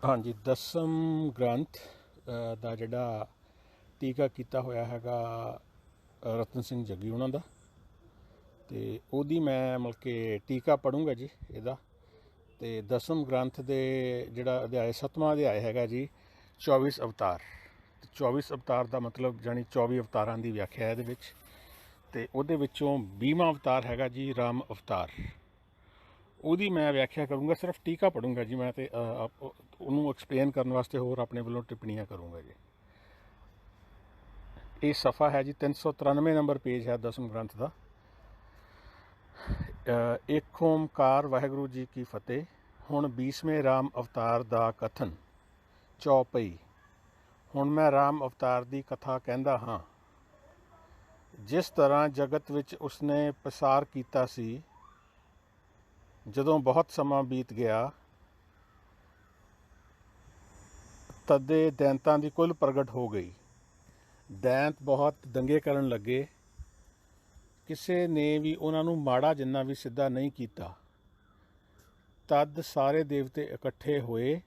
हाँ जी, दसम ग्रंथ ਦਾ ਜਿਹੜਾ ਟੀਕਾ ਕੀਤਾ ਹੋਇਆ ਹੈਗਾ ਰਤਨ ਸਿੰਘ ਜੱਗੀ ਉਹਨਾਂ ਦਾ, ਅਤੇ ਉਹਦੀ ਮੈਂ ਮਤਲਬ ਕਿ ਟੀਕਾ ਪੜ੍ਹੂੰਗਾ ਜੀ ਇਹਦਾ। ਅਤੇ ਦਸਮ ਗ੍ਰੰਥ ਦੇ ਜਿਹੜਾ ਅਧਿਆਇ 7ਵਾਂ ਅਧਿਆਇ ਹੈਗਾ ਜੀ 24 ਅਵਤਾਰ। 24 ਅਵਤਾਰ ਦਾ ਮਤਲਬ ਜਾਣੀ 24 ਅਵਤਾਰਾਂ ਦੀ ਵਿਆਖਿਆ ਇਹਦੇ ਵਿੱਚ, ਅਤੇ ਉਹਦੇ ਵਿੱਚੋਂ 20ਵਾਂ ਅਵਤਾਰ ਹੈਗਾ ਜੀ ਰਾਮ ਅਵਤਾਰ। ਉਹਦੀ ਮੈਂ ਵਿਆਖਿਆ ਕਰੂੰਗਾ, ਸਿਰਫ ਟੀਕਾ ਪੜ੍ਹੂੰਗਾ ਜੀ ਮੈਂ, ਤੇ ਉਹਨੂੰ ਐਕਸਪਲੇਨ ਕਰਨ ਵਾਸਤੇ ਹੋਰ ਆਪਣੇ ਵੱਲੋਂ ਟਿੱਪਣੀਆਂ ਕਰੂੰਗਾ ਜੀ। ਇਹ ਸਫਾ ਹੈ ਜੀ 393 ਨੰਬਰ ਪੇਜ ਹੈ ਦਸਮ ਗ੍ਰੰਥ ਦਾ। ਏਕ ਓਮਕਾਰ ਵਾਹਿਗੁਰੂ ਜੀ ਕੀ ਫਤਿਹ। ਹੁਣ 20ਵੇਂ ਰਾਮ ਅਵਤਾਰ ਦਾ ਕਥਨ ਚੌਪਈ। ਹੁਣ ਮੈਂ ਰਾਮ ਅਵਤਾਰ ਦੀ ਕਥਾ ਕਹਿੰਦਾ ਹਾਂ। ਜਿਸ ਤਰ੍ਹਾਂ ਜਗਤ ਵਿੱਚ ਉਸਨੇ ਪਸਾਰ ਕੀਤਾ ਸੀ, ਜਦੋਂ ਬਹੁਤ ਸਮਾਂ ਬੀਤ ਗਿਆ ਤਦੇ ਦੈਂਤਾਂ ਦੀ ਕੁੱਲ ਪ੍ਰਗਟ ਹੋ ਗਈ। ਦੈਂਤ ਬਹੁਤ ਦੰਗੇ ਕਰਨ ਲੱਗੇ, ਕਿਸੇ ਨੇ ਵੀ ਉਹਨਾਂ ਨੂੰ ਮਾੜਾ ਜਿੰਨਾ ਵੀ ਸਿੱਧਾ ਨਹੀਂ ਕੀਤਾ। ਤਦ ਸਾਰੇ ਦੇਵਤੇ ਇਕੱਠੇ ਹੋਏ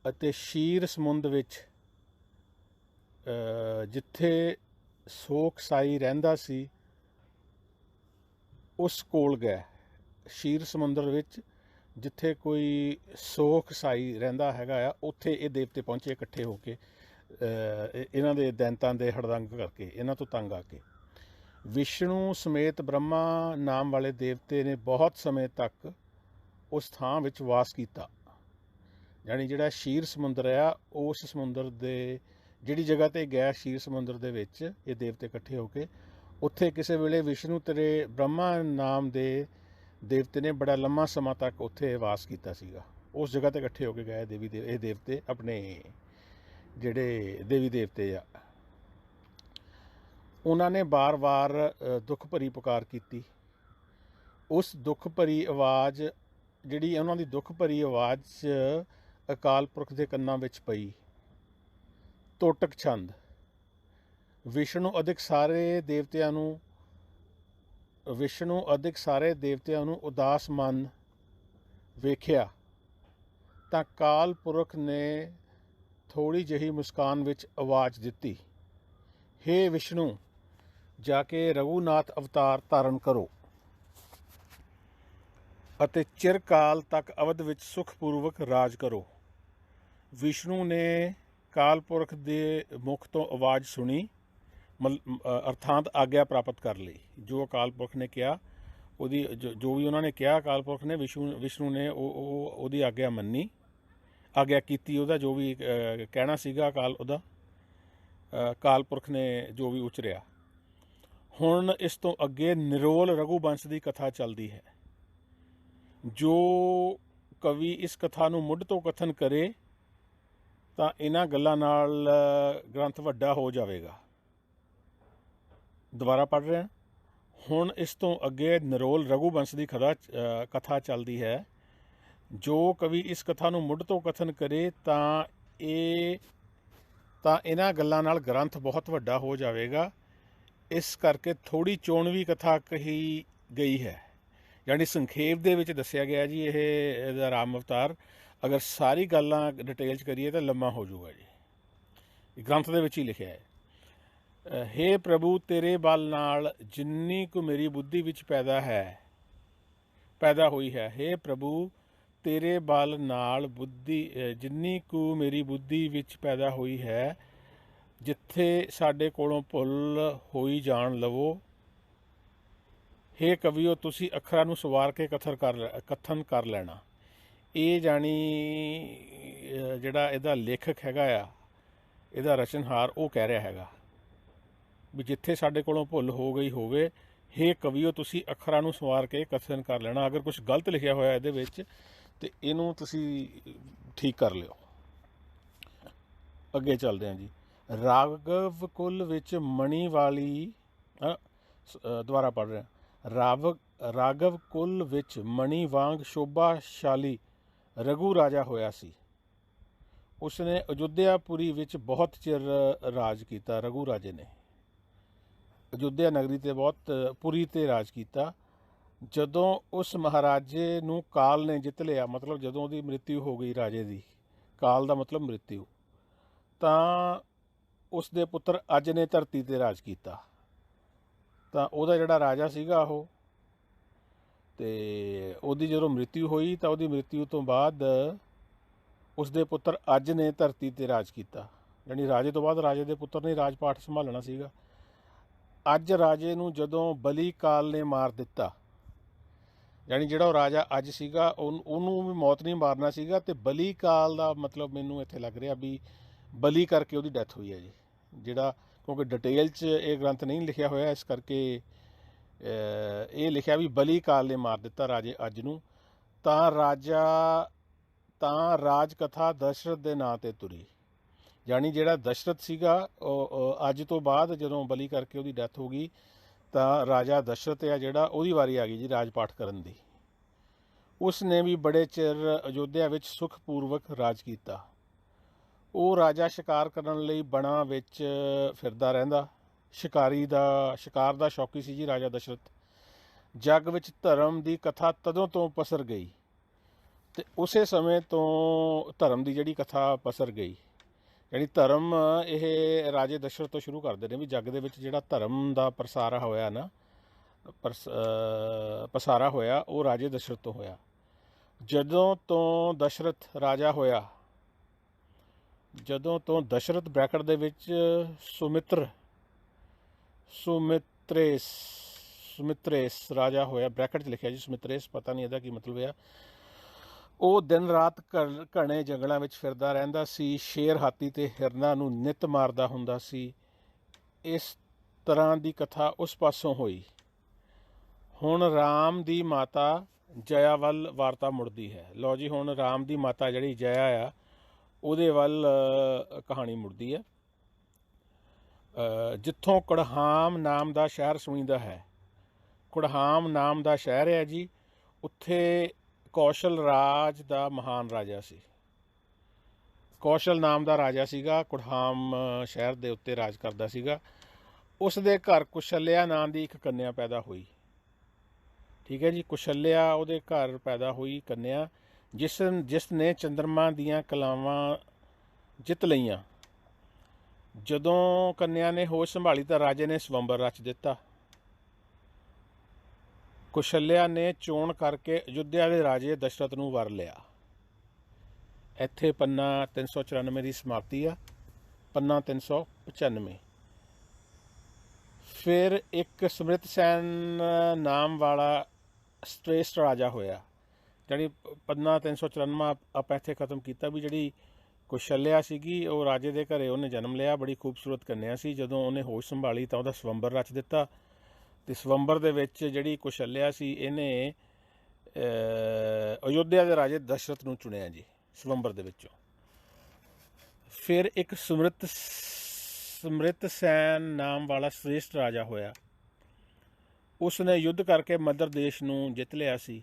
ਅਤੇ ਸ਼ੀਰ ਸਮੁੰਦ ਵਿੱਚ ਜਿੱਥੇ ਸੋਕ ਸਾਈ ਰਹਿੰਦਾ ਸੀ ਉਸ ਕੋਲ ਗਏ। ਸ਼ੀਰ ਸਮੁੰਦਰ ਵਿੱਚ ਜਿੱਥੇ ਕੋਈ ਸੋਖ ਸਾਈ ਰਹਿੰਦਾ ਹੈਗਾ ਆ, ਉੱਥੇ ਇਹ ਦੇਵਤੇ ਪਹੁੰਚੇ ਇਕੱਠੇ ਹੋ ਕੇ, ਇਹਨਾਂ ਦੇ ਦੈਂਤਾਂ ਦੇ ਹੜਦੰਗ ਕਰਕੇ, ਇਹਨਾਂ ਤੋਂ ਤੰਗ ਆ ਕੇ। ਵਿਸ਼ਨੂੰ ਸਮੇਤ ਬ੍ਰਹਮਾ ਨਾਮ ਵਾਲੇ ਦੇਵਤੇ ਨੇ ਬਹੁਤ ਸਮੇਂ ਤੱਕ ਉਸ ਥਾਂ ਵਿੱਚ ਵਾਸ ਕੀਤਾ। ਯਾਨੀ ਜਿਹੜਾ ਸ਼ੀਰ ਸਮੁੰਦਰ ਆ, ਉਸ ਸਮੁੰਦਰ ਦੇ ਜਿਹੜੀ ਜਗ੍ਹਾ 'ਤੇ ਗਿਆ ਸ਼ੀਰ ਸਮੁੰਦਰ ਦੇ ਵਿੱਚ ਇਹ ਦੇਵਤੇ ਇਕੱਠੇ ਹੋ ਕੇ, ਉੱਥੇ ਕਿਸੇ ਵੇਲੇ ਵਿਸ਼ਨੂੰ ਤੇ ਬ੍ਰਹਮਾ ਨਾਮ ਦੇ ਦੇਵਤੇ ਨੇ ਬੜਾ ਲੰਮਾ ਸਮਾਂ ਤੱਕ ਉੱਥੇ ਵਾਸ ਕੀਤਾ ਸੀਗਾ। ਉਸ ਜਗ੍ਹਾ 'ਤੇ ਇਕੱਠੇ ਹੋ ਕੇ ਗਏ ਇਹ ਦੇਵਤੇ, ਆਪਣੇ ਜਿਹੜੇ ਦੇਵੀ ਦੇਵਤੇ ਆ। ਉਹਨਾਂ ਨੇ ਵਾਰ-ਵਾਰ ਦੁੱਖ ਭਰੀ ਪੁਕਾਰ ਕੀਤੀ। ਉਸ ਦੁੱਖ ਭਰੀ ਆਵਾਜ਼, ਜਿਹੜੀ ਉਹਨਾਂ ਦੀ ਦੁੱਖ ਭਰੀ ਆਵਾਜ਼ 'ਚ ਅਕਾਲ ਪੁਰਖ ਦੇ ਕੰਨਾਂ ਵਿੱਚ ਪਈ। ਤੋਟਕ ਛੰਦ। ਵਿਸ਼ਨੂੰ ਅਦਿਕ ਸਾਰੇ ਦੇਵਤਿਆਂ ਨੂੰ ਉਦਾਸ ਮਨ ਵੇਖਿਆ ਤਾਂ ਕਾਲ ਪੁਰਖ ਨੇ ਥੋੜ੍ਹੀ ਜਿਹੀ ਮੁਸਕਾਨ ਵਿੱਚ ਆਵਾਜ਼ ਦਿੱਤੀ, ਹੇ ਵਿਸ਼ਨੂੰ, ਜਾ ਕੇ ਰਘੂਨਾਥ ਅਵਤਾਰ ਧਾਰਨ ਕਰੋ ਅਤੇ ਚਿਰਕਾਲ ਤੱਕ ਅਵਧ ਵਿੱਚ ਸੁਖਪੂਰਵਕ ਰਾਜ ਕਰੋ। ਵਿਸ਼ਨੂੰ ਨੇ ਕਾਲ ਪੁਰਖ ਦੇ ਮੁਖ ਤੋਂ ਆਵਾਜ਼ ਸੁਣੀ, ਅਰਥਾਤ ਆਗਿਆ ਪ੍ਰਾਪਤ ਕਰ ਲਈ। ਜੋ ਅਕਾਲ ਪੁਰਖ ਨੇ ਕਿਹਾ, ਉਹਦੀ ਜੋ ਵੀ ਉਹਨਾਂ ਨੇ ਕਿਹਾ ਅਕਾਲ ਪੁਰਖ ਨੇ, ਵਿਸ਼ਨੂੰ ਨੇ ਉਹਦੀ ਆਗਿਆ ਮੰਨੀ, ਆਗਿਆ ਕੀਤੀ। ਉਹਦਾ ਜੋ ਵੀ ਕਹਿਣਾ ਸੀਗਾ ਅਕਾਲ ਪੁਰਖ ਨੇ ਜੋ ਵੀ ਉਚਰਿਆ। ਹੁਣ ਇਸ ਤੋਂ ਅੱਗੇ ਨਿਰੋਲ ਰਘੂਵੰਸ਼ ਦੀ ਕਥਾ ਚੱਲਦੀ ਹੈ। ਜੋ ਕਵੀ ਇਸ ਕਥਾ ਨੂੰ ਮੁੱਢ ਤੋਂ ਕਥਨ ਕਰੇ ਤਾਂ ਇਹਨਾਂ ਗੱਲਾਂ ਨਾਲ ਗ੍ਰੰਥ ਵੱਡਾ ਹੋ ਜਾਵੇਗਾ। ਦੁਬਾਰਾ ਪੜ੍ਹ ਰਿਹਾ। ਹੁਣ ਇਸ ਤੋਂ ਅੱਗੇ ਨਿਰੋਲ ਰਘੂਵੰਸ਼ ਦੀ ਕਥਾ ਚੱਲਦੀ ਹੈ। ਜੋ ਕਵੀ ਇਸ ਕਥਾ ਨੂੰ ਮੁੱਢ ਤੋਂ ਕਥਨ ਕਰੇ ਤਾਂ ਇਹਨਾਂ ਗੱਲਾਂ ਨਾਲ ਗ੍ਰੰਥ ਬਹੁਤ ਵੱਡਾ ਹੋ ਜਾਵੇਗਾ। ਇਸ ਕਰਕੇ ਥੋੜ੍ਹੀ ਚੋਣਵੀਂ ਕਥਾ ਕਹੀ ਗਈ ਹੈ। ਯਾਨੀ ਸੰਖੇਪ ਦੇ ਵਿੱਚ ਦੱਸਿਆ ਗਿਆ ਜੀ ਇਹਦਾ ਰਾਮ ਅਵਤਾਰ। ਅਗਰ ਸਾਰੀ ਗੱਲਾਂ ਡਿਟੇਲ 'ਚ ਕਰੀਏ ਤਾਂ ਲੰਮਾ ਹੋ ਜਾਊਗਾ ਜੀ। ਗ੍ਰੰਥ ਦੇ ਵਿੱਚ ਹੀ ਲਿਖਿਆ ਹੈ, ਹੇ ਪ੍ਰਭੂ, ਤੇਰੇ ਬਲ ਨਾਲ ਜਿੰਨੀ ਕੁ ਮੇਰੀ ਬੁੱਧੀ ਵਿੱਚ ਪੈਦਾ ਹੋਈ ਹੈ, ਹੇ ਪ੍ਰਭੂ, ਤੇਰੇ ਬਲ ਨਾਲ ਜਿੰਨੀ ਕੁ ਮੇਰੀ ਬੁੱਧੀ ਵਿੱਚ ਪੈਦਾ ਹੋਈ ਹੈ, ਜਿੱਥੇ ਸਾਡੇ ਕੋਲੋਂ ਭੁੱਲ ਹੋਈ ਜਾਣ ਲਵੋ। ਹੇ ਕਵੀਓ, ਤੁਸੀਂ ਅੱਖਰਾਂ ਨੂੰ ਸਵਾਰ ਕੇ ਕਥਨ ਕਰ ਲੈਣਾ। ਇਹ ਜਾਣੀ ਜਿਹੜਾ ਇਹਦਾ ਲੇਖਕ ਹੈਗਾ ਆ, ਇਹਦਾ ਰਚਨਹਾਰ, ਉਹ ਕਹਿ ਰਿਹਾ ਹੈਗਾ ਵੀ ਜਿੱਥੇ ਸਾਡੇ ਕੋਲੋਂ ਭੁੱਲ ਹੋ ਗਈ ਹੋਵੇ, ਹੇ ਕਵੀਓ, ਤੁਸੀਂ ਅੱਖਰਾਂ ਨੂੰ ਸਵਾਰ ਕੇ ਕਥਨ ਕਰ ਲੈਣਾ। ਅਗਰ ਕੁਛ ਗਲਤ ਲਿਖਿਆ ਹੋਇਆ ਇਹਦੇ ਵਿੱਚ ਤੇ ਇਹਨੂੰ ਤੁਸੀਂ ਠੀਕ ਕਰ ਲਿਓ। ਅੱਗੇ ਚੱਲਦੇ ਹਾਂ ਜੀ। ਰਾਘਵ ਕੁਲ ਵਿੱਚ ਮਣੀ ਵਾਲੀ, ਦੁਬਾਰਾ ਪੜ੍ਹ ਰਿਹਾ। ਰਾਘਵ ਕੁਲ ਵਿੱਚ ਮਣੀ ਵਾਂਗ ਸ਼ੋਭਾਸ਼ਾਲੀ ਰਘੂ ਰਾਜਾ ਹੋਇਆ ਸੀ। ਉਸਨੇ ਅਯੁੱਧਿਆਪੁਰੀ ਵਿੱਚ ਬਹੁਤ ਚਿਰ ਰਾਜ ਕੀਤਾ। ਰਘੂ ਰਾਜੇ ਨੇ ਅਯੁੱਧਿਆ ਨਗਰੀ ਤੇ ਪੁਰੀ ਤੇ ਰਾਜ ਕੀਤਾ। ਜਦੋਂ ਉਸ ਮਹਾਰਾਜੇ ਨੂੰ ਕਾਲ ਨੇ ਜਿੱਤ ਲਿਆ, ਮਤਲਬ ਜਦੋਂ ਉਹਦੀ ਮ੍ਰਿਤਿੂ ਹੋ ਗਈ ਰਾਜੇ ਦੀ, ਕਾਲ ਦਾ ਮਤਲਬ ਮ੍ਰਿਤਿੂ। ਤਾਂ ਉਸ ਦੇ ਪੁੱਤਰ ਅੱਜ ਨੇ ਧਰਤੀ 'ਤੇ ਰਾਜ ਕੀਤਾ। ਤਾਂ ਉਹਦਾ ਜਿਹੜਾ ਰਾਜਾ ਸੀਗਾ ਉਹ, ਅਤੇ ਉਹਦੀ ਜਦੋਂ ਮ੍ਰਿਤਿੂ ਹੋਈ ਤਾਂ ਉਹਦੀ ਮ੍ਰਿਤਿੂ ਤੋਂ ਬਾਅਦ ਉਸ ਦੇ ਪੁੱਤਰ ਅੱਜ ਨੇ ਧਰਤੀ 'ਤੇ ਰਾਜ ਕੀਤਾ। ਯਾਨੀ ਰਾਜੇ ਤੋਂ ਬਾਅਦ ਰਾਜੇ ਦੇ ਪੁੱਤਰ ਨੇ ਰਾਜ ਪਾਠ ਸੰਭਾਲਣਾ ਸੀਗਾ। ਅੱਜ ਰਾਜੇ ਨੂੰ ਜਦੋਂ ਬਲੀ ਕਾਲ ਨੇ ਮਾਰ ਦਿੱਤਾ, ਯਾਨੀ ਜਿਹੜਾ ਉਹ ਰਾਜਾ ਅੱਜ ਸੀਗਾ ਉਹਨੂੰ ਵੀ ਮੌਤ ਨਹੀਂ ਮਾਰਨਾ ਸੀਗਾ, ਅਤੇ ਬਲੀ ਕਾਲ ਦਾ ਮਤਲਬ ਮੈਨੂੰ ਇੱਥੇ ਲੱਗ ਰਿਹਾ ਵੀ ਬਲੀ ਕਰਕੇ ਉਹਦੀ ਡੈਥ ਹੋਈ ਹੈ ਜੀ। ਜਿਹੜਾ ਕਿਉਂਕਿ ਡਿਟੇਲ 'ਚ ਇਹ ਗ੍ਰੰਥ ਨਹੀਂ ਲਿਖਿਆ ਹੋਇਆ, ਇਸ ਕਰਕੇ ਇਹ ਲਿਖਿਆ ਵੀ ਬਲੀ ਕਾਲ ਨੇ ਮਾਰ ਦਿੱਤਾ ਰਾਜੇ ਅੱਜ ਨੂੰ। ਤਾਂ ਰਾਜ ਕਥਾ ਦਸ਼ਰਥ ਦੇ ਨਾਂ 'ਤੇ ਤੁਰੀ। ਯਾਨੀ ਜਿਹੜਾ ਦਸ਼ਰਥ ਸੀਗਾ ਉਹ ਅੱਜ ਤੋਂ ਬਾਅਦ ਜਦੋਂ ਬਲੀ ਕਰਕੇ ਉਹਦੀ ਡੈਥ ਹੋ ਗਈ ਤਾਂ ਰਾਜਾ ਦਸ਼ਰਥ ਆ ਜਿਹੜਾ, ਉਹਦੀ ਵਾਰੀ ਆ ਗਈ ਜੀ ਰਾਜ ਪਾਠ ਕਰਨ ਦੀ। ਉਸ ਨੇ ਵੀ ਬੜੇ ਚਿਰ ਅਯੋਧਿਆ ਵਿੱਚ ਸੁਖਪੂਰਵਕ ਰਾਜ ਕੀਤਾ। ਉਹ ਰਾਜਾ ਸ਼ਿਕਾਰ ਕਰਨ ਲਈ ਬਣਾ ਵਿੱਚ ਫਿਰਦਾ ਰਹਿੰਦਾ। ਸ਼ਿਕਾਰ ਦਾ ਸ਼ੌਕੀ ਸੀ ਜੀ ਰਾਜਾ ਦਸ਼ਰਥ। ਜੱਗ ਵਿੱਚ ਧਰਮ ਦੀ ਕਥਾ ਤਦੋਂ ਤੋਂ ਪਸਰ ਗਈ, ਅਤੇ ਉਸੇ ਸਮੇਂ ਤੋਂ ਧਰਮ ਦੀ ਜਿਹੜੀ ਕਥਾ ਪਸਰ ਗਈ। ਯਾਨੀ ਧਰਮ ਇਹ ਰਾਜੇ ਦਸ਼ਰਥ ਤੋਂ ਸ਼ੁਰੂ ਕਰਦੇ ਨੇ ਵੀ ਜੱਗ ਦੇ ਵਿੱਚ ਜਿਹੜਾ ਧਰਮ ਦਾ ਪਸਾਰਾ ਹੋਇਆ ਉਹ ਰਾਜੇ ਦਸ਼ਰਥ ਤੋਂ ਹੋਇਆ। ਜਦੋਂ ਤੋਂ ਦਸ਼ਰਥ ਰਾਜਾ ਹੋਇਆ, ਜਦੋਂ ਤੋਂ ਦਸ਼ਰਥ ਬ੍ਰੈਕਟ ਦੇ ਵਿੱਚ ਸੁਮਿਤ੍ਰੇਸ ਰਾਜਾ ਹੋਇਆ, ਬ੍ਰੈਕਟ 'ਚ ਲਿਖਿਆ ਜੀ ਸੁਮਿਤ੍ਰੇਸ, ਪਤਾ ਨਹੀਂ ਇਹਦਾ ਕੀ ਮਤਲਬ ਆ। ਉਹ ਦਿਨ ਰਾਤ ਘਣੇ ਜੰਗਲਾਂ ਵਿੱਚ ਫਿਰਦਾ ਰਹਿੰਦਾ ਸੀ। ਸ਼ੇਰ ਹਾਥੀ ਤੇ ਹਿਰਨਾਂ ਨੂੰ ਨਿੱਤ ਮਾਰਦਾ ਹੁੰਦਾ ਸੀ। ਇਸ ਤਰ੍ਹਾਂ ਦੀ ਕਥਾ ਉਸ ਪਾਸੋਂ ਹੋਈ। ਹੁਣ ਰਾਮ ਦੀ ਮਾਤਾ ਜਇਆ ਵੱਲ ਵਾਰਤਾ ਮੁੜਦੀ ਹੈ। ਲਓ ਜੀ, ਹੁਣ ਰਾਮ ਦੀ ਮਾਤਾ ਜਿਹੜੀ ਜਇਆ ਆ ਉਹਦੇ ਵੱਲ ਕਹਾਣੀ ਮੁੜਦੀ ਹੈ। ਜਿੱਥੋਂ ਕੁੜਹਾਮ ਨਾਮ ਦਾ ਸ਼ਹਿਰ ਸੁਣੀਦਾ ਹੈ। ਕੁੜਹਾਮ ਨਾਮ ਦਾ ਸ਼ਹਿਰ ਹੈ ਜੀ, ਉੱਥੇ ਕੌਸ਼ਲ ਰਾਜ ਦਾ ਮਹਾਨ ਰਾਜਾ ਸੀ। ਕੌਸ਼ਲ ਨਾਮ ਦਾ ਰਾਜਾ ਸੀਗਾ, ਕੁੜਹਾਮ ਸ਼ਹਿਰ ਦੇ ਉੱਤੇ ਰਾਜ ਕਰਦਾ ਸੀਗਾ। ਉਸ ਦੇ ਘਰ ਕੁਸ਼ਲਿਆ ਨਾਂ ਦੀ ਇੱਕ ਕੰਨਿਆ ਪੈਦਾ ਹੋਈ। ਠੀਕ ਹੈ ਜੀ, ਕੁਸ਼ਲਿਆ ਉਹਦੇ ਘਰ ਪੈਦਾ ਹੋਈ ਕੰਨਿਆ, ਜਿਸ ਨੇ ਚੰਦਰਮਾ ਦੀਆਂ ਕਲਾਵਾਂ ਜਿੱਤ ਲਈਆਂ। ਜਦੋਂ ਕੰਨਿਆ ਨੇ ਹੋਸ਼ ਸੰਭਾਲੀ ਤਾਂ ਰਾਜੇ ਨੇ ਸਵੰਬਰ ਰਚ ਦਿੱਤਾ। ਕੁਸ਼ਲਿਆ ਨੇ ਚੋਣ ਕਰਕੇ ਅਯੁੱਧਿਆ ਦੇ ਰਾਜੇ ਦਸ਼ਰਥ ਨੂੰ ਵਰ ਲਿਆ। ਇੱਥੇ ਪੰਨਾ 394 ਦੀ ਸਮਾਪਤੀ ਆ। ਪੰਨਾ 395। ਫਿਰ ਇੱਕ ਸਮ੍ਰਿਤਸੈਨ ਨਾਮ ਵਾਲਾ ਸ੍ਰੇਸ਼ਟ ਰਾਜਾ ਹੋਇਆ। ਜਿਹੜੀ ਪੰਨਾ 394 ਆਪਾਂ ਇੱਥੇ ਖਤਮ ਕੀਤਾ ਵੀ ਜਿਹੜੀ ਕੁਸ਼ਲਿਆ ਸੀਗੀ ਉਹ ਰਾਜੇ ਦੇ ਘਰੇ ਉਹਨੇ ਜਨਮ ਲਿਆ। ਬੜੀ ਖੂਬਸੂਰਤ ਕੰਨਿਆ ਸੀ। ਜਦੋਂ ਉਹਨੇ ਹੋਸ਼ ਸੰਭਾਲੀ ਤਾਂ ਉਹਦਾ ਸਵੰਬਰ ਰਚ ਦਿੱਤਾ, ਅਤੇ ਸਵੰਬਰ ਦੇ ਵਿੱਚ ਜਿਹੜੀ ਕੁਸ਼ਲਿਆ ਸੀ ਇਹਨੇ ਅਯੋਧਿਆ ਦੇ ਰਾਜੇ ਦਸ਼ਰਥ ਨੂੰ ਚੁਣਿਆ ਜੀ ਸਵੰਬਰ ਦੇ ਵਿੱਚੋਂ। ਫਿਰ ਇੱਕ ਸਮ੍ਰਿਤਸੈਨ ਨਾਮ ਵਾਲਾ ਸ੍ਰੇਸ਼ਟ ਰਾਜਾ ਹੋਇਆ। ਉਸ ਨੇ ਯੁੱਧ ਕਰਕੇ ਮਦਰ ਦੇਸ਼ ਨੂੰ ਜਿੱਤ ਲਿਆ ਸੀ।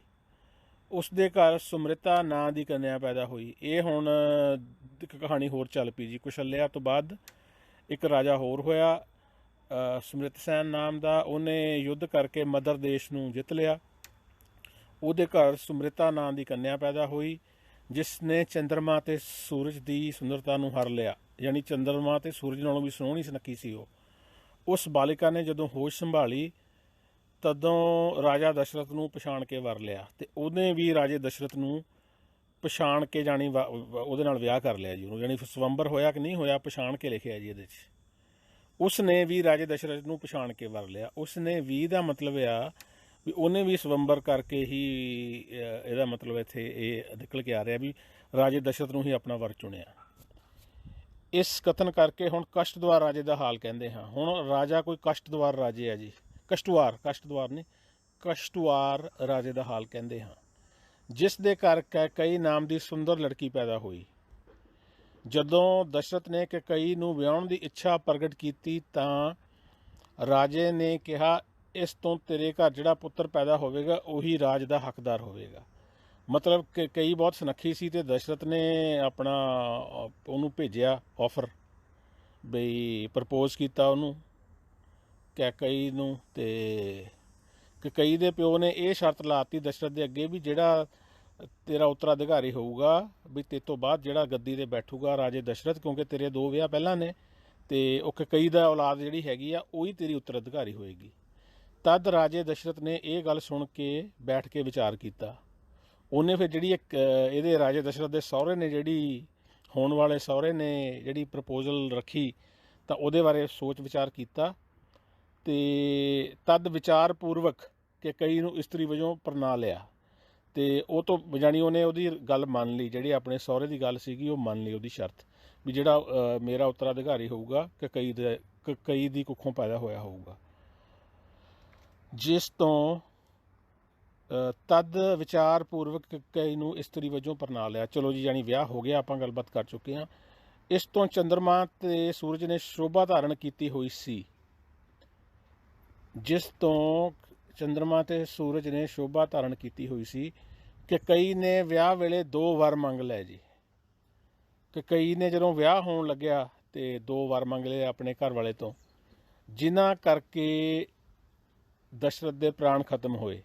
ਉਸ ਦੇ ਘਰ ਸੁਮ੍ਰਿਤਾ ਨਾਂ ਦੀ ਕੰਨਿਆ ਪੈਦਾ ਹੋਈ। ਇਹ ਹੁਣ ਇੱਕ ਕਹਾਣੀ ਹੋਰ ਚੱਲ ਪਈ ਜੀ। ਕੁਸ਼ਲਿਆ ਤੋਂ ਬਾਅਦ ਇੱਕ ਰਾਜਾ ਹੋਰ ਹੋਇਆ ਸਮ੍ਰਿਤਸੈਨ ਨਾਮ ਦਾ। ਉਹਨੇ ਯੁੱਧ ਕਰਕੇ ਮਦਰ ਦੇਸ਼ ਨੂੰ ਜਿੱਤ ਲਿਆ। ਉਹਦੇ ਘਰ ਸੁਮ੍ਰਿਤਾ ਨਾਂ ਦੀ ਕੰਨਿਆ ਪੈਦਾ ਹੋਈ, ਜਿਸ ਨੇ ਚੰਦਰਮਾ ਅਤੇ ਸੂਰਜ ਦੀ ਸੁੰਦਰਤਾ ਨੂੰ ਹਰ ਲਿਆ। ਯਾਨੀ ਚੰਦਰਮਾ ਅਤੇ ਸੂਰਜ ਨਾਲੋਂ ਵੀ ਸੋਹਣੀ ਸੁਨੱਖੀ ਸੀ ਉਹ। ਉਸ ਬਾਲਿਕਾ ਨੇ ਜਦੋਂ ਹੋਸ਼ ਸੰਭਾਲੀ ਤਦੋਂ ਰਾਜਾ ਦਸ਼ਰਥ ਨੂੰ ਪਛਾਣ ਕੇ ਵਰ ਲਿਆ, ਅਤੇ ਉਹਨੇ ਵੀ ਰਾਜੇ ਦਸ਼ਰਥ ਨੂੰ ਪਛਾਣ ਕੇ ਜਾਣੀ ਉਹਦੇ ਨਾਲ ਵਿਆਹ ਕਰ ਲਿਆ ਜੀ ਉਹਨੂੰ। ਜਾਣੀ ਸਵੰਬਰ ਹੋਇਆ ਕਿ ਨਹੀਂ ਹੋਇਆ ਪਛਾਣ ਕੇ ਲਿਖਿਆ ਜੀ ਇਹਦੇ 'ਚ। ਉਸ ਨੇ ਵੀ ਰਾਜੇ ਦਸ਼ਰਥ ਨੂੰ ਪਛਾਣ ਕੇ ਵਰ ਲਿਆ। ਉਸ ਨੇ ਵੀ ਦਾ ਮਤਲਬ ਆ ਵੀ ਉਹਨੇ ਵੀ ਸਵੰਬਰ ਕਰਕੇ ਹੀ, ਇਹਦਾ ਮਤਲਬ ਇੱਥੇ ਇਹ ਨਿਕਲ ਕੇ ਆ ਰਿਹਾ ਵੀ ਰਾਜੇ ਦਸ਼ਰਥ ਨੂੰ ਹੀ ਆਪਣਾ ਵਰ ਚੁਣਿਆ। ਇਸ ਕਥਨ ਕਰਕੇ ਹੁਣ ਕਸ਼ਟਦੁਆਰ ਰਾਜੇ ਦਾ ਹਾਲ ਕਹਿੰਦੇ ਹਾਂ। ਹੁਣ ਰਾਜਾ ਕੋਈ ਕਸ਼ਟਦੁਆਰ ਰਾਜੇ ਆ ਜੀ। ਕਸ਼ਟਦੁਆਰ ਨਹੀਂ, ਕਸ਼ਟਦੁਆਰ ਰਾਜੇ ਦਾ ਹਾਲ ਕਹਿੰਦੇ ਹਾਂ, ਜਿਸ ਦੇ ਘਰ ਕੈਕਈ ਨਾਮ ਦੀ ਸੁੰਦਰ ਲੜਕੀ ਪੈਦਾ ਹੋਈ। ਜਦੋਂ ਦਸ਼ਰਥ ਨੇ ਕੈਕਈ ਨੂੰ ਵਿਆਹੁਣ ਦੀ ਇੱਛਾ ਪ੍ਰਗਟ ਕੀਤੀ ਤਾਂ ਰਾਜੇ ਨੇ ਕਿਹਾ, ਇਸ ਤੋਂ ਤੇਰੇ ਘਰ ਜਿਹੜਾ ਪੁੱਤਰ ਪੈਦਾ ਹੋਵੇਗਾ ਉਹੀ ਰਾਜ ਦਾ ਹੱਕਦਾਰ ਹੋਵੇਗਾ। ਮਤਲਬ ਕੈਕਈ ਬਹੁਤ ਸੁਨੱਖੀ ਸੀ, ਅਤੇ ਦਸ਼ਰਥ ਨੇ ਆਪਣਾ ਉਹਨੂੰ ਭੇਜਿਆ ਆਫਰ, ਬਈ ਪ੍ਰਪੋਜ਼ ਕੀਤਾ ਉਹਨੂੰ ਕੈਕਈ ਨੂੰ। ਅਤੇ ਕੈਕਈ ਦੇ ਪਿਓ ਨੇ ਇਹ ਸ਼ਰਤ ਲਾਤੀ ਦਸ਼ਰਥ ਦੇ ਅੱਗੇ ਵੀ ਜਿਹੜਾ ਤੇਰਾ ਉੱਤਰਾਧਿਕਾਰੀ ਹੋਊਗਾ ਵੀ ਤੇਰੇ ਤੋਂ ਬਾਅਦ ਜਿਹੜਾ ਗੱਦੀ ਤੇ ਬੈਠੂਗਾ ਰਾਜੇ ਦਸ਼ਰਥ, ਕਿਉਂਕਿ ਤੇਰੇ 2 ਵਿਆਹ ਪਹਿਲਾਂ ਨੇ ਤੇ ਉਹ ਕਈ ਦਾ ਔਲਾਦ ਜਿਹੜੀ ਹੈਗੀ ਆ ਉਹੀ ਤੇਰੀ ਉੱਤਰਾਧਿਕਾਰੀ ਹੋਏਗੀ। ਤਦ ਰਾਜੇ ਦਸ਼ਰਥ ਨੇ ਇਹ ਗੱਲ ਸੁਣ ਕੇ ਬੈਠ ਕੇ ਵਿਚਾਰ ਕੀਤਾ। ਉਹਨੇ ਫਿਰ ਜਿਹੜੀ ਇਹਦੇ ਰਾਜੇ ਦਸ਼ਰਥ ਦੇ ਸਹੁਰੇ ਨੇ, ਜਿਹੜੀ ਹੋਣ ਵਾਲੇ ਸਹੁਰੇ ਨੇ ਜਿਹੜੀ ਪ੍ਰਪੋਜ਼ਲ ਰੱਖੀ, ਤਾਂ ਉਹਦੇ ਬਾਰੇ ਸੋਚ ਵਿਚਾਰ ਕੀਤਾ ਤੇ ਤਦ ਵਿਚਾਰਪੂਰਵਕ ਕਿ ਕਈ ਨੂੰ ਇਸਤਰੀ ਵਜੋਂ ਅਪਣਾ ਲਿਆ ਤੇ ਉਹ ਤੋਂ ਜਾਣੀ ਉਹਨੇ ਉਹਦੀ ਗੱਲ ਮੰਨ ਲਈ, ਜਿਹੜੀ ਆਪਣੇ ਸਹੁਰੇ ਦੀ ਗੱਲ ਸੀਗੀ ਉਹ ਮੰਨ ਲਈ, ਉਹਦੀ ਸ਼ਰਤ ਵੀ ਜਿਹੜਾ ਮੇਰਾ ਉੱਤਰਾਧਿਕਾਰੀ ਹੋਊਗਾ ਕਿ ਕਈ ਦੀ ਕੁੱਖੋਂ ਪੈਦਾ ਹੋਇਆ ਹੋਊਗਾ। ਜਿਸ ਤੋਂ ਤਦ ਵਿਚਾਰਪੂਰਵਕ ਕਈ ਨੂੰ ਇਸਤਰੀ ਵਜੋਂ ਅਪਣਾ ਲਿਆ। ਚਲੋ ਜੀ, ਜਾਣੀ ਵਿਆਹ ਹੋ ਗਿਆ, ਆਪਾਂ ਗੱਲਬਾਤ ਕਰ ਚੁੱਕੇ ਹਾਂ। ਇਸ ਤੋਂ ਚੰਦਰਮਾ ਤੇ ਸੂਰਜ ਨੇ ਸ਼ੋਭਾ ਧਾਰਨ ਕੀਤੀ ਹੋਈ ਸੀ। ਜਿਸ ਤੋਂ ਚੰਦਰਮਾ ਤੇ ਸੂਰਜ ਨੇ ਸ਼ੋਭਾ ਧਾਰਨ ਕੀਤੀ ਹੋਈ ਸੀ ਕਿ ਕਈ ਨੇ ਵਿਆਹ ਵੇਲੇ 2 ਵਰ ਮੰਗ ਲਏ ਜੀ। ਕਿ ਕਈ ਨੇ ਜਦੋਂ ਵਿਆਹ ਹੋਣ ਲੱਗਿਆ ਤੇ 2 ਵਰ ਮੰਗ ਲਏ ਆਪਣੇ ਘਰ ਵਾਲੇ ਤੋਂ, ਜਿਨ੍ਹਾਂ ਕਰਕੇ ਦਸ਼ਰਥ ਦੇ ਪ੍ਰਾਣ ਖਤਮ ਹੋਏ।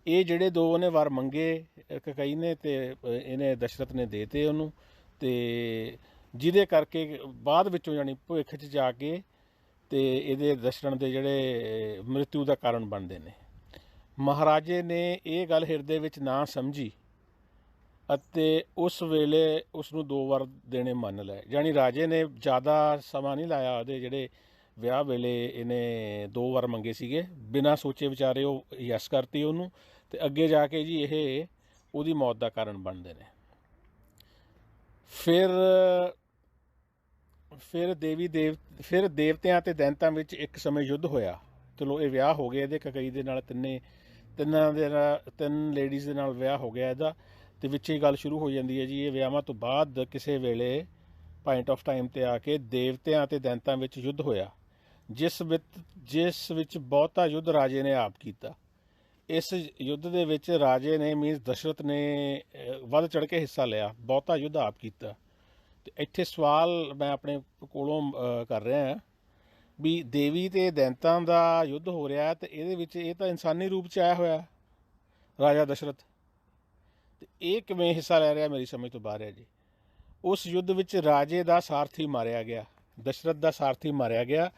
ਇਹ ਜਿਹੜੇ 2 ਉਹਨੇ ਵਰ ਮੰਗੇ ਕਈ ਨੇ ਤੇ ਇਹਨੇ ਦਸ਼ਰਥ ਨੇ ਦੇਤੇ ਉਹਨੂੰ, ਤੇ ਜਿਹਦੇ ਕਰਕੇ ਬਾਅਦ ਵਿੱਚੋਂ ਜਾਣੀ ਭਵਿੱਖ 'ਚ ਜਾ ਕੇ ਤੇ ਇਹਦੇ ਦਸ਼ਰਣ ਦੇ ਜਿਹੜੇ ਮ੍ਰਿਤੂ ਦਾ ਕਾਰਨ ਬਣਦੇ ਨੇ। ਮਹਾਰਾਜੇ ਨੇ ਇਹ ਗੱਲ ਹਿਰਦੇ ਵਿੱਚ ਨਾ ਸਮਝੀ ਅਤੇ ਉਸ ਵੇਲੇ ਉਸ ਨੂੰ 2 ਵਰ ਦੇਣੇ ਮੰਨ ਲਏ। ਜਾਣੀ ਰਾਜੇ ਨੇ ਜ਼ਿਆਦਾ ਸਮਾਂ ਨਹੀਂ ਲਾਇਆ ਉਹਦੇ ਜਿਹੜੇ ਵਿਆਹ ਵੇਲੇ ਇਹਨੇ 2 ਵਰ ਮੰਗੇ ਸੀਗੇ, ਬਿਨਾਂ ਸੋਚੇ ਵਿਚਾਰੇ ਉਹ ਯੈਸ ਕਰਤੀ ਉਹਨੂੰ, ਤੇ ਅੱਗੇ ਜਾ ਕੇ ਜੀ ਇਹ ਉਹਦੀ ਮੌਤ ਦਾ ਕਾਰਨ ਬਣਦੇ ਨੇ। ਫਿਰ ਦੇਵਤਿਆਂ ਤੇ ਦੈਂਤਾਂ ਵਿੱਚ ਇੱਕ ਸਮੇਂ ਯੁੱਧ ਹੋਇਆ। ਚਲੋ ਇਹ ਵਿਆਹ ਹੋ ਗਿਆ ਇਹਦੇ ਕਕਈ ਦੇ ਨਾਲ, ਤਿੰਨ ਲੇਡੀਜ਼ ਦੇ ਨਾਲ ਵਿਆਹ ਹੋ ਗਿਆ ਇਹਦਾ, ਤੇ ਵਿੱਚ ਹੀ ਗੱਲ ਸ਼ੁਰੂ ਹੋ ਜਾਂਦੀ ਹੈ ਜੀ। ਇਹ ਵਿਆਹਾਂ ਤੋਂ ਬਾਅਦ ਕਿਸੇ ਵੇਲੇ ਪੁਆਇੰਟ ਆਫ ਟਾਈਮ ਤੇ ਆ ਕੇ ਦੇਵਤਿਆਂ ਤੇ ਦੈਂਤਾਂ ਵਿੱਚ ਯੁੱਧ ਹੋਇਆ, ਜਿਸ ਵਿੱਚ ਬਹੁਤਾ ਯੁੱਧ ਰਾਜੇ ਨੇ ਆਪ ਕੀਤਾ। ਇਸ ਯੁੱਧ ਦੇ ਵਿੱਚ ਰਾਜੇ ਨੇ ਮੀਨਸ ਦਸ਼ਰਥ ਨੇ ਵੱਧ ਚੜ੍ਹ ਕੇ ਹਿੱਸਾ ਲਿਆ, ਬਹੁਤਾ ਯੁੱਧ ਆਪ ਕੀਤਾ। ਤੇ ਇੱਥੇ ਸਵਾਲ ਮੈਂ ਆਪਣੇ ਕੋਲੋਂ ਕਰ ਰਿਹਾ ਵੀ ਦੇਵੀ ਤੇ ਦੈਂਤਾਂ ਦਾ ਯੁੱਧ ਹੋ ਰਿਹਾ ਤੇ ਇਹਦੇ ਵਿੱਚ ਇਹ ਤਾਂ ਇਨਸਾਨੀ ਰੂਪ 'ਚ ਆਇਆ ਹੋਇਆ ਰਾਜਾ ਦਸ਼ਰਥ, ਤੇ ਇਹ ਕਿਵੇਂ ਹਿੱਸਾ ਲੈ ਰਿਹਾ ਮੇਰੀ ਸਮਝ ਤੋਂ ਬਾਹਰ ਹੈ ਜੀ। ਉਸ ਯੁੱਧ ਵਿੱਚ ਰਾਜੇ ਦਾ ਸਾਰਥੀ ਮਾਰਿਆ ਗਿਆ, ਦਸ਼ਰਥ ਦਾ ਸਾਰਥੀ ਮਾਰਿਆ ਗਿਆ।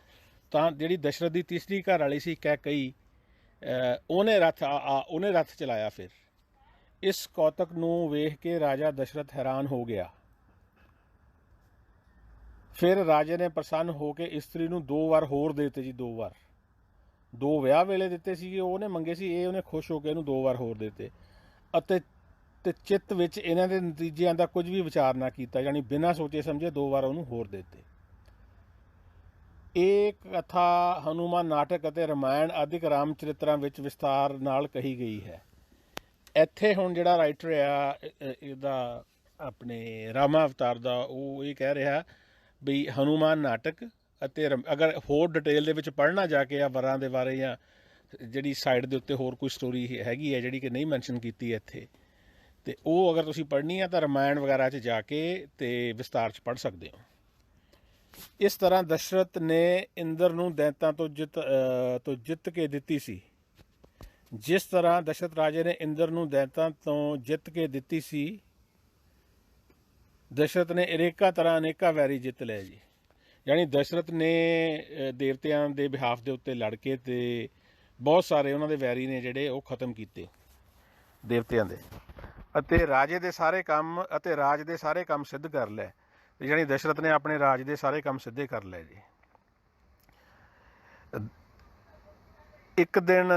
ਤਾਂ ਜਿਹੜੀ ਦਸ਼ਰਥ ਦੀ ਤੀਸਰੀ ਘਰ ਵਾਲੀ ਸੀ ਕੈਕਈ, ਉਹਨੇ ਰੱਥ ਚਲਾਇਆ। ਫਿਰ ਇਸ ਕੌਤਕ ਨੂੰ ਵੇਖ ਕੇ ਰਾਜਾ ਦਸ਼ਰਥ ਹੈਰਾਨ ਹੋ ਗਿਆ। ਫਿਰ ਰਾਜੇ ਨੇ ਪ੍ਰਸੰਨ ਹੋ ਕੇ ਇਸਤਰੀ ਨੂੰ 2 ਵਰ ਹੋਰ ਦੇ ਦਿੱਤੇ ਜੀ। 2 ਵਰ 2 ਵਿਆਹ ਵੇਲੇ ਦਿੱਤੇ ਸੀਗੇ, ਉਹਨੇ ਮੰਗੇ ਸੀ, ਇਹ ਉਹਨੇ ਖੁਸ਼ ਹੋ ਕੇ ਇਹਨੂੰ 2 ਵਰ ਹੋਰ ਦੇ ਦਿੱਤੇ ਅਤੇ ਚਿੱਤ ਵਿੱਚ ਇਹਨਾਂ ਦੇ ਨਤੀਜਿਆਂ ਦਾ ਕੁਝ ਵੀ ਵਿਚਾਰ ਨਾ ਕੀਤਾ, ਯਾਨੀ ਬਿਨਾਂ ਸੋਚੇ ਸਮਝੇ 2 ਵਾਰ ਉਹਨੂੰ ਹੋਰ ਦੇ ਦਿੱਤੇ। ਇਹ ਕਥਾ ਹਨੂਮਾਨ ਨਾਟਕ ਅਤੇ ਰਮਾਇਣ ਆਦਿਕ ਰਾਮ ਚਰਿਤਰਾਂ ਵਿੱਚ ਵਿਸਤਾਰ ਨਾਲ ਕਹੀ ਗਈ ਹੈ। ਇੱਥੇ ਹੁਣ ਜਿਹੜਾ ਰਾਈਟਰ ਆ ਇਹਦਾ ਆਪਣੇ ਰਾਮਾ ਅਵਤਾਰ ਦਾ, ਉਹ ਇਹ ਕਹਿ ਰਿਹਾ ਵੀ ਹਨੂਮਾਨ ਨਾਟਕ ਅਤੇ ਅਗਰ ਹੋਰ ਡਿਟੇਲ ਦੇ ਵਿੱਚ ਪੜ੍ਹਨਾ ਜਾ ਕੇ ਆ ਵਰਾਂ ਦੇ ਬਾਰੇ ਜਾਂ ਜਿਹੜੀ ਸਾਈਡ ਦੇ ਉੱਤੇ ਹੋਰ ਕੋਈ ਸਟੋਰੀ ਹੈਗੀ ਹੈ ਜਿਹੜੀ ਕਿ ਨਹੀਂ ਮੈਂਸ਼ਨ ਕੀਤੀ ਇੱਥੇ, ਤੇ ਉਹ ਅਗਰ ਤੁਸੀਂ ਪੜ੍ਹਨੀ ਆ ਤਾਂ ਰਮਾਇਣ ਵਗੈਰਾ 'ਚ ਜਾ ਕੇ ਤੇ ਵਿਸਤਾਰ 'ਚ ਪੜ੍ਹ ਸਕਦੇ ਹੋ। ਇਸ ਤਰ੍ਹਾਂ ਦਸ਼ਰਥ ਨੇ ਇੰਦਰ ਨੂੰ ਦੈਂਤਾਂ ਤੋਂ ਜਿੱਤ ਕੇ ਦਿੱਤੀ ਸੀ। ਜਿਸ ਤਰ੍ਹਾਂ ਦਸ਼ਰਥ ਰਾਜੇ ਨੇ ਇੰਦਰ ਨੂੰ ਦੈਂਤਾਂ ਤੋਂ ਜਿੱਤ ਕੇ ਦਿੱਤੀ ਸੀ, ਦਸ਼ਰਥ ਨੇ ਅਨੇਕਾਂ ਤਰ੍ਹਾਂ ਅਨੇਕਾਂ ਵੈਰੀ ਜਿੱਤ ਲਏ ਜੀ। ਯਾਨੀ ਦਸ਼ਰਥ ਨੇ ਦੇਵਤਿਆਂ ਦੇ ਬਿਹਾਫ ਦੇ ਉੱਤੇ ਲੜ ਕੇ ਤੇ ਬਹੁਤ ਸਾਰੇ ਉਹਨਾਂ ਦੇ ਵੈਰੀ ਨੇ ਜਿਹੜੇ ਉਹ ਖਤਮ ਕੀਤੇ ਦੇਵਤਿਆਂ ਦੇ, ਅਤੇ ਰਾਜੇ ਦੇ ਸਾਰੇ ਕੰਮ ਅਤੇ ਰਾਜ ਦੇ ਸਾਰੇ ਕੰਮ ਸਿੱਧ ਕਰ ਲਏ। ਯਾਨੀ ਦਸ਼ਰਥ ਨੇ ਆਪਣੇ ਰਾਜ ਦੇ ਸਾਰੇ ਕੰਮ ਸਿੱਧੇ ਕਰ ਲਏ ਜੀ। ਇੱਕ ਦਿਨ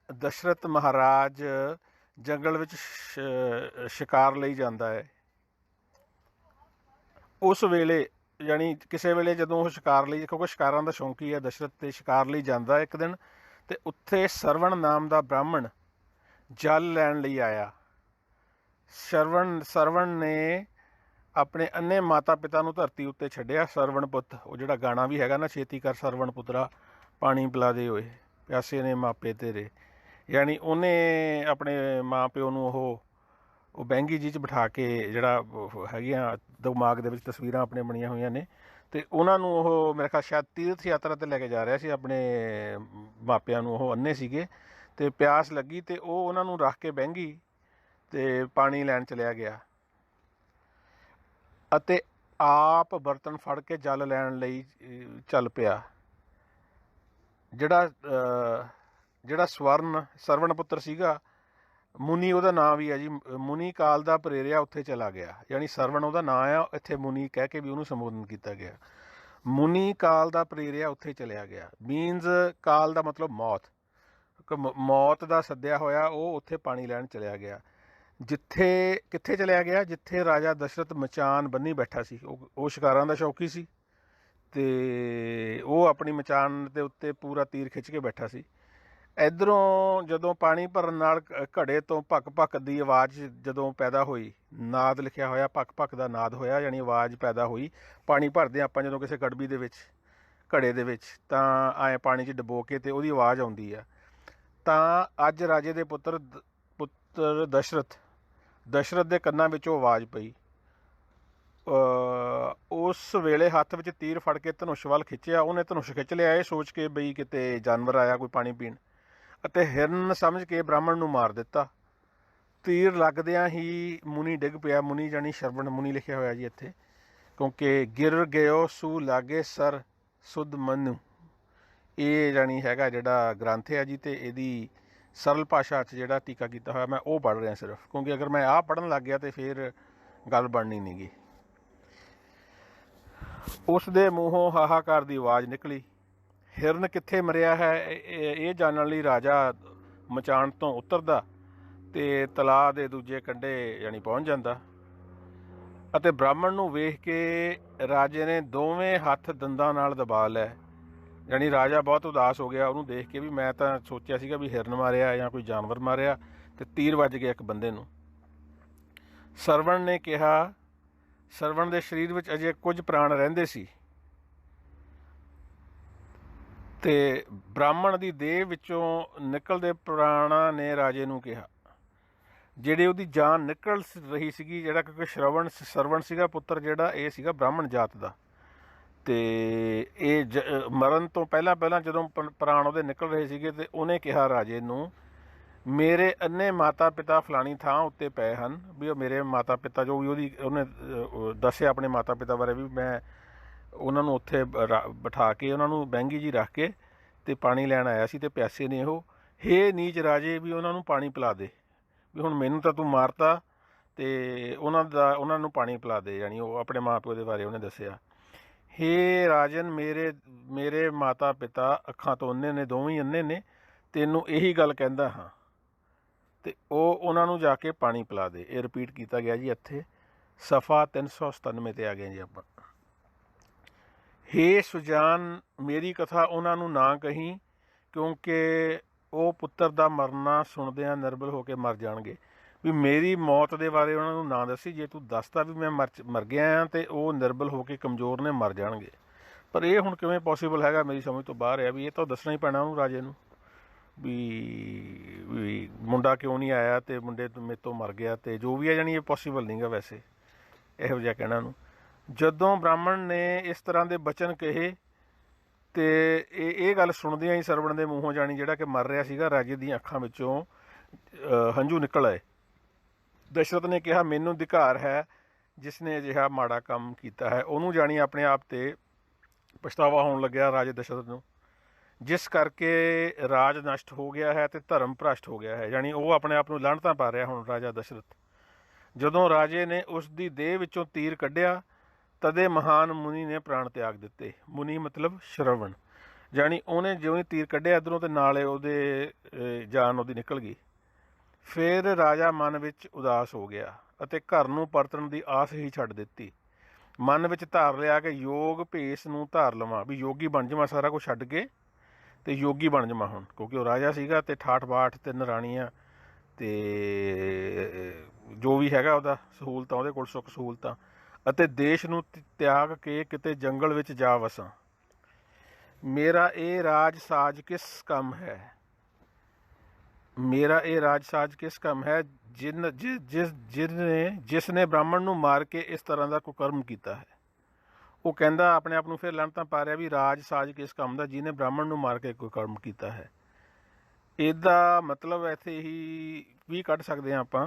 ਦਸ਼ਰਥ ਮਹਾਰਾਜ ਜੰਗਲ ਵਿੱਚ ਸ਼ਿਕਾਰ ਲਈ ਜਾਂਦਾ ਹੈ। ਉਸ ਵੇਲੇ ਯਾਨੀ ਕਿਸੇ ਵੇਲੇ ਜਦੋਂ ਉਹ ਸ਼ਿਕਾਰ ਲਈ, ਕਿਉਂਕਿ ਸ਼ਿਕਾਰਾਂ ਦਾ ਸ਼ੌਂਕੀ ਹੈ ਦਸ਼ਰਥ, ਤੇ ਸ਼ਿਕਾਰ ਲਈ ਜਾਂਦਾ ਇੱਕ ਦਿਨ, ਤੇ ਉੱਥੇ ਸਰਵਣ ਨਾਮ ਦਾ ਬ੍ਰਾਹਮਣ ਜਲ ਲੈਣ ਲਈ ਆਇਆ। ਸਰਵਣ ਨੇ ਆਪਣੇ ਅੰਨੇ ਮਾਤਾ ਪਿਤਾ ਨੂੰ ਧਰਤੀ ਉੱਤੇ ਛੱਡਿਆ। ਸਰਵਣ ਪੁੱਤ, ਉਹ ਜਿਹੜਾ ਗਾਣਾ ਵੀ ਹੈਗਾ ਨਾ, ਛੇਤੀ ਕਰ ਸਰਵਣ ਪੁੱਤਰਾ ਪਾਣੀ ਪਿਲਾ ਦੇ ਓਏ ਪਿਆਸੇ ਨੇ ਮਾਪੇ ਤੇਰੇ, ਯਾਨੀ ਉਹਨੇ ਆਪਣੇ ਮਾਂ ਪਿਓ ਨੂੰ ਉਹ ਬਹਿੰਗੀ ਜੀ 'ਚ ਬਿਠਾ ਕੇ, ਜਿਹੜਾ ਹੈਗੀਆਂ ਦਿਮਾਗ ਦੇ ਵਿੱਚ ਤਸਵੀਰਾਂ ਆਪਣੇ ਬਣੀਆਂ ਹੋਈਆਂ ਨੇ, ਅਤੇ ਉਹਨਾਂ ਨੂੰ ਉਹ ਮੇਰੇ ਖਿਆਲ ਸ਼ਾਇਦ ਤੀਰਥ ਯਾਤਰਾ 'ਤੇ ਲੈ ਕੇ ਜਾ ਰਿਹਾ ਸੀ। ਆਪਣੇ ਮਾਪਿਆਂ ਨੂੰ ਉਹ ਅੰਨੇ ਸੀਗੇ ਅਤੇ ਪਿਆਸ ਲੱਗੀ ਅਤੇ ਉਹ ਉਹਨਾਂ ਨੂੰ ਰੱਖ ਕੇ ਬਹਿੰਗੀ ਤੇ ਪਾਣੀ ਲੈਣ ਚਲਿਆ ਗਿਆ ਅਤੇ ਆਪ ਬਰਤਨ ਫੜ ਕੇ ਜਲ ਲੈਣ ਲਈ ਚੱਲ ਪਿਆ। ਜਿਹੜਾ ਸਰਵਣ ਪੁੱਤਰ ਸੀਗਾ, ਮੁਨੀ ਉਹਦਾ ਨਾਂ ਵੀ ਹੈ ਜੀ, ਮੁਨੀ ਕਾਲ ਦਾ ਪ੍ਰੇਰਿਆ ਉੱਥੇ ਚਲਾ ਗਿਆ। ਯਾਨੀ ਸਰਵਣ ਉਹਦਾ ਨਾਂ ਆ, ਇੱਥੇ ਮੁਨੀ ਕਹਿ ਕੇ ਵੀ ਉਹਨੂੰ ਸੰਬੋਧਨ ਕੀਤਾ ਗਿਆ। ਮੁਨੀ ਕਾਲ ਦਾ ਪ੍ਰੇਰਿਆ ਉੱਥੇ ਚਲਿਆ ਗਿਆ। ਮੀਨਜ਼ ਕਾਲ ਦਾ ਮਤਲਬ ਮੌਤ, ਮੌਤ ਦਾ ਸੱਦਿਆ ਹੋਇਆ ਉਹ ਉੱਥੇ ਪਾਣੀ ਲੈਣ ਚਲਿਆ ਗਿਆ। ਕਿੱਥੇ ਚਲਿਆ ਗਿਆ? ਜਿੱਥੇ ਰਾਜਾ ਦਸ਼ਰਥ ਮਚਾਨ ਬੰਨੀ ਬੈਠਾ ਸੀ। ਉਹ ਸ਼ਿਕਾਰਾਂ ਦਾ ਸ਼ੌਕੀ ਸੀ ਤੇ ਉਹ ਆਪਣੀ ਮਚਾਨ ਦੇ ਉੱਤੇ ਪੂਰਾ ਤੀਰ ਖਿੱਚ ਕੇ ਬੈਠਾ ਸੀ। ਇੱਧਰੋਂ ਜਦੋਂ ਪਾਣੀ ਭਰਨ ਨਾਲ ਘੜੇ ਤੋਂ ਭੱਕ ਭੱਕ ਦੀ ਆਵਾਜ਼ ਜਦੋਂ ਪੈਦਾ ਹੋਈ, ਨਾਦ ਲਿਖਿਆ ਹੋਇਆ, ਭੱਕ ਭੱਕ ਦਾ ਨਾਦ ਹੋਇਆ, ਯਾਨੀ ਆਵਾਜ਼ ਪੈਦਾ ਹੋਈ। ਪਾਣੀ ਭਰਦੇ ਆਪਾਂ ਜਦੋਂ ਕਿਸੇ ਗੜਬੀ ਦੇ ਵਿੱਚ, ਘੜੇ ਦੇ ਵਿੱਚ, ਤਾਂ ਐਂ ਪਾਣੀ 'ਚ ਡੁਬੋ ਕੇ ਤੇ ਉਹਦੀ ਆਵਾਜ਼ ਆਉਂਦੀ ਆ। ਤਾਂ ਅੱਜ ਰਾਜੇ ਦੇ ਪੁੱਤਰ ਦਸ਼ਰਥ ਦੇ ਕੰਨਾਂ ਵਿੱਚੋਂ ਆਵਾਜ਼ ਪਈ। ਉਸ ਵੇਲੇ ਹੱਥ ਵਿੱਚ ਤੀਰ ਫੜ ਕੇ ਧਨੁਸ਼ ਵੱਲ ਖਿੱਚਿਆ। ਉਹਨੇ ਧਨੁਸ਼ ਖਿੱਚ ਲਿਆ ਇਹ ਸੋਚ ਕੇ ਬਈ ਕਿਤੇ ਜਾਨਵਰ ਆਇਆ ਕੋਈ ਪਾਣੀ ਪੀਣ, ਅਤੇ ਹਿਰਨ ਸਮਝ ਕੇ ਬ੍ਰਾਹਮਣ ਨੂੰ ਮਾਰ ਦਿੱਤਾ। ਤੀਰ ਲੱਗਦਿਆਂ ਹੀ ਮੁਨੀ ਡਿੱਗ ਪਿਆ। ਮੁਨੀ ਜਾਣੀ ਸ਼ਰਵਣ ਮੁਨੀ ਲਿਖਿਆ ਹੋਇਆ ਜੀ ਇੱਥੇ, ਕਿਉਂਕਿ ਗਿਰ ਗਿਓ ਸੂ ਲਾਗੇ ਸਰ ਸੁਧ ਮਨੂ, ਇਹ ਜਾਣੀ ਹੈਗਾ ਜਿਹੜਾ ਗ੍ਰੰਥ ਹੈ ਜੀ। ਅਤੇ ਇਹਦੀ ਸਰਲ ਭਾਸ਼ਾ 'ਚ ਜਿਹੜਾ ਟੀਕਾ ਕੀਤਾ ਹੋਇਆ ਮੈਂ ਉਹ ਪੜ੍ਹ ਰਿਹਾ ਸਿਰਫ, ਕਿਉਂਕਿ ਅਗਰ ਮੈਂ ਆਹ ਪੜ੍ਹਨ ਲੱਗ ਗਿਆ ਤਾਂ ਫਿਰ ਗੱਲ ਬਣਨੀ ਨਹੀਂ ਗੀ। ਉਸ ਦੇ ਮੂੰਹੋਂ ਹਾਹਾਕਾਰ ਦੀ ਆਵਾਜ਼ ਨਿਕਲੀ। ਹਿਰਨ ਕਿੱਥੇ ਮਰਿਆ ਹੈ ਇਹ ਜਾਣਨ ਲਈ ਰਾਜਾ ਮਚਾਣ ਤੋਂ ਉਤਰਦਾ ਅਤੇ ਤਲਾਅ ਦੇ ਦੂਜੇ ਕੰਢੇ ਯਾਨੀ ਪਹੁੰਚ ਜਾਂਦਾ, ਅਤੇ ਬ੍ਰਾਹਮਣ ਨੂੰ ਵੇਖ ਕੇ ਰਾਜੇ ਨੇ ਦੋਵੇਂ ਹੱਥ ਦੰਦਾਂ ਨਾਲ ਦਬਾ ਲਏ। ਯਾਨੀ ਰਾਜਾ ਬਹੁਤ ਉਦਾਸ ਹੋ ਗਿਆ ਉਹਨੂੰ ਦੇਖ ਕੇ ਵੀ ਮੈਂ ਤਾਂ ਸੋਚਿਆ ਸੀਗਾ ਵੀ ਹਿਰਨ ਮਾਰਿਆ ਜਾਂ ਕੋਈ ਜਾਨਵਰ ਮਾਰਿਆ, ਅਤੇ ਤੀਰ ਵੱਜ ਗਿਆ ਇੱਕ ਬੰਦੇ ਨੂੰ। ਸਰਵਣ ਨੇ ਕਿਹਾ, ਸਰਵਣ ਦੇ ਸਰੀਰ ਵਿੱਚ ਅਜੇ ਕੁਝ ਪ੍ਰਾਣ ਰਹਿੰਦੇ ਸੀ ਅਤੇ ਬ੍ਰਾਹਮਣ ਦੀ ਦੇਹ ਵਿੱਚੋਂ ਨਿਕਲਦੇ ਪ੍ਰਾਣਾਂ ਨੇ ਰਾਜੇ ਨੂੰ ਕਿਹਾ, ਜਿਹੜੀ ਉਹਦੀ ਜਾਨ ਨਿਕਲ ਰਹੀ ਸੀਗੀ, ਜਿਹੜਾ ਕਿਉਂਕਿ ਸਰਵਣ ਸੀਗਾ ਪੁੱਤਰ, ਜਿਹੜਾ ਇਹ ਸੀਗਾ ਬ੍ਰਾਹਮਣ ਜਾਤ ਦਾ, ਅਤੇ ਇਹ ਮਰਨ ਤੋਂ ਪਹਿਲਾਂ ਜਦੋਂ ਪ੍ਰਾਣ ਉਹਦੇ ਨਿਕਲ ਰਹੇ ਸੀਗੇ, ਅਤੇ ਉਹਨੇ ਕਿਹਾ ਰਾਜੇ ਨੂੰ, ਮੇਰੇ ਅੰਨੇ ਮਾਤਾ ਪਿਤਾ ਫਲਾਣੀ ਥਾਂ ਉੱਤੇ ਪਏ ਹਨ। ਵੀ ਉਹ ਮੇਰੇ ਮਾਤਾ ਪਿਤਾ ਜੋ ਵੀ ਉਹਨੇ ਦੱਸਿਆ ਆਪਣੇ ਮਾਤਾ ਪਿਤਾ ਬਾਰੇ, ਵੀ ਮੈਂ ਉਹਨਾਂ ਨੂੰ ਉੱਥੇ ਬਿਠਾ ਕੇ ਉਹਨਾਂ ਨੂੰ ਬਹਿੰਗੀ ਜੀ ਰੱਖ ਕੇ ਅਤੇ ਪਾਣੀ ਲੈਣ ਆਇਆ ਸੀ ਅਤੇ ਪਿਆਸੇ ਨੇ ਉਹ। ਹੇ ਨੀਚ ਰਾਜੇ, ਵੀ ਉਹਨਾਂ ਨੂੰ ਪਾਣੀ ਪਿਲਾ ਦੇ, ਵੀ ਹੁਣ ਮੈਨੂੰ ਤਾਂ ਤੂੰ ਮਾਰਤਾ ਅਤੇ ਉਹਨਾਂ ਨੂੰ ਪਾਣੀ ਪਿਲਾ ਦੇ। ਯਾਨੀ ਉਹ ਆਪਣੇ ਮਾਂ ਪਿਓ ਦੇ ਬਾਰੇ ਉਹਨੇ ਦੱਸਿਆ। ਹੇ ਰਾਜਨ, ਮੇਰੇ ਮਾਤਾ ਪਿਤਾ ਅੱਖਾਂ ਤੋਂ ਅੰਨੇ ਨੇ, ਦੋਵੇਂ ਅੰਨੇ ਨੇ, ਤੈਨੂੰ ਇਹੀ ਗੱਲ ਕਹਿੰਦਾ ਹਾਂ, ਅਤੇ ਉਹਨਾਂ ਨੂੰ ਜਾ ਕੇ ਪਾਣੀ ਪਿਲਾ ਦੇ। ਇਹ ਰਿਪੀਟ ਕੀਤਾ ਗਿਆ ਜੀ ਇੱਥੇ ਸਫਾ 397 'ਤੇ ਆ ਗਏ ਜੀ ਆਪਾਂ। ਹੇ ਸੁਜਾਨ, ਮੇਰੀ ਕਥਾ ਉਹਨਾਂ ਨੂੰ ਨਾ ਕਹੀਂ, ਕਿਉਂਕਿ ਉਹ ਪੁੱਤਰ ਦਾ ਮਰਨਾ ਸੁਣਦਿਆਂ ਨਿਰਬਲ ਹੋ ਕੇ ਮਰ ਜਾਣਗੇ। ਵੀ ਮੇਰੀ ਮੌਤ ਦੇ ਬਾਰੇ ਉਹਨਾਂ ਨੂੰ ਨਾ ਦੱਸੀ, ਜੇ ਤੂੰ ਦੱਸਦਾ ਵੀ ਮੈਂ ਮਰ ਗਿਆ ਹਾਂ ਅਤੇ ਉਹ ਨਿਰਬਲ ਹੋ ਕੇ ਕਮਜ਼ੋਰ ਨੇ ਮਰ ਜਾਣਗੇ। ਪਰ ਇਹ ਹੁਣ ਕਿਵੇਂ ਪੋਸੀਬਲ ਹੈਗਾ, ਮੇਰੀ ਸਮਝ ਤੋਂ ਬਾਹਰ ਹੈ। ਵੀ ਇਹ ਤਾਂ ਦੱਸਣਾ ਹੀ ਪੈਣਾ ਉਹਨੂੰ, ਰਾਜੇ ਨੂੰ, ਵੀ ਮੁੰਡਾ ਕਿਉਂ ਨਹੀਂ ਆਇਆ ਅਤੇ ਮੁੰਡੇ ਮੇਰੇ ਤੋਂ ਮਰ ਗਿਆ, ਅਤੇ ਜੋ ਵੀ ਹੈ ਜਾਣੀ ਇਹ ਪੋਸੀਬਲ ਨਹੀਂ ਗਾ ਵੈਸੇ ਇਹੋ ਜਿਹਾ ਕਹਿਣਾ ਨੂੰ। ਜਦੋਂ ਬ੍ਰਾਹਮਣ ਨੇ ਇਸ ਤਰ੍ਹਾਂ ਦੇ ਬਚਨ ਕਹੇ ਅਤੇ ਇਹ ਗੱਲ ਸੁਣਦਿਆਂ ਹੀ ਸਰਵਣ ਦੇ ਮੂੰਹੋਂ ਜਾਣੀ ਜਿਹੜਾ ਕਿ ਮਰ ਰਿਹਾ ਸੀਗਾ, ਰਾਜੇ ਦੀਆਂ ਅੱਖਾਂ ਵਿੱਚੋਂ ਹੰਝੂ ਨਿਕਲ ਆਏ। ਦਸ਼ਰਥ ਨੇ ਕਿਹਾ, ਮੈਨੂੰ ਅਧਿਕਾਰ ਹੈ ਜਿਸ ਨੇ ਅਜਿਹਾ ਮਾੜਾ ਕੰਮ ਕੀਤਾ ਹੈ। ਉਹਨੂੰ ਜਾਣੀ ਆਪਣੇ ਆਪ 'ਤੇ ਪਛਤਾਵਾ ਹੋਣ ਲੱਗਿਆ ਰਾਜੇ ਦਸ਼ਰਥ ਨੂੰ, ਜਿਸ ਕਰਕੇ ਰਾਜ ਨਸ਼ਟ ਹੋ ਗਿਆ ਹੈ ਅਤੇ ਧਰਮ ਭ੍ਰਸ਼ਟ ਹੋ ਗਿਆ ਹੈ। ਯਾਨੀ ਉਹ ਆਪਣੇ ਆਪ ਨੂੰ ਲਾਹਣਤਾਂ ਪਾ ਰਿਹਾ ਹੁਣ ਰਾਜਾ ਦਸ਼ਰਥ। ਜਦੋਂ ਰਾਜੇ ਨੇ ਉਸ ਦੀ ਦੇਹ ਵਿੱਚੋਂ ਤੀਰ ਕੱਢਿਆ, ਤਦੇ ਮਹਾਨ ਮੁਨੀ ਨੇ ਪ੍ਰਾਣ ਤਿਆਗ ਦਿੱਤੇ। ਮੁਨੀ ਮਤਲਬ ਸ਼ਰਵਣ, ਜਾਣੀ ਉਹਨੇ ਜਿਉਂ ਹੀ ਤੀਰ ਕੱਢਿਆ ਇੱਧਰੋਂ ਅਤੇ ਨਾਲੇ ਉਹਦੇ ਜਾਨ ਉਹਦੀ ਨਿਕਲ ਗਈ। ਫਿਰ ਰਾਜਾ ਮਨ ਵਿੱਚ ਉਦਾਸ ਹੋ ਗਿਆ ਅਤੇ ਘਰ ਨੂੰ ਪਰਤਣ ਦੀ ਆਸ ਹੀ ਛੱਡ ਦਿੱਤੀ। ਮਨ ਵਿੱਚ ਧਾਰ ਲਿਆ ਕਿ ਯੋਗ ਭੇਸ ਨੂੰ ਧਾਰ ਲਵਾਂ, ਵੀ ਯੋਗੀ ਬਣ ਜਾਵਾਂ, ਸਾਰਾ ਕੁਛ ਛੱਡ ਕੇ ਅਤੇ ਯੋਗੀ ਬਣ ਜਾਵਾਂ ਹੁਣ, ਕਿਉਂਕਿ ਉਹ ਰਾਜਾ ਸੀਗਾ ਅਤੇ ਠਾਠ ਬਾਠ 3 ਰਾਣੀਆਂ ਅਤੇ ਜੋ ਵੀ ਹੈਗਾ ਉਹਦਾ ਸਹੂਲਤਾਂ, ਉਹਦੇ ਕੋਲ ਸੁੱਖ ਸਹੂਲਤਾਂ, ਅਤੇ ਦੇਸ਼ ਨੂੰ ਤਿਆਗ ਕੇ ਕਿਤੇ ਜੰਗਲ ਵਿੱਚ ਜਾ ਵਸਾਂ। ਮੇਰਾ ਇਹ ਰਾਜ ਸਾਜ ਕਿਸ ਕੰਮ ਹੈ, ਮੇਰਾ ਇਹ ਰਾਜ ਸਾਜ ਕਿਸ ਕੰਮ ਹੈ ਜਿਸ ਨੇ ਬ੍ਰਾਹਮਣ ਨੂੰ ਮਾਰ ਕੇ ਇਸ ਤਰ੍ਹਾਂ ਦਾ ਕੁਕਰਮ ਕੀਤਾ ਹੈ। ਉਹ ਕਹਿੰਦਾ ਆਪਣੇ ਆਪ ਨੂੰ ਫਿਰ ਲਾਹਣਤਾਂ ਪਾ ਰਿਹਾ ਵੀ ਰਾਜ ਸਾਜ ਕਿਸ ਕੰਮ ਦਾ, ਜਿਹਨੇ ਬ੍ਰਾਹਮਣ ਨੂੰ ਮਾਰ ਕੇ ਕੋਈ ਕਰਮ ਕੀਤਾ ਹੈ। ਇਹਦਾ ਮਤਲਬ ਇੱਥੇ ਹੀ ਵੀ ਕੱਢ ਸਕਦੇ ਹਾਂ ਆਪਾਂ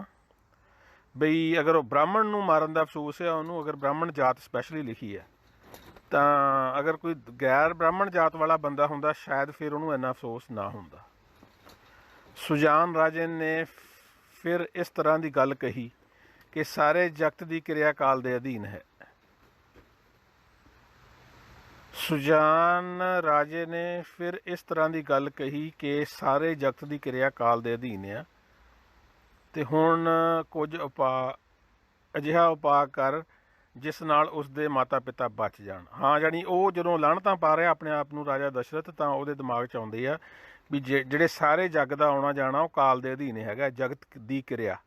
ਬਈ ਅਗਰ ਉਹ ਬ੍ਰਾਹਮਣ ਨੂੰ ਮਾਰਨ ਦਾ ਅਫਸੋਸ ਹੈ ਉਹਨੂੰ, ਅਗਰ ਬ੍ਰਾਹਮਣ ਜਾਤ ਸਪੈਸ਼ਲੀ ਲਿਖੀ ਹੈ, ਤਾਂ ਅਗਰ ਕੋਈ ਗੈਰ ਬ੍ਰਾਹਮਣ ਜਾਤ ਵਾਲਾ ਬੰਦਾ ਹੁੰਦਾ ਸ਼ਾਇਦ ਫਿਰ ਉਹਨੂੰ ਇੰਨਾ ਅਫਸੋਸ ਨਾ ਹੁੰਦਾ। ਸੁਜਾਨ ਰਾਜੇ ਨੇ ਫਿਰ ਇਸ ਤਰ੍ਹਾਂ ਦੀ ਗੱਲ ਕਹੀ ਕਿ ਸਾਰੇ ਜਗਤ ਦੀ ਕਿਰਿਆ ਕਾਲ ਦੇ ਅਧੀਨ ਹੈ। ਸੁਜਾਨ ਰਾਜੇ ਨੇ ਫਿਰ ਇਸ ਤਰ੍ਹਾਂ ਦੀ ਗੱਲ ਕਹੀ ਕਿ ਸਾਰੇ ਜਗਤ ਦੀ ਕਿਰਿਆ ਕਾਲ ਦੇ ਅਧੀਨ ਆ, ਤੇ ਹੁਣ ਕੁਝ ਅਜਿਹਾ ਉਪਾਅ ਕਰ ਜਿਸ ਨਾਲ ਉਸਦੇ ਮਾਤਾ ਪਿਤਾ ਬਚ ਜਾਣ। ਹਾਂ, ਜਾਣੀ ਉਹ ਜਦੋਂ ਲਾਹਣਤਾਂ ਪਾ ਰਿਹਾ ਆਪਣੇ ਆਪ ਨੂੰ ਰਾਜਾ ਦਸ਼ਰਥ, ਤਾਂ ਉਹਦੇ ਦਿਮਾਗ 'ਚ ਆਉਂਦੇ ਆ ਵੀ ਜਿਹੜੇ ਸਾਰੇ ਜੱਗ ਦਾ ਆਉਣਾ ਜਾਣਾ ਉਹ ਕਾਲ ਦੇ ਅਧੀਨ ਹੈਗਾ, ਜਗਤ ਦੀ ਕਿਰਿਆ,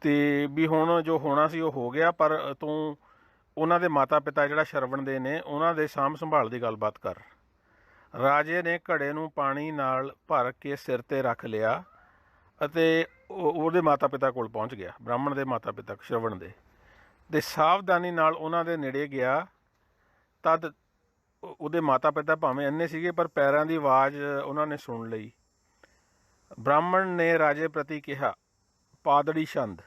ਤੇ ਵੀ ਹੁਣ ਜੋ ਹੋਣਾ ਸੀ ਉਹ ਹੋ ਗਿਆ, ਪਰ ਤੂੰ ਉਹਨਾਂ ਦੇ ਮਾਤਾ ਪਿਤਾ ਜਿਹੜਾ ਸ਼ਰਵਣ ਦੇ ਨੇ ਉਹਨਾਂ ਦੇ ਸਾਂਭ ਸੰਭਾਲ ਦੀ ਗੱਲਬਾਤ ਕਰ। ਰਾਜੇ ਨੇ ਘੜੇ ਨੂੰ ਪਾਣੀ ਨਾਲ ਭਰ ਕੇ ਸਿਰ 'ਤੇ ਰੱਖ ਲਿਆ ਅਤੇ ਉਹਦੇ ਮਾਤਾ ਪਿਤਾ ਕੋਲ ਪਹੁੰਚ ਗਿਆ, ਬ੍ਰਾਹਮਣ ਦੇ ਮਾਤਾ ਪਿਤਾ ਸ਼ਰਵਣ ਦੇ, ਅਤੇ ਸਾਵਧਾਨੀ ਨਾਲ ਉਹਨਾਂ ਦੇ ਨੇੜੇ ਗਿਆ। ਤਦ ਉਹਦੇ ਮਾਤਾ ਪਿਤਾ ਭਾਵੇਂ ਅੰਨੇ ਸੀਗੇ ਪਰ ਪੈਰਾਂ ਦੀ ਆਵਾਜ਼ ਉਹਨਾਂ ਨੇ ਸੁਣ ਲਈ। ਬ੍ਰਾਹਮਣ ਨੇ ਰਾਜੇ ਪ੍ਰਤੀ ਕਿਹਾ, ਪਾਦੜੀ ਛੰਦ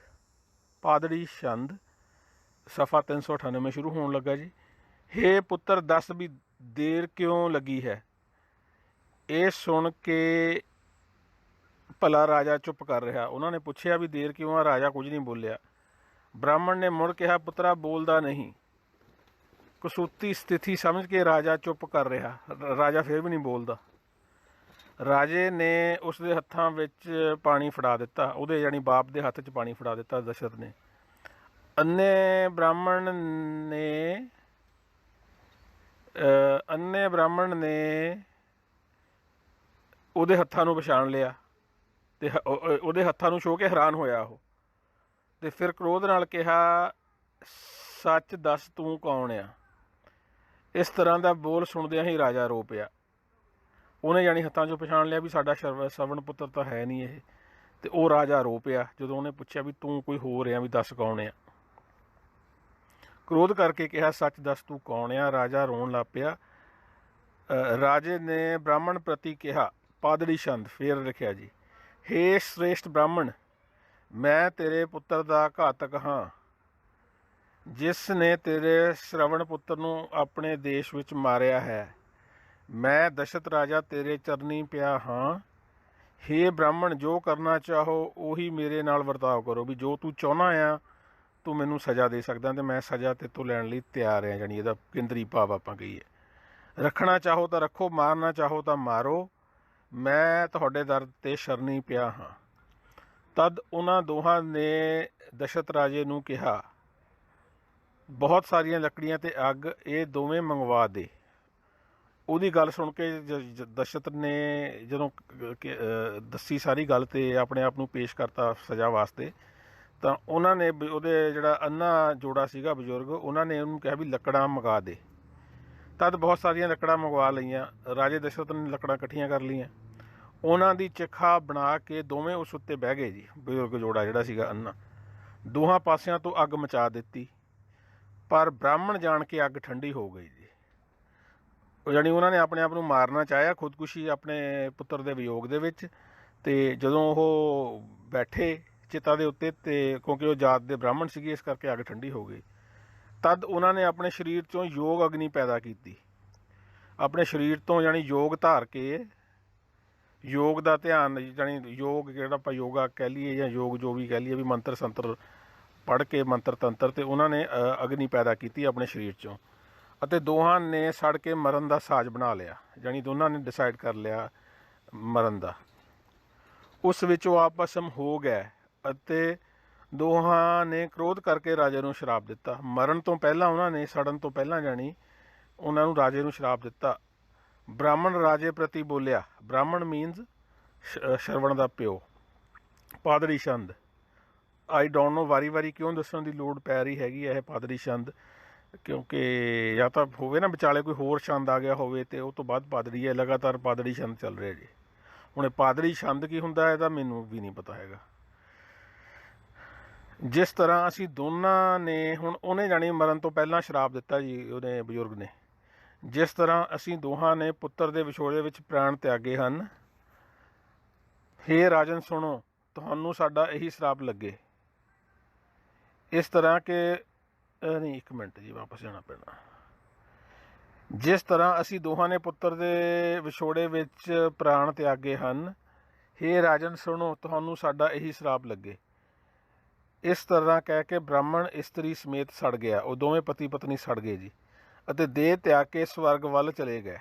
ਸਫਾ 398 ਸ਼ੁਰੂ ਹੋਣ ਲੱਗਾ ਜੀ। ਹੇ ਪੁੱਤਰ, ਦੱਸ ਵੀ ਦੇਰ ਕਿਉਂ ਲੱਗੀ ਹੈ। ਇਹ ਸੁਣ ਕੇ ਭਲਾ ਰਾਜਾ ਚੁੱਪ ਕਰ ਰਿਹਾ। ਉਹਨਾਂ ਨੇ ਪੁੱਛਿਆ ਵੀ ਦੇਰ ਕਿਉਂ ਆ, ਰਾਜਾ ਕੁਝ ਨਹੀਂ ਬੋਲਿਆ। ਬ੍ਰਾਹਮਣ ਨੇ ਮੁੜ ਕਿਹਾ, ਪੁੱਤਰਾ ਬੋਲਦਾ ਨਹੀਂ। ਕਸੂਤੀ ਸਥਿਤੀ ਸਮਝ ਕੇ ਰਾਜਾ ਚੁੱਪ ਕਰ ਰਿਹਾ। ਰਾਜਾ ਫਿਰ ਵੀ ਨਹੀਂ ਬੋਲਦਾ। ਰਾਜੇ ਨੇ ਉਸਦੇ ਹੱਥਾਂ ਵਿੱਚ ਪਾਣੀ ਫੜਾ ਦਿੱਤਾ, ਉਹਦੇ ਯਾਨੀ ਬਾਪ ਦੇ ਹੱਥ 'ਚ ਪਾਣੀ ਫੜਾ ਦਿੱਤਾ ਦਸ਼ਰਥ ਨੇ। ਅੰਨੇ ਬ੍ਰਾਹਮਣ ਨੇ ਉਹਦੇ ਹੱਥਾਂ ਨੂੰ ਪਛਾਣ ਲਿਆ ਤੇ ਉਹਦੇ ਹੱਥਾਂ ਨੂੰ ਛੋਹ ਕੇ ਹੈਰਾਨ ਹੋਇਆ ਉਹ, ਤੇ ਫਿਰ ਕ੍ਰੋਧ ਨਾਲ ਕਿਹਾ, ਸੱਚ ਦੱਸ ਤੂੰ ਕੌਣ ਆ। ਇਸ ਤਰ੍ਹਾਂ ਦਾ ਬੋਲ ਸੁਣਦਿਆਂ ਹੀ ਰਾਜਾ ਰੋ ਪਿਆ। ਉਹਨੇ ਜਾਣੀ ਹੱਥਾਂ 'ਚੋਂ ਪਛਾਣ ਲਿਆ ਵੀ ਸਾਡਾ ਸ਼ਰਵਣ ਪੁੱਤਰ ਤਾਂ ਹੈ ਨਹੀਂ ਇਹ, ਤੇ ਉਹ ਰਾਜਾ ਰੋ ਪਿਆ ਜਦੋਂ ਉਹਨੇ ਪੁੱਛਿਆ ਵੀ ਤੂੰ ਕੋਈ ਹੋਰ ਆ, ਵੀ ਦੱਸ ਕੌਣ ਆ। ਕ੍ਰੋਧ ਕਰਕੇ ਕਿਹਾ, ਸੱਚ ਦੱਸ ਤੂੰ ਕੌਣ ਆ। ਰਾਜਾ ਰੋਣ ਲੱਗ ਪਿਆ। ਰਾਜੇ ਨੇ ਬ੍ਰਾਹਮਣ ਪ੍ਰਤੀ ਕਿਹਾ, ਪਾਦੜੀ ਛੰਦ ਫੇਰ ਲਿਖਿਆ ਜੀ, ਹੇ ਸ੍ਰੇਸ਼ਟ ਬ੍ਰਾਹਮਣ, ਮੈਂ ਤੇਰੇ ਪੁੱਤਰ ਦਾ ਘਾਤਕ ਹਾਂ, ਜਿਸ ਨੇ ਤੇਰੇ ਸ਼ਰਵਣ ਪੁੱਤਰ ਨੂੰ ਆਪਣੇ ਦੇਸ਼ ਵਿੱਚ ਮਾਰਿਆ ਹੈ। ਮੈਂ ਦਸ਼ਰਥ ਰਾਜਾ ਤੇਰੇ ਚਰਨੀ ਪਿਆ ਹਾਂ। ਹੇ ਬ੍ਰਾਹਮਣ, ਜੋ ਕਰਨਾ ਚਾਹੋ ਉਹੀ ਮੇਰੇ ਨਾਲ ਵਰਤਾਓ ਕਰੋ, ਵੀ ਜੋ ਤੂੰ ਚਾਹੁੰਦਾ ਆ ਤੂੰ ਮੈਨੂੰ ਸਜ਼ਾ ਦੇ ਸਕਦਾ, ਅਤੇ ਮੈਂ ਸਜ਼ਾ ਤੇਰੇ ਤੋਂ ਲੈਣ ਲਈ ਤਿਆਰ ਹਾਂ। ਜਾਣੀ ਇਹਦਾ ਕੇਂਦਰੀ ਭਾਵ ਆਪਾਂ ਕਹੀਏ, ਰੱਖਣਾ ਚਾਹੋ ਤਾਂ ਰੱਖੋ, ਮਾਰਨਾ ਚਾਹੋ ਤਾਂ ਮਾਰੋ, ਮੈਂ ਤੁਹਾਡੇ ਦਰ 'ਤੇ ਸ਼ਰਨੀ ਪਿਆ ਹਾਂ। ਤਦ ਉਹਨਾਂ ਦੋਹਾਂ ਨੇ ਦਸ਼ਰਥ ਰਾਜੇ ਨੂੰ ਕਿਹਾ, ਬਹੁਤ ਸਾਰੀਆਂ ਲੱਕੜੀਆਂ ਅਤੇ ਅੱਗ ਇਹ ਦੋਵੇਂ ਮੰਗਵਾ ਦੇ। ਉਹਦੀ ਗੱਲ ਸੁਣ ਕੇ ਦਸ਼ਰਥ ਨੇ ਜਦੋਂ ਦੱਸੀ ਸਾਰੀ ਗੱਲ ਅਤੇ ਆਪਣੇ ਆਪ ਨੂੰ ਪੇਸ਼ ਕਰਤਾ ਸਜ਼ਾ ਵਾਸਤੇ, ਤਾਂ ਉਹਨਾਂ ਨੇ ਉਹਦੇ ਜਿਹੜਾ ਅੰਨਾ ਜੋੜਾ ਸੀਗਾ ਬਜ਼ੁਰਗ, ਉਹਨਾਂ ਨੇ ਉਹਨੂੰ ਕਿਹਾ ਵੀ ਲੱਕੜਾਂ ਮੰਗਾ ਦੇ। ਤਦ ਬਹੁਤ ਸਾਰੀਆਂ ਲੱਕੜਾਂ ਮੰਗਵਾ ਲਈਆਂ। ਰਾਜੇ ਦਸ਼ਰਥ ਨੇ ਲੱਕੜਾਂ ਇਕੱਠੀਆਂ ਕਰ ਲਈਆਂ, ਉਹਨਾਂ ਦੀ ਚਿਖਾ ਬਣਾ ਕੇ ਦੋਵੇਂ ਉਸ ਉੱਤੇ ਬਹਿ ਗਏ ਜੀ। ਬਜ਼ੁਰਗ ਜੋੜਾ ਜਿਹੜਾ ਸੀਗਾ ਅੰਨਾ, ਦੋਹਾਂ ਪਾਸਿਆਂ ਤੋਂ ਅੱਗ ਮਚਾ ਦਿੱਤੀ, ਪਰ ਬ੍ਰਾਹਮਣ ਜਾਣ ਕੇ ਅੱਗ ਠੰਡੀ ਹੋ ਗਈ ਜੀ। ਜਾਣੀ ਉਹਨਾਂ ਨੇ ਆਪਣੇ ਆਪ ਨੂੰ ਮਾਰਨਾ ਚਾਹਿਆ, ਖੁਦਕੁਸ਼ੀ ਆਪਣੇ ਪੁੱਤਰ ਦੇ ਵਿਯੋਗ ਦੇ ਵਿੱਚ, ਅਤੇ ਜਦੋਂ ਉਹ ਬੈਠੇ ਚਿਤਾ ਦੇ ਉੱਤੇ, ਅਤੇ ਕਿਉਂਕਿ ਉਹ ਜਾਤ ਦੇ ਬ੍ਰਾਹਮਣ ਸੀਗੇ ਇਸ ਕਰਕੇ ਅੱਗ ਠੰਡੀ ਹੋ ਗਈ। ਤਦ ਉਹਨਾਂ ਨੇ ਆਪਣੇ ਸਰੀਰ 'ਚੋਂ ਯੋਗ ਅਗਨੀ ਪੈਦਾ ਕੀਤੀ। ਆਪਣੇ ਸਰੀਰ ਤੋਂ ਜਾਣੀ ਯੋਗ ਧਾਰ ਕੇ, ਯੋਗ ਦਾ ਧਿਆਨ, ਜਾਣੀ ਯੋਗ ਜਿਹੜਾ ਆਪਾਂ ਯੋਗਾ ਕਹਿ ਲਈਏ ਜਾਂ ਯੋਗ ਜੋ ਵੀ ਕਹਿ ਲਈਏ, ਵੀ ਮੰਤਰ ਸੰਤਰ ਪੜ੍ਹ ਕੇ ਮੰਤਰ ਤੰਤਰ, ਅਤੇ ਉਹਨਾਂ ਨੇ ਅਗਨੀ ਪੈਦਾ ਕੀਤੀ ਆਪਣੇ ਸਰੀਰ 'ਚੋਂ, ਅਤੇ ਦੋਹਾਂ ਨੇ ਸੜ ਕੇ ਮਰਨ ਦਾ ਸਾਜ਼ ਬਣਾ ਲਿਆ। ਜਾਣੀ ਦੋਨਾਂ ਨੇ ਡਿਸਾਈਡ ਕਰ ਲਿਆ ਮਰਨ ਦਾ। ਉਸ ਵਿੱਚ ਉਹ ਆਪਸਮ ਹੋ ਗਏ ਅਤੇ ਦੋਹਾਂ ਨੇ ਕ੍ਰੋਧ ਕਰਕੇ ਰਾਜੇ ਨੂੰ ਸ਼ਰਾਪ ਦਿੱਤਾ। ਮਰਨ ਤੋਂ ਪਹਿਲਾਂ ਉਹਨਾਂ ਨੇ, ਸੜਨ ਤੋਂ ਪਹਿਲਾਂ ਜਾਣੀ ਉਹਨਾਂ ਨੂੰ ਰਾਜੇ ਨੂੰ ਸ਼ਰਾਪ ਦਿੱਤਾ। ਬ੍ਰਾਹਮਣ ਰਾਜੇ ਪ੍ਰਤੀ ਬੋਲਿਆ, ਬ੍ਰਾਹਮਣ ਮੀਨਸ ਸ਼ਰਵਣ ਦਾ ਪਿਓ। ਪਾਦੜੀ ਛੰਦ, ਆਈ ਡੋਂਟ ਨੋ ਵਾਰੀ ਕਿਉਂ ਦੱਸਣ ਦੀ ਲੋੜ ਪੈ ਰਹੀ ਹੈਗੀ ਹੈ ਇਹ ਪਾਦੜੀ ਛੰਦ, ਕਿਉਂਕਿ ਜਾਂ ਤਾਂ ਹੋਵੇ ਨਾ ਵਿਚਾਲੇ ਕੋਈ ਹੋਰ ਛੰਦ ਆ ਗਿਆ ਹੋਵੇ ਅਤੇ ਉਹ ਤੋਂ ਬਾਅਦ ਪਾਦੜੀ ਹੈ। ਲਗਾਤਾਰ ਪਾਦੜੀ ਛੰਦ ਚੱਲ ਰਿਹਾ ਜੀ। ਹੁਣ ਇਹ ਪਾਦੜੀ ਛੰਦ ਕੀ ਹੁੰਦਾ ਇਹਦਾ ਮੈਨੂੰ ਵੀ ਨਹੀਂ ਪਤਾ ਹੈਗਾ। ਜਿਸ ਤਰ੍ਹਾਂ ਅਸੀਂ ਦੋਨਾਂ ਨੇ, ਹੁਣ ਉਹਨੇ ਜਾਣੀ ਮਰਨ ਤੋਂ ਪਹਿਲਾਂ ਸ਼ਰਾਪ ਦਿੱਤਾ ਜੀ ਉਹਨੇ ਬਜ਼ੁਰਗ ਨੇ, ਜਿਸ ਤਰ੍ਹਾਂ ਅਸੀਂ ਦੋਹਾਂ ਨੇ ਪੁੱਤਰ ਦੇ ਵਿਛੋੜੇ ਵਿੱਚ ਪ੍ਰਾਣ ਤਿਆਗੇ ਹਨ। ਹੇ ਰਾਜਨ ਸੁਣੋ, ਤੁਹਾਨੂੰ ਸਾਡਾ ਇਹੀ ਸ਼ਰਾਪ ਲੱਗੇ। इस तरह के नहीं, एक मिनट जी, वापस जाना पैना। जिस तरह ਅਸੀਂ ਦੋਹਾਂ ਨੇ ਪੁੱਤਰ ਦੇ ਵਿਛੋੜੇ ਵਿੱਚ ਪ੍ਰਾਣ ਤਿਆਗੇ ਹਨ, ਹੇ ਰਾਜਨ ਸੁਣੋ, ਤੁਹਾਨੂੰ ਸਾਡਾ ਇਹੀ ਸ਼ਰਾਪ ਲੱਗੇ। ਇਸ ਤਰ੍ਹਾਂ ਕਹਿ ਕੇ ਬ੍ਰਾਹਮਣ ਇਸਤਰੀ ਸਮੇਤ ਸੜ ਗਿਆ। ਉਹ ਦੋਵੇਂ ਪਤੀ ਪਤਨੀ ਸੜ ਗਏ ਜੀ, ਅਤੇ ਦੇਹ ਤਿਆਗ ਕੇ ਸਵਰਗ ਵੱਲ ਚਲੇ ਗਏ।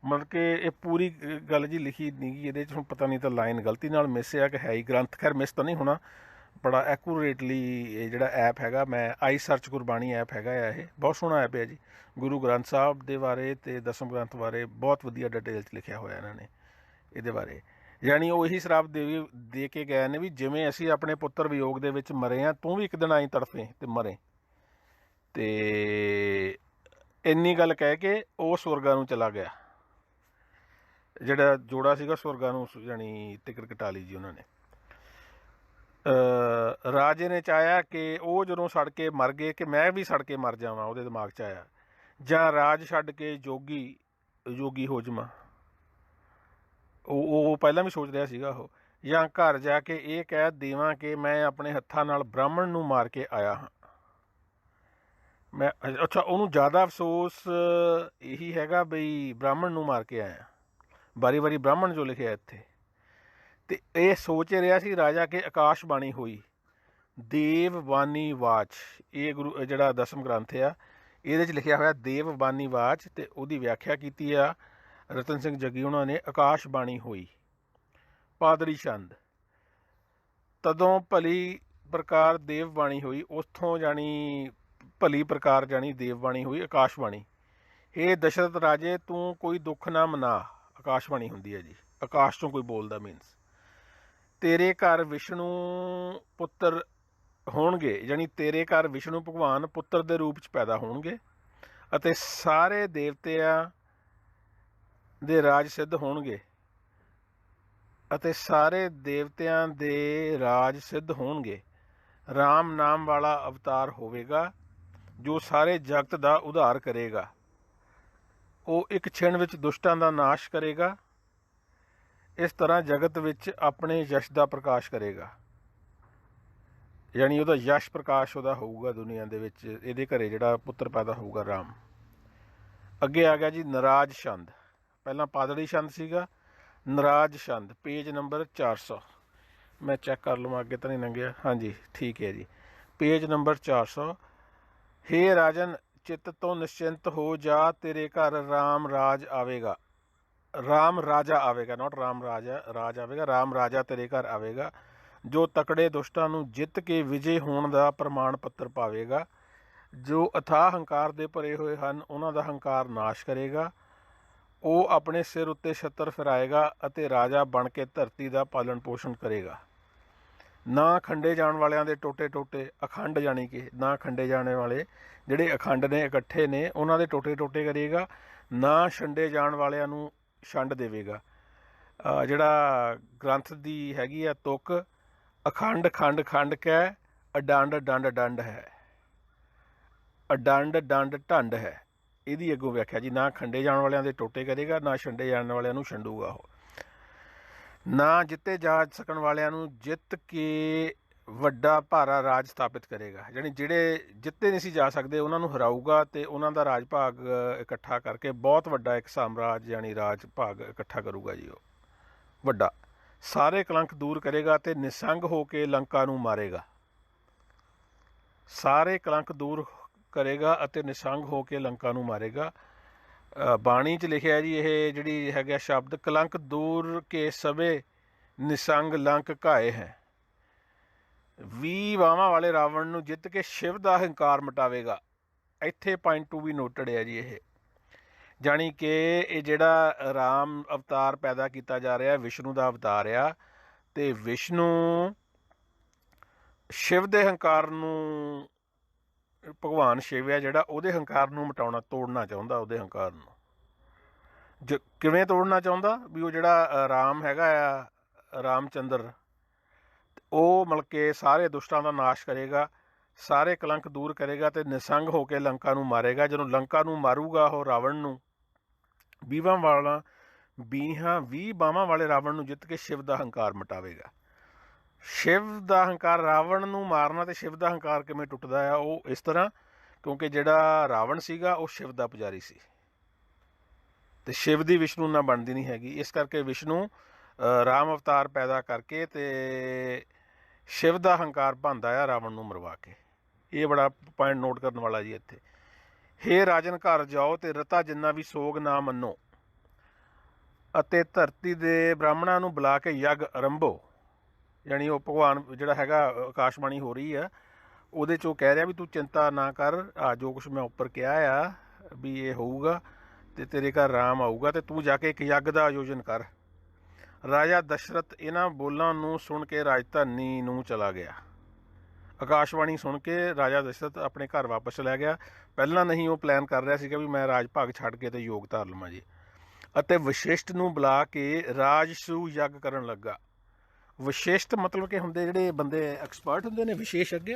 ਮਤਲਬ ਕਿ ਇਹ ਪੂਰੀ ਗੱਲ ਜੀ ਲਿਖੀ ਨਹੀਂ ਗਈ ਇਹਦੇ 'ਚ, ਹੁਣ ਪਤਾ ਨਹੀਂ ਤਾਂ ਲਾਈਨ ਗਲਤੀ ਨਾਲ ਮਿਸ ਆ ਕਿ ਹੈ ਹੀ ਗ੍ਰੰਥ, ਖੈਰ ਮਿਸ ਤਾਂ ਨਹੀਂ ਹੋਣਾ, ਬੜਾ ਐਕੂਰੇਟਲੀ ਇਹ ਜਿਹੜਾ ਐਪ ਹੈਗਾ, ਮੈਂ ਆਈ ਸਰਚ ਗੁਰਬਾਣੀ ਐਪ ਹੈਗਾ ਆ, ਇਹ ਬਹੁਤ ਸੋਹਣਾ ਐਪ ਹੈ ਜੀ। ਗੁਰੂ ਗ੍ਰੰਥ ਸਾਹਿਬ ਦੇ ਬਾਰੇ ਅਤੇ ਦਸਮ ਗ੍ਰੰਥ ਬਾਰੇ ਬਹੁਤ ਵਧੀਆ ਡਿਟੇਲ 'ਚ ਲਿਖਿਆ ਹੋਇਆ ਇਹਨਾਂ ਨੇ ਇਹਦੇ ਬਾਰੇ। ਯਾਨੀ ਉਹ ਇਹੀ ਸ਼ਰਾਪ ਦੇ ਕੇ ਗਏ ਨੇ ਵੀ ਜਿਵੇਂ ਅਸੀਂ ਆਪਣੇ ਪੁੱਤਰ ਵਿਯੋਗ ਦੇ ਵਿੱਚ ਮਰੇ ਹਾਂ, ਤੂੰ ਵੀ ਇੱਕ ਦਿਨ ਆਈ ਤੜਫੇ ਤੇ ਮਰੇ। ਤੇ ਇੰਨੀ ਗੱਲ ਕਹਿ ਕੇ ਉਹ ਸਵਰਗਾਂ ਨੂੰ ਚਲਾ ਗਿਆ। ਜਿਹੜਾ ਜੋੜਾ ਸੀਗਾ ਸਵਰਗਾਂ ਨੂੰ ਯਾਨੀ ਟਿਕਟ ਕਟਾ ਲਈ ਜੀ ਉਹਨਾਂ ਨੇ। ਰਾਜੇ ਨੇ ਚਾਹਿਆ ਕਿ ਉਹ ਜਦੋਂ ਸੜ ਕੇ ਮਰ ਗਏ ਕਿ ਮੈਂ ਵੀ ਸੜ ਕੇ ਮਰ ਜਾਵਾਂ, ਉਹਦੇ ਦਿਮਾਗ 'ਚ ਆਇਆ, ਜਾਂ ਰਾਜ ਛੱਡ ਕੇ ਯੋਗੀ ਹੋ ਜਾਵਾਂ। ਉਹ ਪਹਿਲਾਂ ਵੀ ਸੋਚ ਰਿਹਾ ਸੀਗਾ ਉਹ, ਜਾਂ ਘਰ ਜਾ ਕੇ ਇਹ ਕਹਿ ਦੇਵਾਂ ਕਿ ਮੈਂ ਆਪਣੇ ਹੱਥਾਂ ਨਾਲ ਬ੍ਰਾਹਮਣ ਨੂੰ ਮਾਰ ਕੇ ਆਇਆ ਹਾਂ। ਮੈਂ ਅੱਛਾ, ਉਹਨੂੰ ਜ਼ਿਆਦਾ ਅਫਸੋਸ ਇਹੀ ਹੈਗਾ ਬਈ ਬ੍ਰਾਹਮਣ ਨੂੰ ਮਾਰ ਕੇ ਆਇਆ, ਵਾਰੀ ਵਾਰੀ ਬ੍ਰਾਹਮਣ ਜੋ ਲਿਖਿਆ ਇੱਥੇ। ਤੇ ਇਹ ਸੋਚ ਰਿਹਾ ਸੀ ਰਾਜਾ ਕਿ ਆਕਾਸ਼ ਬਾਣੀ ਹੋਈ, ਦੇਵ ਬਾਣੀ ਵਾਚ, ਇਹ ਗੁਰੂ ਜਿਹੜਾ ਦਸਮ ਗ੍ਰੰਥ ਆ ਇਹਦੇ 'ਚ ਲਿਖਿਆ ਹੋਇਆ ਦੇਵ ਬਾਣੀ ਵਾਚ, ਅਤੇ ਉਹਦੀ ਵਿਆਖਿਆ ਕੀਤੀ ਆ ਰਤਨ ਸਿੰਘ ਜੱਗੀ ਉਹਨਾਂ ਨੇ, ਆਕਾਸ਼ ਬਾਣੀ ਹੋਈ ਪਾਦਰੀ ਚੰਦ। ਤਦੋਂ ਭਲੀ ਪ੍ਰਕਾਰ ਦੇਵ ਬਾਣੀ ਹੋਈ, ਉੱਥੋਂ ਜਾਣੀ ਭਲੀ ਪ੍ਰਕਾਰ ਜਾਣੀ ਦੇਵ ਬਾਣੀ ਹੋਈ ਆਕਾਸ਼ ਬਾਣੀ। ਇਹ ਦਸ਼ਰਥ ਰਾਜੇ ਤੂੰ ਕੋਈ ਦੁੱਖ ਨਾ ਮਨਾ, ਆਕਾਸ਼ ਬਾਣੀ ਹੁੰਦੀ ਹੈ ਜੀ, ਆਕਾਸ਼ 'ਚੋਂ ਕੋਈ ਬੋਲਦਾ ਮੀਨਸ। ਤੇਰੇ ਘਰ ਵਿਸ਼ਨੂੰ ਪੁੱਤਰ ਹੋਣਗੇ, ਯਾਨੀ ਤੇਰੇ ਘਰ ਵਿਸ਼ਨੂੰ ਭਗਵਾਨ ਪੁੱਤਰ ਦੇ ਰੂਪ 'ਚ ਪੈਦਾ ਹੋਣਗੇ, ਅਤੇ ਸਾਰੇ ਦੇਵਤਿਆਂ ਦੇ ਰਾਜ ਸਿੱਧ ਹੋਣਗੇ, ਅਤੇ ਸਾਰੇ ਦੇਵਤਿਆਂ ਦੇ ਰਾਜ ਸਿੱਧ ਹੋਣਗੇ। ਰਾਮ ਨਾਮ ਵਾਲਾ ਅਵਤਾਰ ਹੋਵੇਗਾ ਜੋ ਸਾਰੇ ਜਗਤ ਦਾ ਉਧਾਰ ਕਰੇਗਾ। ਉਹ ਇੱਕ ਛਿਣ ਵਿੱਚ ਦੁਸ਼ਟਾਂ ਦਾ ਨਾਸ਼ ਕਰੇਗਾ। ਇਸ ਤਰ੍ਹਾਂ ਜਗਤ ਵਿੱਚ ਆਪਣੇ ਯਸ਼ ਦਾ ਪ੍ਰਕਾਸ਼ ਕਰੇਗਾ, ਯਾਨੀ ਉਹਦਾ ਯਸ਼ ਪ੍ਰਕਾਸ਼ ਉਹਦਾ ਹੋਊਗਾ ਦੁਨੀਆ ਦੇ ਵਿੱਚ, ਇਹਦੇ ਘਰੇ ਜਿਹੜਾ ਪੁੱਤਰ ਪੈਦਾ ਹੋਊਗਾ ਰਾਮ। ਅੱਗੇ ਆ ਗਿਆ ਜੀ ਨਰਾਜ ਛੰਦ। ਪਹਿਲਾਂ ਪਾਦੜੀ ਛੰਦ ਸੀਗਾ, ਨਰਾਜ ਛੰਦ, ਪੇਜ ਨੰਬਰ 400। ਮੈਂ ਚੈੱਕ ਕਰ ਲਵਾਂ ਅੱਗੇ ਤਾਂ ਨਹੀਂ ਲੰਘਿਆ, ਹਾਂਜੀ ਠੀਕ ਹੈ ਜੀ, ਪੇਜ ਨੰਬਰ 400। ਹੇ ਰਾਜਨ, ਚਿੱਤ ਤੋਂ ਨਿਸ਼ਚਿੰਤ ਹੋ ਜਾ, ਤੇਰੇ ਘਰ ਰਾਮ ਰਾਜ ਆਵੇਗਾ। ਰਾਮ ਰਾਜਾ ਆਵੇਗਾ, ਨਾਟ ਰਾਮ ਰਾਜਾ, ਰਾਜ ਆਵੇਗਾ, ਰਾਮ ਰਾਜਾ ਤੇਰੇ ਘਰ ਆਵੇਗਾ, ਜੋ ਤਕੜੇ ਦੁਸ਼ਟਾਂ ਨੂੰ ਜਿੱਤ ਕੇ ਵਿਜੇ ਹੋਣ ਦਾ ਪ੍ਰਮਾਣ ਪੱਤਰ ਪਾਵੇਗਾ। ਜੋ ਅਥਾਹ ਹੰਕਾਰ ਦੇ ਭਰੇ ਹੋਏ ਹਨ ਉਹਨਾਂ ਦਾ ਹੰਕਾਰ ਨਾਸ਼ ਕਰੇਗਾ। ਉਹ ਆਪਣੇ ਸਿਰ ਉੱਤੇ ਛੱਤਰ ਫਿਰਾਏਗਾ ਅਤੇ ਰਾਜਾ ਬਣ ਕੇ ਧਰਤੀ ਦਾ ਪਾਲਣ ਪੋਸ਼ਣ ਕਰੇਗਾ। ਨਾ ਖੰਡੇ ਜਾਣ ਵਾਲਿਆਂ ਦੇ ਟੋਟੇ ਟੋਟੇ, ਅਖੰਡ ਜਾਣੀ ਕਿ ਨਾ ਖੰਡੇ ਜਾਣੇ ਵਾਲੇ ਜਿਹੜੇ ਅਖੰਡ ਨੇ ਇਕੱਠੇ ਨੇ ਉਹਨਾਂ ਦੇ ਟੋਟੇ ਟੋਟੇ ਕਰੇਗਾ। ਨਾ ਛੰਡੇ ਜਾਣ ਵਾਲਿਆਂ ਨੂੰ ਛੰਡ ਦੇਵੇਗਾ। ਜਿਹੜਾ ਗ੍ਰੰਥ ਦੀ ਹੈਗੀ ਆ ਤੁਕ, ਅਖੰਡ ਖੰਡ ਖੰਡ ਕੈ, ਅਡੰਡ ਡੰਡ ਡੰਡ ਹੈ, ਅਡੰਡ ਡੰਡ ਢੰਡ ਹੈ। ਇਹਦੀ ਅੱਗੋਂ ਵਿਆਖਿਆ ਜੀ, ਨਾ ਖੰਡੇ ਜਾਣ ਵਾਲਿਆਂ ਦੇ ਟੋਟੇ ਕਰੇਗਾ, ਨਾ ਛੰਡੇ ਜਾਣ ਵਾਲਿਆਂ ਨੂੰ ਛੰਡੂਗਾ ਉਹ। ਨਾ ਜਿੱਤੇ ਜਾ ਸਕਣ ਵਾਲਿਆਂ ਨੂੰ ਜਿੱਤ ਕੇ ਵੱਡਾ ਭਾਰਾ ਰਾਜ ਸਥਾਪਿਤ ਕਰੇਗਾ, ਯਾਨੀ ਜਿਹੜੇ ਜਿੱਤੇ ਨਹੀਂ ਸੀ ਜਾ ਸਕਦੇ ਉਹਨਾਂ ਨੂੰ ਹਰਾਊਗਾ ਅਤੇ ਉਹਨਾਂ ਦਾ ਰਾਜ ਭਾਗ ਇਕੱਠਾ ਕਰਕੇ ਬਹੁਤ ਵੱਡਾ ਇੱਕ ਸਾਮਰਾਜ ਯਾਨੀ ਰਾਜ ਭਾਗ ਇਕੱਠਾ ਕਰੂਗਾ ਜੀ ਉਹ ਵੱਡਾ। ਸਾਰੇ ਕਲੰਕ ਦੂਰ ਕਰੇਗਾ ਅਤੇ ਨਿਸੰਗ ਹੋ ਕੇ ਲੰਕਾ ਨੂੰ ਮਾਰੇਗਾ। ਸਾਰੇ ਕਲੰਕ ਦੂਰ ਕਰੇਗਾ ਅਤੇ ਨਿਸੰਗ ਹੋ ਕੇ ਲੰਕਾ ਨੂੰ ਮਾਰੇਗਾ। ਬਾਣੀ 'ਚ ਲਿਖਿਆ ਜੀ ਇਹ ਜਿਹੜੀ ਹੈਗਾ ਸ਼ਬਦ, ਕਲੰਕ ਦੂਰ ਕੇ ਸਭੇ ਨਿਸੰਗ ਲੰਕ ਘਾਏ ਹੈ। 20 ਬਾਹਾਂ ਵਾਲੇ ਰਾਵਣ ਨੂੰ ਜਿੱਤ ਕੇ ਸ਼ਿਵ ਦਾ ਹੰਕਾਰ ਮਿਟਾਵੇਗਾ। ਇੱਥੇ ਪੁਆਇੰਟ ਟੂ ਵੀ ਨੋਟਡ ਹੈ ਜੀ ਇਹ, ਜਾਣੀ ਕਿ ਇਹ ਜਿਹੜਾ ਰਾਮ ਅਵਤਾਰ ਪੈਦਾ ਕੀਤਾ ਜਾ ਰਿਹਾ ਵਿਸ਼ਨੂੰ ਦਾ ਅਵਤਾਰ ਆ, ਅਤੇ ਵਿਸ਼ਨੂੰ ਸ਼ਿਵ ਦੇ ਹੰਕਾਰ ਨੂੰ, ਭਗਵਾਨ ਸ਼ਿਵ ਆ ਜਿਹੜਾ ਉਹਦੇ ਹੰਕਾਰ ਨੂੰ ਮਿਟਾਉਣਾ, ਤੋੜਨਾ ਚਾਹੁੰਦਾ ਉਹਦੇ ਹੰਕਾਰ ਨੂੰ। ਕਿਵੇਂ ਤੋੜਨਾ ਚਾਹੁੰਦਾ ਵੀ ਉਹ ਜਿਹੜਾ ਰਾਮ ਹੈਗਾ ਆ, ਰਾਮ ਚੰਦਰ, ਉਹ ਮਤਲਬ ਕਿ ਸਾਰੇ ਦੁਸ਼ਟਾਂ ਦਾ ਨਾਸ਼ ਕਰੇਗਾ, ਸਾਰੇ ਕਲੰਕ ਦੂਰ ਕਰੇਗਾ ਅਤੇ ਨਿਸੰਗ ਹੋ ਕੇ ਲੰਕਾ ਨੂੰ ਮਾਰੇਗਾ। ਜਦੋਂ ਲੰਕਾ ਨੂੰ ਮਾਰੂਗਾ ਉਹ ਰਾਵਣ ਨੂੰ, 20 ਬਾਹਾਂ ਵਾਲੇ ਰਾਵਣ ਨੂੰ ਜਿੱਤ ਕੇ ਸ਼ਿਵ ਦਾ ਹੰਕਾਰ ਮਿਟਾਵੇਗਾ। ਸ਼ਿਵ ਦਾ ਹੰਕਾਰ, ਰਾਵਣ ਨੂੰ ਮਾਰਨਾ ਤੇ ਸ਼ਿਵ ਦਾ ਹੰਕਾਰ ਕਿਵੇਂ ਟੁੱਟਦਾ ਆ? ਉਹ ਇਸ ਤਰ੍ਹਾਂ, ਕਿਉਂਕਿ ਜਿਹੜਾ ਰਾਵਣ ਸੀਗਾ ਉਹ ਸ਼ਿਵ ਦਾ ਪੁਜਾਰੀ ਸੀ ਤੇ ਸ਼ਿਵ ਦੀ ਵਿਸ਼ਨੂੰ ਨਾਲ ਬਣਦੀ ਨਹੀਂ ਹੈਗੀ। ਇਸ ਕਰਕੇ ਵਿਸ਼ਨੂੰ ਰਾਮ ਅਵਤਾਰ ਪੈਦਾ ਕਰਕੇ ਤੇ ਸ਼ਿਵ ਦਾ ਹੰਕਾਰ ਭੰਦਾ ਆ ਰਾਵਣ ਨੂੰ ਮਰਵਾ ਕੇ। ਇਹ ਬੜਾ ਪੁਆਇੰਟ ਨੋਟ ਕਰਨ ਵਾਲਾ ਜੀ ਇੱਥੇ। ਹੇ ਰਾਜਨ ਘਰ ਜਾਓ ਤੇ ਰਤਾ ਜਿੰਨਾ ਵੀ ਸੋਗ ਨਾ ਮੰਨੋ, ਅਤੇ ਧਰਤੀ ਦੇ ਬ੍ਰਾਹਮਣਾਂ ਨੂੰ ਬੁਲਾ ਕੇ ਯੱਗ ਆਰੰਭੋ। ਯਾਨੀ ਉਹ ਭਗਵਾਨ ਜਿਹੜਾ ਹੈਗਾ ਆਕਾਸ਼ਬਾਣੀ ਹੋ ਰਹੀ ਆ, ਉਹਦੇ 'ਚ ਉਹ ਕਹਿ ਰਿਹਾ ਵੀ ਤੂੰ ਚਿੰਤਾ ਨਾ ਕਰ, ਜੋ ਕੁਛ ਮੈਂ ਉੱਪਰ ਕਿਹਾ ਆ ਵੀ ਇਹ ਹੋਊਗਾ ਤੇ ਤੇਰੇ ਘਰ ਰਾਮ ਆਊਗਾ, ਤੇ ਤੂੰ ਜਾ ਕੇ ਇੱਕ ਯੱਗ ਦਾ ਆਯੋਜਨ ਕਰ। ਰਾਜਾ ਦਸ਼ਰਥ ਇਹਨਾਂ ਬੋਲਾਂ ਨੂੰ ਸੁਣ ਕੇ ਰਾਜਧਾਨੀ ਨੂੰ ਚਲਾ ਗਿਆ। ਆਕਾਸ਼ਬਾਣੀ ਸੁਣ ਕੇ ਰਾਜਾ ਦਸ਼ਰਥ ਆਪਣੇ ਘਰ ਵਾਪਸ ਲੈ ਗਿਆ। ਪਹਿਲਾਂ ਨਹੀਂ ਉਹ ਪਲਾਨ ਕਰ ਰਿਹਾ ਸੀਗਾ ਵੀ ਮੈਂ ਰਾਜ ਭਾਗ ਛੱਡ ਕੇ ਤੇ ਯੋਗ ਧਾਰ ਲਵਾਂ ਜੀ। ਅਤੇ ਵਸ਼ਿਸ਼ਟ ਨੂੰ ਬੁਲਾ ਕੇ ਰਾਜਸੂ ਯੱਗ ਕਰਨ ਲੱਗਾ। ਵਿਸ਼ਿਸ਼ਟ ਮਤਲਬ ਕਿ ਹੁੰਦੇ ਜਿਹੜੇ ਬੰਦੇ ਐਕਸਪਰਟ ਹੁੰਦੇ ਨੇ, ਵਿਸ਼ੇਸ਼ੱਗ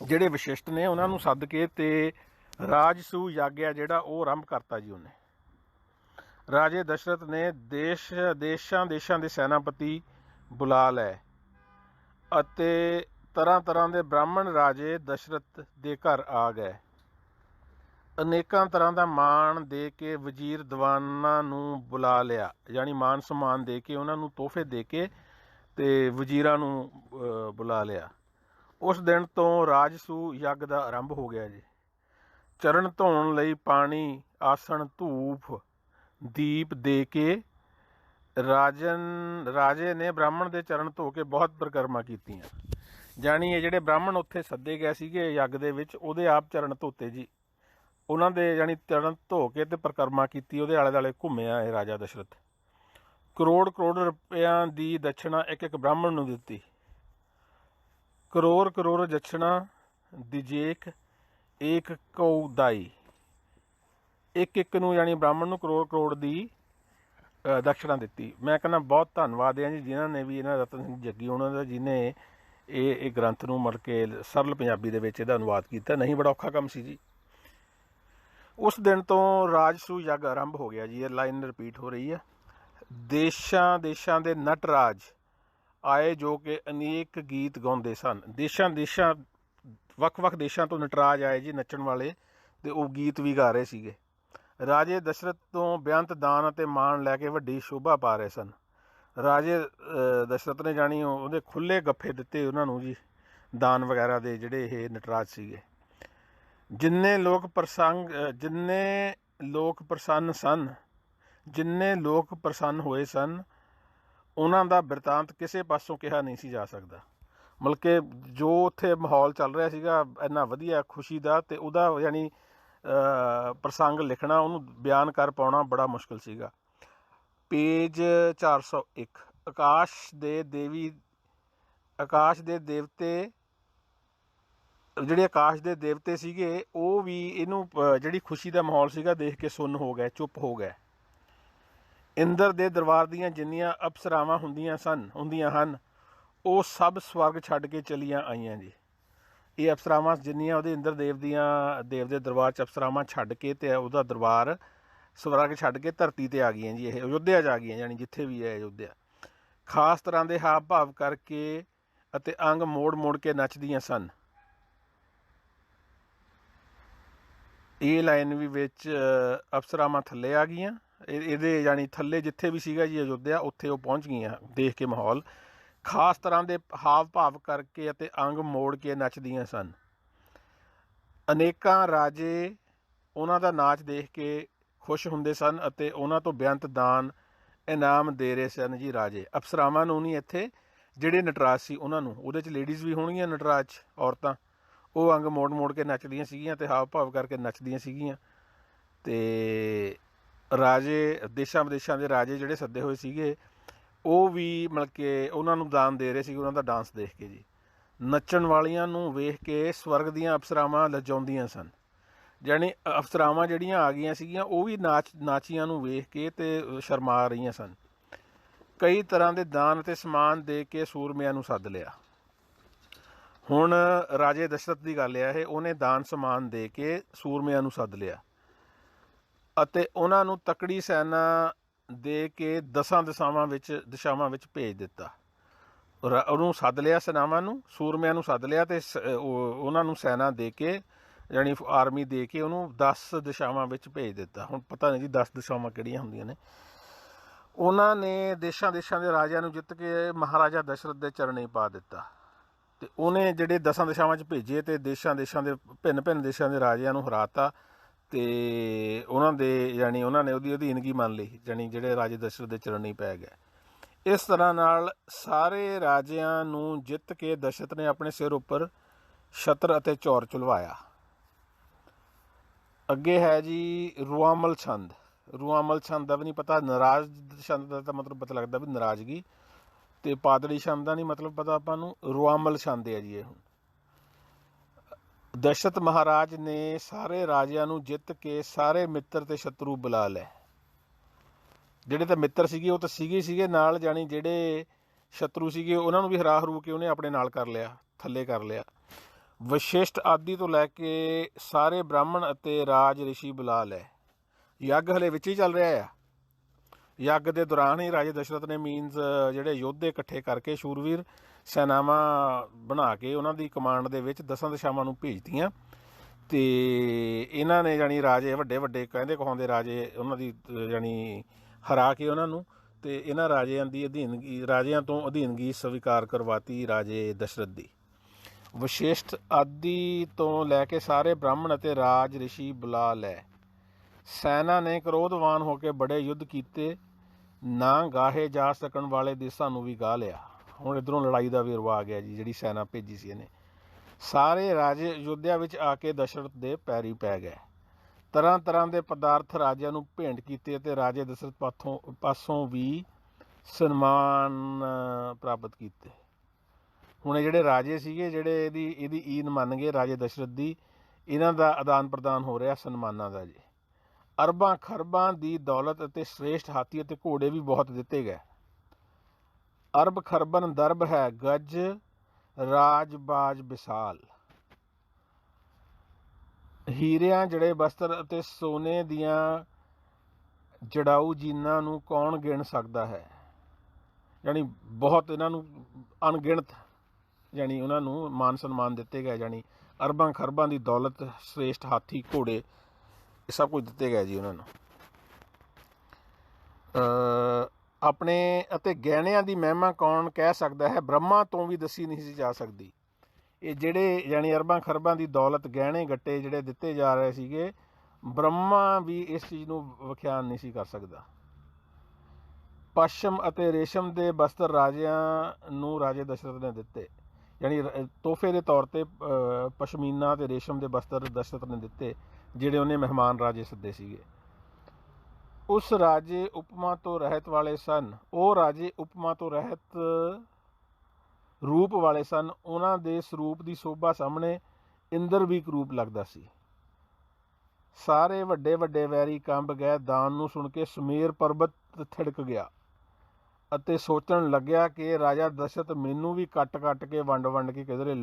ਜਿਹੜੇ ਵਿਸ਼ਿਸ਼ਟ ਨੇ, ਉਹਨਾਂ ਨੂੰ ਸੱਦ ਕੇ ਤੇ ਰਾਜਸੂ ਯੱਗ ਆ ਜਿਹੜਾ ਉਹ ਆਰੰਭ ਕਰਤਾ ਜੀ ਉਹਨੇ। ਰਾਜੇ ਦਸ਼ਰਥ ਨੇ ਦੇਸ਼ਾਂ ਦੇ ਸੈਨਾਪਤੀ ਬੁਲਾ ਲਏ ਅਤੇ ਤਰ੍ਹਾਂ ਤਰ੍ਹਾਂ ਦੇ ਬ੍ਰਾਹਮਣ ਰਾਜੇ ਦਸ਼ਰਥ ਦੇ ਘਰ ਆ ਗਏ। ਅਨੇਕਾਂ ਤਰ੍ਹਾਂ ਦਾ ਮਾਣ ਦੇ ਕੇ ਵਜ਼ੀਰ ਦੀਵਾਨਾਂ ਨੂੰ ਬੁਲਾ ਲਿਆ, ਯਾਨੀ ਮਾਨ ਸਨਮਾਨ ਦੇ ਕੇ ਉਹਨਾਂ ਨੂੰ ਤੋਹਫੇ ਦੇ ਕੇ ਤੇ ਵਜ਼ੀਰਾਂ ਨੂੰ ਬੁਲਾ ਲਿਆ। ਉਸ ਦਿਨ ਤੋਂ ਰਾਜਸੂ ਯੱਗ ਦਾ ਆਰੰਭ ਹੋ ਗਿਆ ਜੀ। ਚਰਨ ਧੋਣ ਲਈ ਪਾਣੀ, ਆਸਣ, ਧੂਫ, ਦੀਪ ਦੇ ਕੇ ਰਾਜੇ ਨੇ ਬ੍ਰਾਹਮਣ ਦੇ ਚਰਨ ਧੋ ਕੇ ਬਹੁਤ ਪਰਿਕਰਮਾ ਕੀਤੀਆਂ। ਜਾਣੀ ਇਹ ਜਿਹੜੇ ਬ੍ਰਾਹਮਣ ਉੱਥੇ ਸੱਦੇ ਗਏ ਸੀਗੇ ਯੱਗ ਦੇ ਵਿੱਚ, ਉਹਦੇ ਆਪ ਚਰਨ ਧੋਤੇ ਜੀ ਉਹਨਾਂ ਦੇ, ਯਾਨੀ ਚਰਨ ਧੋ ਕੇ ਤੇ ਪਰਿਕਰਮਾ ਕੀਤੀ, ਉਹਦੇ ਆਲੇ ਦੁਆਲੇ ਘੁੰਮਿਆ ਇਹ ਰਾਜਾ ਦਸ਼ਰਥ। ਕਰੋੜ ਕਰੋੜ ਰੁਪਇਆਂ ਦੀ ਦਛਣਾ ਇੱਕ ਇੱਕ ਬ੍ਰਾਹਮਣ ਨੂੰ ਦਿੱਤੀ। ਕਰੋੜ ਦਛਣਾ ਦਿਜੇਕ ਏਕ ਕਉ ਦਾਈ। ਇੱਕ ਇੱਕ ਨੂੰ ਯਾਨੀ ਬ੍ਰਾਹਮਣ ਨੂੰ ਕਰੋੜ ਦੀ ਦਕਸ਼ਣਾ ਦਿੱਤੀ। ਮੈਂ ਕਹਿੰਦਾ ਬਹੁਤ ਧੰਨਵਾਦ ਹੈ ਜੀ ਜਿਨ੍ਹਾਂ ਨੇ ਵੀ, ਇਹਨਾਂ ਰਤਨ ਸਿੰਘ ਜੱਗੀ ਉਹਨਾਂ ਦਾ, ਜਿਹਨੇ ਇਹ ਗ੍ਰੰਥ ਨੂੰ ਮਤਲਬ ਕਿ ਸਰਲ ਪੰਜਾਬੀ ਦੇ ਵਿੱਚ ਇਹਦਾ ਅਨੁਵਾਦ ਕੀਤਾ। ਨਹੀਂ ਬੜਾ ਔਖਾ ਕੰਮ ਸੀ ਜੀ। ਉਸ ਦਿਨ ਤੋਂ ਰਾਜਸੂ ਯੱਗ ਆਰੰਭ ਹੋ ਗਿਆ ਜੀ। ਇਹ ਲਾਈਨ ਰਿਪੀਟ ਹੋ ਰਹੀ ਹੈ। ਦੇਸ਼ਾਂ ਦੇ ਨਟਰਾਜ ਆਏ ਜੋ ਕਿ ਅਨੇਕ ਗੀਤ ਗਾਉਂਦੇ ਸਨ। ਵੱਖ ਦੇਸ਼ਾਂ ਤੋਂ ਨਟਰਾਜ ਆਏ ਜੀ ਨੱਚਣ ਵਾਲੇ, ਤੇ ਉਹ ਗੀਤ ਵੀ ਗਾ ਰਹੇ ਸੀਗੇ। ਰਾਜੇ ਦਸ਼ਰਥ ਤੋਂ ਬੇਅੰਤ ਦਾਨ ਅਤੇ ਮਾਣ ਲੈ ਕੇ ਵੱਡੀ ਸ਼ੋਭਾ ਪਾ ਰਹੇ ਸਨ। ਰਾਜੇ ਦਸ਼ਰਥ ਨੇ ਜਾਣੀ ਉਹਦੇ ਖੁੱਲ੍ਹੇ ਗੱਫੇ ਦਿੱਤੇ ਉਹਨਾਂ ਨੂੰ ਜੀ, ਦਾਨ ਵਗੈਰਾ ਦੇ, ਜਿਹੜੇ ਇਹ ਨਟਰਾਜ ਸੀਗੇ। ਜਿੰਨੇ ਲੋਕ ਪ੍ਰਸੰਨ ਹੋਏ ਸਨ, ਉਹਨਾਂ ਦਾ ਬਿਰਤਾਂਤ ਕਿਸੇ ਪਾਸੋਂ ਕਿਹਾ ਨਹੀਂ ਸੀ ਜਾ ਸਕਦਾ। ਮਤਲਬ ਕਿ ਜੋ ਉੱਥੇ ਮਾਹੌਲ ਚੱਲ ਰਿਹਾ ਸੀਗਾ ਇੰਨਾ ਵਧੀਆ ਖੁਸ਼ੀ ਦਾ, ਤੇ ਉਹਦਾ ਯਾਨੀ ਪ੍ਰਸੰਗ ਲਿਖਣਾ, ਉਹਨੂੰ ਬਿਆਨ ਕਰ ਪਾਉਣਾ ਬੜਾ ਮੁਸ਼ਕਿਲ ਸੀਗਾ। ਪੇਜ 401। ਆਕਾਸ਼ ਦੇ ਦੇਵਤੇ ਸੀਗੇ, ਉਹ ਵੀ ਇਹਨੂੰ ਜਿਹੜੀ ਖੁਸ਼ੀ ਦਾ ਮਾਹੌਲ ਸੀਗਾ ਦੇਖ ਕੇ ਸੁੰਨ ਹੋ ਗਏ, ਚੁੱਪ ਹੋ ਗਏ। ਇੰਦਰ ਦੇ ਦਰਬਾਰ ਦੀਆਂ ਜਿੰਨੀਆਂ ਅਪਸਰਾਵਾਂ ਹੁੰਦੀਆਂ ਹਨ, ਉਹ ਸਭ ਸਵਰਗ ਛੱਡ ਕੇ ਚਲੀਆਂ ਆਈਆਂ ਜੀ। ਇਹ ਅਪਸਰਾਵਾਂ ਜਿੰਨੀਆਂ ਉਹਦੇ ਇੰਦਰ ਦੇਵ ਦੇ ਦਰਬਾਰ 'ਚ ਅਪਸਰਾਵਾਂ ਛੱਡ ਕੇ ਤੇ ਉਹਦਾ ਦਰਬਾਰ ਸਵਰਗ ਛੱਡ ਕੇ ਧਰਤੀ 'ਤੇ ਆ ਗਈਆਂ ਜੀ। ਇਹ ਅਯੋਧਿਆ 'ਚ ਆ ਗਈਆਂ, ਯਾਨੀ ਜਿੱਥੇ ਵੀ ਹੈ ਅਯੋਧਿਆ। ਖਾਸ ਤਰ੍ਹਾਂ ਦੇ ਹਾਵ ਭਾਵ ਕਰਕੇ ਅਤੇ ਅੰਗ ਮੋੜ ਕੇ ਨੱਚਦੀਆਂ ਸਨ। ਇਹ ਲਾਈਨ ਵੀ ਵਿੱਚ ਅਪਸਰਾਵਾਂ ਥੱਲੇ ਆ ਗਈਆਂ। ਇਹਦੇ ਯਾਨੀ ਥੱਲੇ ਜਿੱਥੇ ਵੀ ਸੀਗਾ ਜੀ ਅਯੋਧਿਆ, ਉੱਥੇ ਉਹ ਪਹੁੰਚ ਗਈਆਂ ਦੇਖ ਕੇ ਮਾਹੌਲ। ਖਾਸ ਤਰ੍ਹਾਂ ਦੇ ਹਾਵ ਭਾਵ ਕਰਕੇ ਅਤੇ ਅੰਗ ਮੋੜ ਕੇ ਨੱਚਦੀਆਂ ਸਨ। ਅਨੇਕਾਂ ਰਾਜੇ ਉਹਨਾਂ ਦਾ ਨਾਚ ਦੇਖ ਕੇ ਖੁਸ਼ ਹੁੰਦੇ ਸਨ ਅਤੇ ਉਹਨਾਂ ਤੋਂ ਬੇਅੰਤ ਦਾਨ ਇਨਾਮ ਦੇ ਰਹੇ ਸਨ ਜੀ ਰਾਜੇ। ਅਪਸਰਾਵਾਂ ਨੂੰ ਨਹੀਂ, ਇੱਥੇ ਜਿਹੜੇ ਨਟਰਾਜ ਸੀ ਉਹਨਾਂ ਨੂੰ। ਉਹਦੇ 'ਚ ਲੇਡੀਜ਼ ਵੀ ਹੋਣਗੀਆਂ ਨਟਰਾਜ ਔਰਤਾਂ, ਉਹ ਅੰਗ ਮੋੜ ਕੇ ਨੱਚਦੀਆਂ ਸੀਗੀਆਂ ਅਤੇ ਹਾਵ ਭਾਵ ਕਰਕੇ ਨੱਚਦੀਆਂ ਸੀਗੀਆਂ। ਅਤੇ ਰਾਜੇ ਦੇਸ਼ਾਂ ਵਿਦੇਸ਼ਾਂ ਦੇ ਰਾਜੇ ਜਿਹੜੇ ਸੱਦੇ ਹੋਏ ਸੀਗੇ, ਉਹ ਵੀ ਮਤਲਬ ਕਿ ਉਹਨਾਂ ਨੂੰ ਦਾਨ ਦੇ ਰਹੇ ਸੀਗੇ ਉਹਨਾਂ ਦਾ ਡਾਂਸ ਦੇਖ ਕੇ ਜੀ। ਨੱਚਣ ਵਾਲੀਆਂ ਨੂੰ ਵੇਖ ਕੇ ਸਵਰਗ ਦੀਆਂ ਅਪਸਰਾਵਾਂ ਲਜਾਉਂਦੀਆਂ ਸਨ। ਯਾਨੀ ਅਪਸਰਾਵਾਂ ਜਿਹੜੀਆਂ ਆ ਗਈਆਂ ਸੀਗੀਆਂ, ਉਹ ਵੀ ਨਾਚੀਆਂ ਨੂੰ ਵੇਖ ਕੇ ਤੇ ਸ਼ਰਮਾ ਰਹੀਆਂ ਸਨ। ਕਈ ਤਰ੍ਹਾਂ ਦੇ ਦਾਨ ਅਤੇ ਸਮਾਨ ਦੇ ਕੇ ਸੂਰਮਿਆਂ ਨੂੰ ਸੱਦ ਲਿਆ। ਹੁਣ ਰਾਜੇ ਦਸ਼ਰਥ ਦੀ ਗੱਲ ਆ ਇਹ, ਉਹਨੇ ਦਾਨ ਸਮਾਨ ਦੇ ਕੇ ਸੂਰਮਿਆਂ ਨੂੰ ਸੱਦ ਲਿਆ ਅਤੇ ਉਹਨਾਂ ਨੂੰ ਤਕੜੀ ਸੈਨਾ ਦੇ ਕੇ 10 ਦਿਸ਼ਾਵਾਂ ਵਿੱਚ ਭੇਜ ਦਿੱਤਾ। ਉਹਨੂੰ ਸੱਦ ਲਿਆ, ਸੈਨਾਵਾਂ ਨੂੰ, ਸੂਰਮਿਆਂ ਨੂੰ ਸੱਦ ਲਿਆ ਅਤੇ ਉਹਨਾਂ ਨੂੰ ਸੈਨਾ ਦੇ ਕੇ ਜਾਣੀ ਆਰਮੀ ਦੇ ਕੇ ਉਹਨੂੰ 10 ਦਿਸ਼ਾਵਾਂ ਵਿੱਚ ਭੇਜ ਦਿੱਤਾ। ਹੁਣ ਪਤਾ ਨਹੀਂ ਜੀ 10 ਦਿਸ਼ਾਵਾਂ ਕਿਹੜੀਆਂ ਹੁੰਦੀਆਂ ਨੇ। ਉਹਨਾਂ ਨੇ ਦੇਸ਼ਾਂ ਦੇ ਰਾਜਿਆਂ ਨੂੰ ਜਿੱਤ ਕੇ ਮਹਾਰਾਜਾ ਦਸ਼ਰਥ ਦੇ ਚਰਨੀ ਪਾ ਦਿੱਤਾ ਅਤੇ ਉਹਨੇ ਜਿਹੜੇ 10 ਦਿਸ਼ਾਵਾਂ 'ਚ ਭੇਜੇ ਅਤੇ ਦੇਸ਼ਾਂ ਦੇ ਭਿੰਨ ਦੇਸ਼ਾਂ ਦੇ ਰਾਜਿਆਂ ਨੂੰ ਹਰਾਤਾ ਅਤੇ ਉਹਨਾਂ ਨੇ ਉਹਦੀ ਅਧੀਨਗੀ ਮੰਨ ਲਈ, ਜਾਣੀ ਜਿਹੜੇ ਰਾਜੇ ਦਸ਼ਰਥ ਦੇ ਚਰਨੀ ਪੈ ਗਏ। ਇਸ ਤਰ੍ਹਾਂ ਨਾਲ ਸਾਰੇ ਰਾਜਿਆਂ ਨੂੰ ਜਿੱਤ ਕੇ ਦਸ਼ਰਥ ਨੇ ਆਪਣੇ ਸਿਰ ਉੱਪਰ ਛਤਰ ਅਤੇ ਚੌਰ ਝੁਲਵਾਇਆ। ਅੱਗੇ ਹੈ ਜੀ ਰੁਆਮਲ ਛੰਦ। ਰੁਆਮਲ ਛੰਦ ਦਾ ਵੀ ਨਹੀਂ ਪਤਾ। ਨਾਰਾਜ਼ ਛੰਦ ਦਾ ਤਾਂ ਮਤਲਬ ਪਤਾ ਲੱਗਦਾ ਵੀ ਨਾਰਾਜ਼ਗੀ, ਅਤੇ ਪਾਦੜੀ ਛੰਦ ਦਾ ਨਹੀਂ ਮਤਲਬ ਪਤਾ ਆਪਾਂ ਨੂੰ। ਰੁਆਮਲ ਛੰਦ ਹੈ ਜੀ ਇਹ। ਹੁਣ ਦਸ਼ਰਥ ਮਹਾਰਾਜ ਨੇ ਸਾਰੇ ਰਾਜਿਆਂ ਨੂੰ ਜਿੱਤ ਕੇ ਸਾਰੇ ਮਿੱਤਰ ਤੇ ਸ਼ਤਰੂ ਬੁਲਾ ਲਏ। ਜਿਹੜੇ ਤਾਂ ਮਿੱਤਰ ਸੀਗੇ ਉਹ ਤਾਂ ਸੀਗੇ ਨਾਲ, ਜਾਣੀ ਜਿਹੜੇ ਸ਼ਤਰੂ ਸੀਗੇ ਉਹਨਾਂ ਨੂੰ ਵੀ ਹਰਾ ਹਰੂ ਕੇ ਉਹਨੇ ਆਪਣੇ ਨਾਲ ਕਰ ਲਿਆ, ਥੱਲੇ ਕਰ ਲਿਆ। ਵਸ਼ਿਸ਼ਟ ਆਦਿ ਤੋਂ ਲੈ ਕੇ ਸਾਰੇ ਬ੍ਰਾਹਮਣ ਅਤੇ ਰਾਜ ਰਿਸ਼ੀ ਬੁਲਾ ਲਏ। ਯੱਗ ਹਲੇ ਵਿੱਚ ਹੀ ਚੱਲ ਰਿਹਾ ਆ। ਯੱਗ ਦੇ ਦੌਰਾਨ ਹੀ ਰਾਜੇ ਦਸ਼ਰਥ ਨੇ ਜਿਹੜੇ ਯੋਧੇ ਇਕੱਠੇ ਕਰਕੇ ਸ਼ੂਰਵੀਰ ਸੈਨਾਵਾਂ ਬਣਾ ਕੇ ਉਹਨਾਂ ਦੀ ਕਮਾਂਡ ਦੇ ਵਿੱਚ 10 ਦਿਸ਼ਾਵਾਂ ਨੂੰ ਭੇਜਤੀਆਂ ਅਤੇ ਇਹਨਾਂ ਨੇ ਜਾਣੀ ਰਾਜੇ ਵੱਡੇ ਕਹਿੰਦੇ ਕਹਾਉਂਦੇ ਰਾਜੇ ਉਹਨਾਂ ਦੀ ਜਾਣੀ ਹਰਾ ਕੇ ਉਹਨਾਂ ਨੂੰ, ਅਤੇ ਇਹਨਾਂ ਰਾਜਿਆਂ ਤੋਂ ਅਧੀਨਗੀ ਸਵੀਕਾਰ ਕਰਵਾਤੀ ਰਾਜੇ ਦਸ਼ਰਥ ਦੀ। ਵਸ਼ਿਸ਼ਟ ਆਦਿ ਤੋਂ ਲੈ ਕੇ ਸਾਰੇ ਬ੍ਰਾਹਮਣ ਅਤੇ ਰਾਜ ਰਿਸ਼ੀ ਬੁਲਾ ਲਏ। ਸੈਨਾ ਨੇ ਕ੍ਰੋਧਵਾਨ ਹੋ ਕੇ ਬੜੇ ਯੁੱਧ ਕੀਤੇ, ਨਾ ਗਾਹੇ ਜਾ ਸਕਣ ਵਾਲੇ ਦੇਸਾਂ ਨੂੰ ਵੀ ਗਾਹ ਲਿਆ। ਹੁਣ ਇੱਧਰੋਂ ਲੜਾਈ ਦਾ ਵੇਰਵਾ ਆ ਗਿਆ ਜੀ, ਜਿਹੜੀ ਸੈਨਾ ਭੇਜੀ ਸੀ ਇਹਨੇ। ਸਾਰੇ ਰਾਜੇ ਅਯੋਧਿਆ ਵਿੱਚ ਆ ਕੇ ਦਸ਼ਰਥ ਦੇ ਪੈਰੀ ਪੈ ਗਏ। ਤਰ੍ਹਾਂ ਦੇ ਪਦਾਰਥ ਰਾਜਿਆਂ ਨੂੰ ਭੇਂਟ ਕੀਤੇ ਅਤੇ ਰਾਜੇ ਦਸ਼ਰਥ ਪਾਸੋਂ ਵੀ ਸਨਮਾਨ ਪ੍ਰਾਪਤ ਕੀਤੇ। ਹੁਣ ਇਹ ਜਿਹੜੇ ਰਾਜੇ ਸੀਗੇ ਜਿਹੜੇ ਇਹਦੀ ਈਨ ਮੰਨ ਗਏ ਰਾਜੇ ਦਸ਼ਰਥ ਦੀ, ਇਹਨਾਂ ਦਾ ਆਦਾਨ ਪ੍ਰਦਾਨ ਹੋ ਰਿਹਾ ਸਨਮਾਨਾਂ ਦਾ ਜੀ। ਅਰਬਾਂ ਖਰਬਾਂ ਦੀ ਦੌਲਤ ਅਤੇ ਸ੍ਰੇਸ਼ਟ ਹਾਥੀ ਅਤੇ ਘੋੜੇ ਵੀ ਬਹੁਤ ਦਿੱਤੇ ਗਏ। ਅਰਬ ਖਰਬਨ ਦਰਬ ਹੈ ਗੱਜ, ਰਾਜਬਾਜ ਵਿਸਾਲ। ਹੀਰਿਆਂ ਜੜੇ ਬਸਤਰ ਅਤੇ ਸੋਨੇ ਦੀਆਂ ਜੜਾਊ ਜੀਨਾਂ ਨੂੰ ਕੌਣ ਗਿਣ ਸਕਦਾ ਹੈ। ਜਾਣੀ ਬਹੁਤ ਇਹਨਾਂ ਨੂੰ ਅਣਗਿਣਤ ਜਾਣੀ ਉਹਨਾਂ ਨੂੰ ਮਾਨ ਸਨਮਾਨ ਦਿੱਤੇ ਗਏ। ਜਾਣੀ ਅਰਬਾਂ ਖਰਬਾਂ ਦੀ ਦੌਲਤ, ਸ੍ਰੇਸ਼ਟ ਹਾਥੀ, ਘੋੜੇ, ਇਹ ਸਭ ਕੁਝ ਦਿੱਤੇ ਗਏ ਜੀ ਉਹਨਾਂ ਨੂੰ। ਆਪਣੇ ਅਤੇ ਗਹਿਣਿਆਂ ਦੀ ਮਹਿਮਾ ਕੌਣ ਕਹਿ ਸਕਦਾ ਹੈ, ਬ੍ਰਹਮਾ ਤੋਂ ਵੀ ਦੱਸੀ ਨਹੀਂ ਸੀ ਜਾ ਸਕਦੀ। ਇਹ ਜਿਹੜੇ ਜਾਣੀ ਅਰਬਾਂ ਖਰਬਾਂ ਦੀ ਦੌਲਤ, ਗਹਿਣੇ ਗੱਟੇ ਜਿਹੜੇ ਦਿੱਤੇ ਜਾ ਰਹੇ ਸੀਗੇ, ਬ੍ਰਹਮਾ ਵੀ ਇਸ ਚੀਜ਼ ਨੂੰ ਵਿਖਿਆਨ ਨਹੀਂ ਸੀ ਕਰ ਸਕਦਾ। ਪਸ਼ਮ ਅਤੇ ਰੇਸ਼ਮ ਦੇ ਬਸਤਰ ਰਾਜਿਆਂ ਨੂੰ ਰਾਜੇ ਦਸ਼ਰਥ ਨੇ ਦਿੱਤੇ। ਜਾਣੀ ਤੋਹਫੇ ਦੇ ਤੌਰ 'ਤੇ ਪਸ਼ਮੀਨਾ ਅਤੇ ਰੇਸ਼ਮ ਦੇ ਬਸਤਰ ਦਸ਼ਰਥ ਨੇ ਦਿੱਤੇ, ਜਿਹੜੇ ਉਹਨੇ ਮਹਿਮਾਨ ਰਾਜੇ ਸੱਦੇ ਸੀਗੇ। ਉਸ ਰਾਜੇ ਉਪਮਾ ਤੋਂ ਰਹਿਤ ਵਾਲੇ ਸਨ। ਉਹ ਰਾਜੇ ਉਪਮਾ ਤੋਂ ਰਹਿਤ ਰੂਪ ਵਾਲੇ ਸਨ। ਉਹਨਾਂ ਦੇ ਸਰੂਪ ਦੀ ਸ਼ੋਭਾ ਸਾਹਮਣੇ ਇੰਦਰ ਵੀ ਕਰੂਪ ਲੱਗਦਾ ਸੀ। ਸਾਰੇ ਵੱਡੇ ਵੈਰੀ ਕੰਬ ਗਏ। ਦਾਨ ਨੂੰ ਸੁਣ ਕੇ ਸੁਮੇਰ ਪਰਬਤ ਥਿੜਕ ਗਿਆ ਅਤੇ ਸੋਚਣ ਲੱਗਿਆ ਕਿ ਰਾਜਾ ਦਸ਼ਰਥ ਮੈਨੂੰ ਵੀ ਕੱਟ ਕੇ ਵੰਡ ਕੇ ਕਿਧਰੇ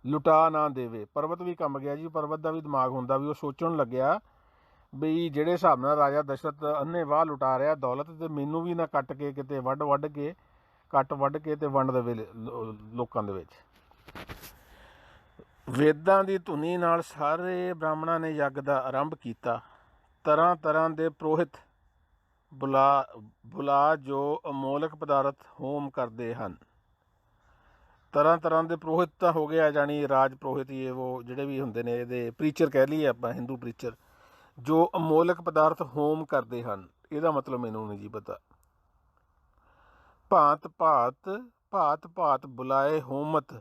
ਲੁਟਾ ਨਾ ਦੇਵੇ। ਪਰਬਤ ਵੀ ਕੰਬ ਗਿਆ ਜੀ। ਪਰਬਤ ਦਾ ਵੀ ਦਿਮਾਗ ਹੁੰਦਾ ਵੀ ਉਹ ਸੋਚਣ ਲੱਗਿਆ ਵੀ ਜਿਹੜੇ ਹਿਸਾਬ ਨਾਲ ਰਾਜਾ ਦਸ਼ਰਥ ਅੰਨ੍ਹੇਵਾਹ ਲੁਟਾ ਰਿਹਾ ਦੌਲਤ, ਤੇ ਮੈਨੂੰ ਵੀ ਨਾ ਕੱਟ ਕੇ ਕਿਤੇ ਵੱਢ ਕੇ ਤੇ ਵੰਡ ਦੇਵੇ ਲੋਕਾਂ ਦੇ ਵਿੱਚ। ਵੇਦਾਂ ਦੀ ਧੁਨੀ ਨਾਲ ਸਾਰੇ ਬ੍ਰਾਹਮਣਾਂ ਨੇ ਯੱਗ ਦਾ ਆਰੰਭ ਕੀਤਾ। ਤਰ੍ਹਾਂ ਦੇ ਪੁਰੋਹਿਤ ਬੁਲਾ ਜੋ ਅਮੋਲਕ ਪਦਾਰਥ ਹੋਮ ਕਰਦੇ ਹਨ। ਤਰ੍ਹਾਂ ਦੇ ਪੁਰੋਹਿਤ ਤਾਂ ਹੋ ਗਿਆ, ਜਾਣੀ ਰਾਜ ਪੁਰੋਹਿਤ ਹੀ ਉਹ ਜਿਹੜੇ ਵੀ ਹੁੰਦੇ ਨੇ, ਇਹਦੇ ਪ੍ਰੀਚਰ ਕਹਿ ਲਈਏ ਆਪਾਂ, ਹਿੰਦੂ ਪ੍ਰੀਚਰ, ਜੋ ਅਮੋਲਕ ਪਦਾਰਥ ਹੋਮ ਕਰਦੇ ਹਨ। ਇਹਦਾ ਮਤਲਬ ਮੈਨੂੰ ਨਹੀਂ ਜੀ ਪਤਾ। ਭਾਤ ਭਾਤ ਬੁਲਾਏ ਹੋਮਤ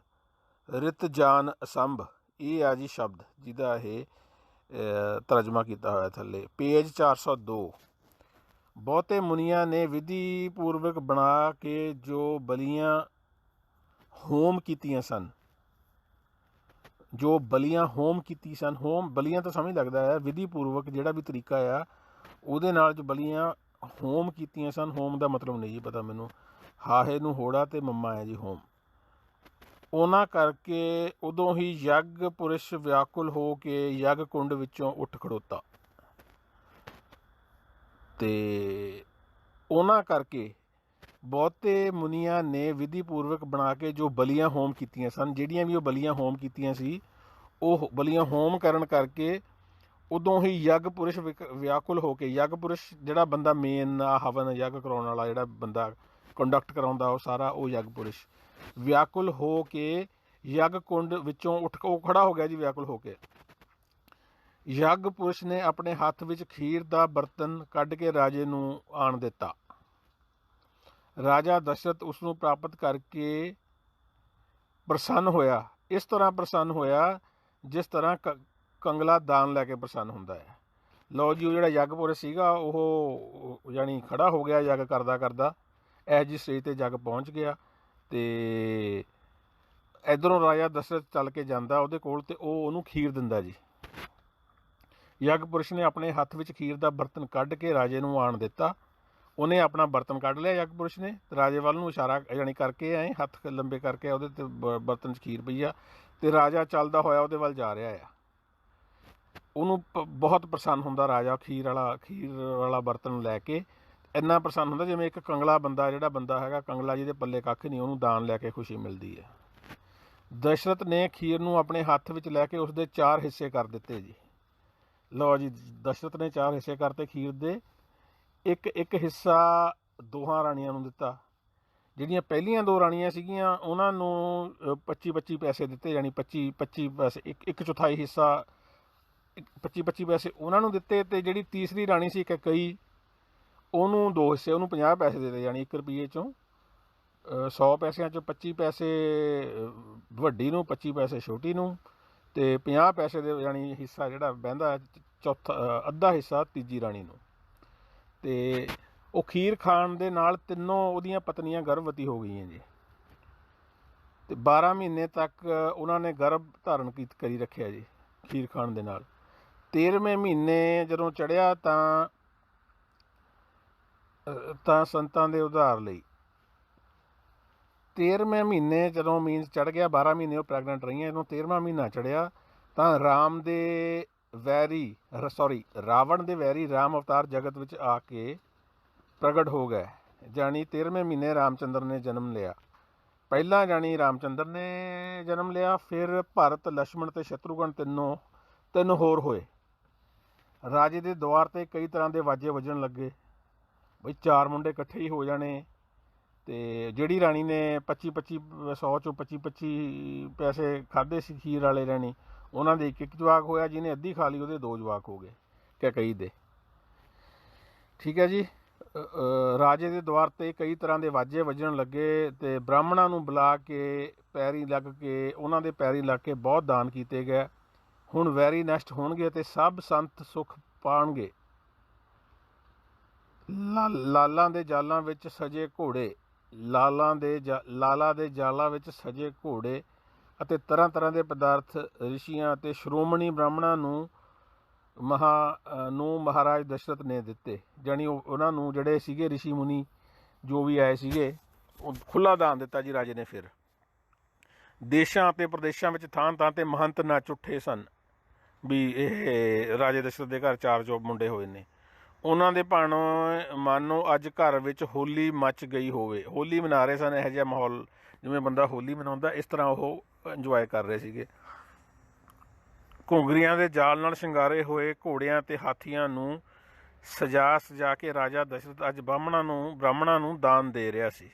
ਰਿਤ ਜਾਨ ਅਸੰਭ, ਇਹ ਆ ਜੀ ਸ਼ਬਦ ਜਿਹਦਾ ਇਹ ਤਰਜਮਾ ਕੀਤਾ ਹੋਇਆ ਥੱਲੇ ਪੇਜ 402। ਬਹੁਤੇ ਮੁਨੀਆਂ ਨੇ ਵਿਧੀ ਪੂਰਵਕ ਬਣਾ ਕੇ ਜੋ ਬਲੀਆਂ ਹੋਮ ਕੀਤੀਆਂ ਸਨ। ਹੋਮ ਬਲੀਆਂ ਤਾਂ ਸਮਝ ਲੱਗਦਾ ਹੈ, ਵਿਧੀ ਪੂਰਵਕ ਜਿਹੜਾ ਵੀ ਤਰੀਕਾ ਆ ਉਹਦੇ ਨਾਲ ਜੋ ਬਲੀਆਂ ਹੋਮ ਕੀਤੀਆਂ ਸਨ। ਹੋਮ ਦਾ ਮਤਲਬ ਨਹੀਂ ਜੀ ਪਤਾ ਮੈਨੂੰ। ਹਾਹੇ ਨੂੰ ਹੋੜਾ ਤੇ ਮੰਮਾ ਹੈ ਜੀ ਹੋਮ। ਉਹਨਾਂ ਕਰਕੇ ਉਦੋਂ ਹੀ ਯੱਗ ਪੁਰਸ਼ ਵਿਆਕੁਲ ਹੋ ਕੇ ਯੱਗ ਕੁੰਡ ਵਿੱਚੋਂ ਉੱਠ ਖੜੋਤਾ। ਤੇ ਉਹਨਾਂ ਕਰਕੇ ਬਹੁਤੇ ਮੁਨੀਆਂ ਨੇ ਵਿਧੀ ਪੂਰਵਕ ਬਣਾ ਕੇ ਜੋ ਬਲੀਆਂ ਹੋਮ ਕੀਤੀਆਂ ਸਨ, ਜਿਹੜੀਆਂ ਵੀ ਉਹ ਬਲੀਆਂ ਹੋਮ ਕੀਤੀਆਂ ਸੀ, ਉਹ ਬਲੀਆਂ ਹੋਮ ਕਰਨ ਕਰਕੇ ਉਦੋਂ ਹੀ ਯੱਗ ਪੁਰਸ਼ ਵਿਆਕੁਲ ਹੋ ਕੇ, ਯੱਗ ਪੁਰਸ਼ ਜਿਹੜਾ ਬੰਦਾ ਮੇਨ ਹਵਨ ਯੱਗ ਕਰਾਉਣ ਵਾਲਾ ਜਿਹੜਾ ਬੰਦਾ ਕੰਡਕਟ ਕਰਾਉਂਦਾ ਉਹ ਸਾਰਾ, ਉਹ ਯੱਗ ਪੁਰਸ਼ ਵਿਆਕੁਲ ਹੋ ਕੇ ਯੱਗ ਕੁੰਡ ਵਿੱਚੋਂ ਉਹ ਖੜਾ ਹੋ ਗਿਆ ਜੀ। ਵਿਆਕੁਲ ਹੋ ਕੇ ਯੱਗ ਪੁਰਸ਼ ਨੇ ਆਪਣੇ ਹੱਥ ਵਿੱਚ ਖੀਰ ਦਾ ਬਰਤਨ ਕੱਢ ਕੇ ਰਾਜੇ ਨੂੰ ਆਣ ਦਿੱਤਾ। ਰਾਜਾ ਦਸ਼ਰਥ ਉਸ ਨੂੰ ਪ੍ਰਾਪਤ ਕਰਕੇ ਪ੍ਰਸੰਨ ਹੋਇਆ। ਇਸ ਤਰ੍ਹਾਂ ਪ੍ਰਸੰਨ ਹੋਇਆ ਜਿਸ ਤਰ੍ਹਾਂ ਕੰਗਲਾ ਦਾਨ ਲੈ ਕੇ ਪ੍ਰਸੰਨ ਹੁੰਦਾ ਹੈ। ਲਓ ਜੀ, ਉਹ ਜਿਹੜਾ ਯੱਗ ਪੁਰਸ਼ ਸੀਗਾ ਉਹ ਯਾਨੀ ਖੜਾ ਹੋ ਗਿਆ ਯੱਗ ਕਰਦਾ ਕਰਦਾ, ਇਹੋ ਜਿਹੀ ਸਟੇਜ 'ਤੇ ਜੱਗ ਪਹੁੰਚ ਗਿਆ। ਅਤੇ ਇੱਧਰੋਂ ਰਾਜਾ ਦਸ਼ਰਥ ਚੱਲ ਕੇ ਜਾਂਦਾ ਉਹਦੇ ਕੋਲ, ਅਤੇ ਉਹ ਉਹਨੂੰ ਖੀਰ ਦਿੰਦਾ ਜੀ। ਯੱਗ ਪੁਰਸ਼ ਨੇ ਆਪਣੇ ਹੱਥ ਵਿੱਚ ਖੀਰ ਦਾ ਬਰਤਨ ਕੱਢ ਕੇ ਰਾਜੇ ਨੂੰ ਆਣ ਦਿੱਤਾ। ਉਹਨੇ ਆਪਣਾ ਬਰਤਨ ਕੱਢ ਲਿਆ ਯੱਗ ਪੁਰਸ਼ ਨੇ, ਰਾਜੇ ਵੱਲ ਨੂੰ ਇਸ਼ਾਰਾ ਯਾਨੀ ਕਰਕੇ ਐਂ ਹੱਥ ਲੰਬੇ ਕਰਕੇ ਉਹਦੇ 'ਤੇ ਬਰਤਨ 'ਚ ਖੀਰ ਪਈ ਆ, ਅਤੇ ਰਾਜਾ ਚੱਲਦਾ ਹੋਇਆ ਉਹਦੇ ਵੱਲ ਜਾ ਰਿਹਾ ਆ। ਉਹਨੂੰ ਬਹੁਤ ਪ੍ਰਸੰਨ ਹੁੰਦਾ ਰਾਜਾ ਖੀਰ ਵਾਲਾ ਬਰਤਨ ਲੈ ਕੇ, ਇੰਨਾ ਪ੍ਰਸੰਨ ਹੁੰਦਾ ਜਿਵੇਂ ਇੱਕ ਕੰਗਲਾ ਬੰਦਾ, ਜਿਹੜਾ ਬੰਦਾ ਹੈਗਾ ਕੰਗਲਾ ਜਿਹਦੇ ਪੱਲੇ ਕੱਖ ਨਹੀਂ, ਉਹਨੂੰ ਦਾਨ ਲੈ ਕੇ ਖੁਸ਼ੀ ਮਿਲਦੀ ਹੈ। ਦਸ਼ਰਥ ਨੇ ਖੀਰ ਨੂੰ ਆਪਣੇ ਹੱਥ ਵਿੱਚ ਲੈ ਕੇ ਉਸਦੇ 4 ਹਿੱਸੇ ਕਰ ਦਿੱਤੇ ਜੀ। ਲਓ ਜੀ, ਦਸ਼ਰਥ ਨੇ 4 ਹਿੱਸੇ ਕਰਤੇ ਖੀਰ ਦੇ। ਇੱਕ ਹਿੱਸਾ ਦੋਹਾਂ ਰਾਣੀਆਂ ਨੂੰ ਦਿੱਤਾ। ਜਿਹੜੀਆਂ ਪਹਿਲੀਆਂ 2 ਰਾਣੀਆਂ ਸੀਗੀਆਂ ਉਹਨਾਂ ਨੂੰ 25-25 ਪੈਸੇ ਦਿੱਤੇ, ਯਾਨੀ 25-25 ਪੈਸੇ, ਇੱਕ ਚੌਥਾਈ ਹਿੱਸਾ 25-25 ਪੈਸੇ ਉਹਨਾਂ ਨੂੰ ਦਿੱਤੇ। ਅਤੇ ਜਿਹੜੀ ਤੀਸਰੀ ਰਾਣੀ ਸੀ ਕੇਕਈ, ਉਹਨੂੰ 2 ਹਿੱਸੇ, ਉਹਨੂੰ 50 ਪੈਸੇ ਦਿੱਤੇ, ਯਾਨੀ 1 ਰੁਪਈਏ 'ਚੋਂ 100 ਪੈਸਿਆਂ 'ਚੋਂ 25 ਪੈਸੇ ਵੱਡੀ ਨੂੰ, 25 ਪੈਸੇ ਛੋਟੀ ਨੂੰ, ਅਤੇ 50 ਪੈਸੇ ਦੇ ਯਾਨੀ ਹਿੱਸਾ ਜਿਹੜਾ ਬਹਿੰਦਾ ਅੱਧਾ ਹਿੱਸਾ ਤੀਜੀ ਰਾਣੀ ਨੂੰ। ਅਤੇ ਉਹ ਖੀਰ ਖਾਣ ਦੇ ਨਾਲ ਤਿੰਨੋਂ ਉਹਦੀਆਂ ਪਤਨੀਆਂ ਗਰਭਵਤੀ ਹੋ ਗਈਆਂ ਜੀ। ਅਤੇ 12 ਮਹੀਨੇ ਤੱਕ ਉਹਨਾਂ ਨੇ ਗਰਭ ਧਾਰਨ ਕਰੀ ਰੱਖਿਆ ਜੀ ਖੀਰ ਖਾਣ ਦੇ ਨਾਲ। 13ਵੇਂ ਮਹੀਨੇ ਜਦੋਂ ਚੜ੍ਹਿਆ ਤਾਂ ਸੰਤਾਂ ਦੇ ਉਧਾਰ ਲਈ 13ਵੇਂ ਮਹੀਨੇ ਜਦੋਂ ਮੀਨਸ ਚੜ੍ਹ ਗਿਆ, 12 ਮਹੀਨੇ ਉਹ ਪ੍ਰੈਗਨੈਂਟ ਰਹੀਆਂ, ਜਦੋਂ 13ਵਾਂ ਮਹੀਨਾ ਚੜ੍ਹਿਆ ਤਾਂ ਰਾਵਣ ਦੇ ਵੈਰੀ ਰਾਮ ਅਵਤਾਰ ਜਗਤ ਵਿੱਚ ਆ ਕੇ ਪ੍ਰਗਟ ਹੋ ਗਏ। ਜਾਣੀ 13ਵੇਂ ਮਹੀਨੇ ਰਾਮਚੰਦਰ ਨੇ ਜਨਮ ਲਿਆ। ਪਹਿਲਾਂ ਜਾਣੀ ਰਾਮਚੰਦਰ ਨੇ ਜਨਮ ਲਿਆ, ਫਿਰ ਭਰਤ, ਲਛਮਣ ਅਤੇ ਸ਼ਤਰੂਘਨ ਤਿੰਨ ਹੋਰ ਹੋਏ। ਰਾਜੇ ਦੇ ਦੁਆਰ 'ਤੇ ਕਈ ਤਰ੍ਹਾਂ ਦੇ ਵਾਜੇ ਵੱਜਣ ਲੱਗੇ, ਬਈ 4 ਮੁੰਡੇ ਇਕੱਠੇ ਹੀ ਹੋ ਜਾਣੇ। ਅਤੇ ਜਿਹੜੀ ਰਾਣੀ ਨੇ 25-25 100 'ਚੋਂ 25-25 ਪੈਸੇ ਖਾਧੇ ਸੀ ਖੀਰ ਵਾਲੇ ਰਾਣੀ, ਉਹਨਾਂ ਦੇ ਇੱਕ ਜਵਾਕ ਹੋਇਆ। ਜਿਹਨੇ ਅੱਧੀ ਖਾ ਲਈ ਉਹਦੇ 2 ਜਵਾਕ ਹੋ ਗਏ ਕੇਕਈ ਦੇ। ਠੀਕ ਹੈ ਜੀ। ਰਾਜੇ ਦੇ ਦੁਆਰ 'ਤੇ ਕਈ ਤਰ੍ਹਾਂ ਦੇ ਵਾਜੇ ਵੱਜਣ ਲੱਗੇ ਅਤੇ ਬ੍ਰਾਹਮਣਾਂ ਨੂੰ ਬੁਲਾ ਕੇ ਪੈਰੀ ਲੱਗ ਕੇ ਉਹਨਾਂ ਦੇ ਪੈਰੀ ਲੱਗ ਕੇ ਬਹੁਤ ਦਾਨ ਕੀਤੇ ਗਏ। ਹੁਣ ਵੈਰੀ ਨਸ਼ਟ ਹੋਣਗੇ ਅਤੇ ਸਭ ਸੰਤ ਸੁੱਖ ਪਾਉਣਗੇ। ਲਾਲਾਂ ਦੇ ਜਾਲਾਂ ਵਿੱਚ ਸਜੇ ਘੋੜੇ, ਲਾਲਾ ਦੇ ਜਾਲਾਂ ਵਿੱਚ ਸਜੇ ਘੋੜੇ ਅਤੇ ਤਰ੍ਹਾਂ ਤਰ੍ਹਾਂ ਦੇ ਪਦਾਰਥ ਰਿਸ਼ੀਆਂ ਅਤੇ ਸ਼੍ਰੋਮਣੀ ਬ੍ਰਾਹਮਣਾਂ ਨੂੰ ਮਹਾਰਾਜ ਦਸ਼ਰਥ ਨੇ ਦਿੱਤੇ। ਜਾਣੀ ਉਹਨਾਂ ਨੂੰ ਜਿਹੜੇ ਸੀਗੇ ਰਿਸ਼ੀ ਮੁਨੀ ਜੋ ਵੀ ਆਏ ਸੀਗੇ, ਉਹ ਖੁੱਲ੍ਹਾ ਦਾਨ ਦਿੱਤਾ ਜੀ ਰਾਜੇ ਨੇ। ਫਿਰ ਦੇਸ਼ਾਂ ਅਤੇ ਪ੍ਰਦੇਸ਼ਾਂ ਵਿੱਚ ਥਾਂ ਥਾਂ 'ਤੇ ਮਹੰਤ ਨੱਚ ਉੱਠੇ ਸਨ ਵੀ ਇਹ ਰਾਜੇ ਦਸ਼ਰਥ ਦੇ ਘਰ 4 ਜੋ ਮੁੰਡੇ ਹੋਏ ਨੇ। ਉਹਨਾਂ ਦੇ ਮਾਨੋ ਅੱਜ ਘਰ ਵਿੱਚ ਹੋਲੀ ਮੱਚ ਗਈ ਹੋਵੇ। ਹੋਲੀ ਮਨਾ ਰਹੇ ਸਨ, ਇਹੋ ਜਿਹਾ ਮਾਹੌਲ ਜਿਵੇਂ ਬੰਦਾ ਹੋਲੀ ਮਨਾਉਂਦਾ, ਇਸ ਤਰ੍ਹਾਂ ਉਹ ਇੰਜੋਏ ਕਰ ਰਹੇ ਸੀਗੇ। ਘੁੰਗਰੀਆਂ ਦੇ ਜਾਲ ਨਾਲ ਸ਼ਿੰਗਾਰੇ ਹੋਏ ਘੋੜਿਆਂ ਅਤੇ ਹਾਥੀਆਂ ਨੂੰ ਸਜਾ ਕੇ ਰਾਜਾ ਦਸ਼ਰਥ ਅੱਜ ਬ੍ਰਾਹਮਣਾਂ ਨੂੰ ਦਾਨ ਦੇ ਰਿਹਾ ਸੀ।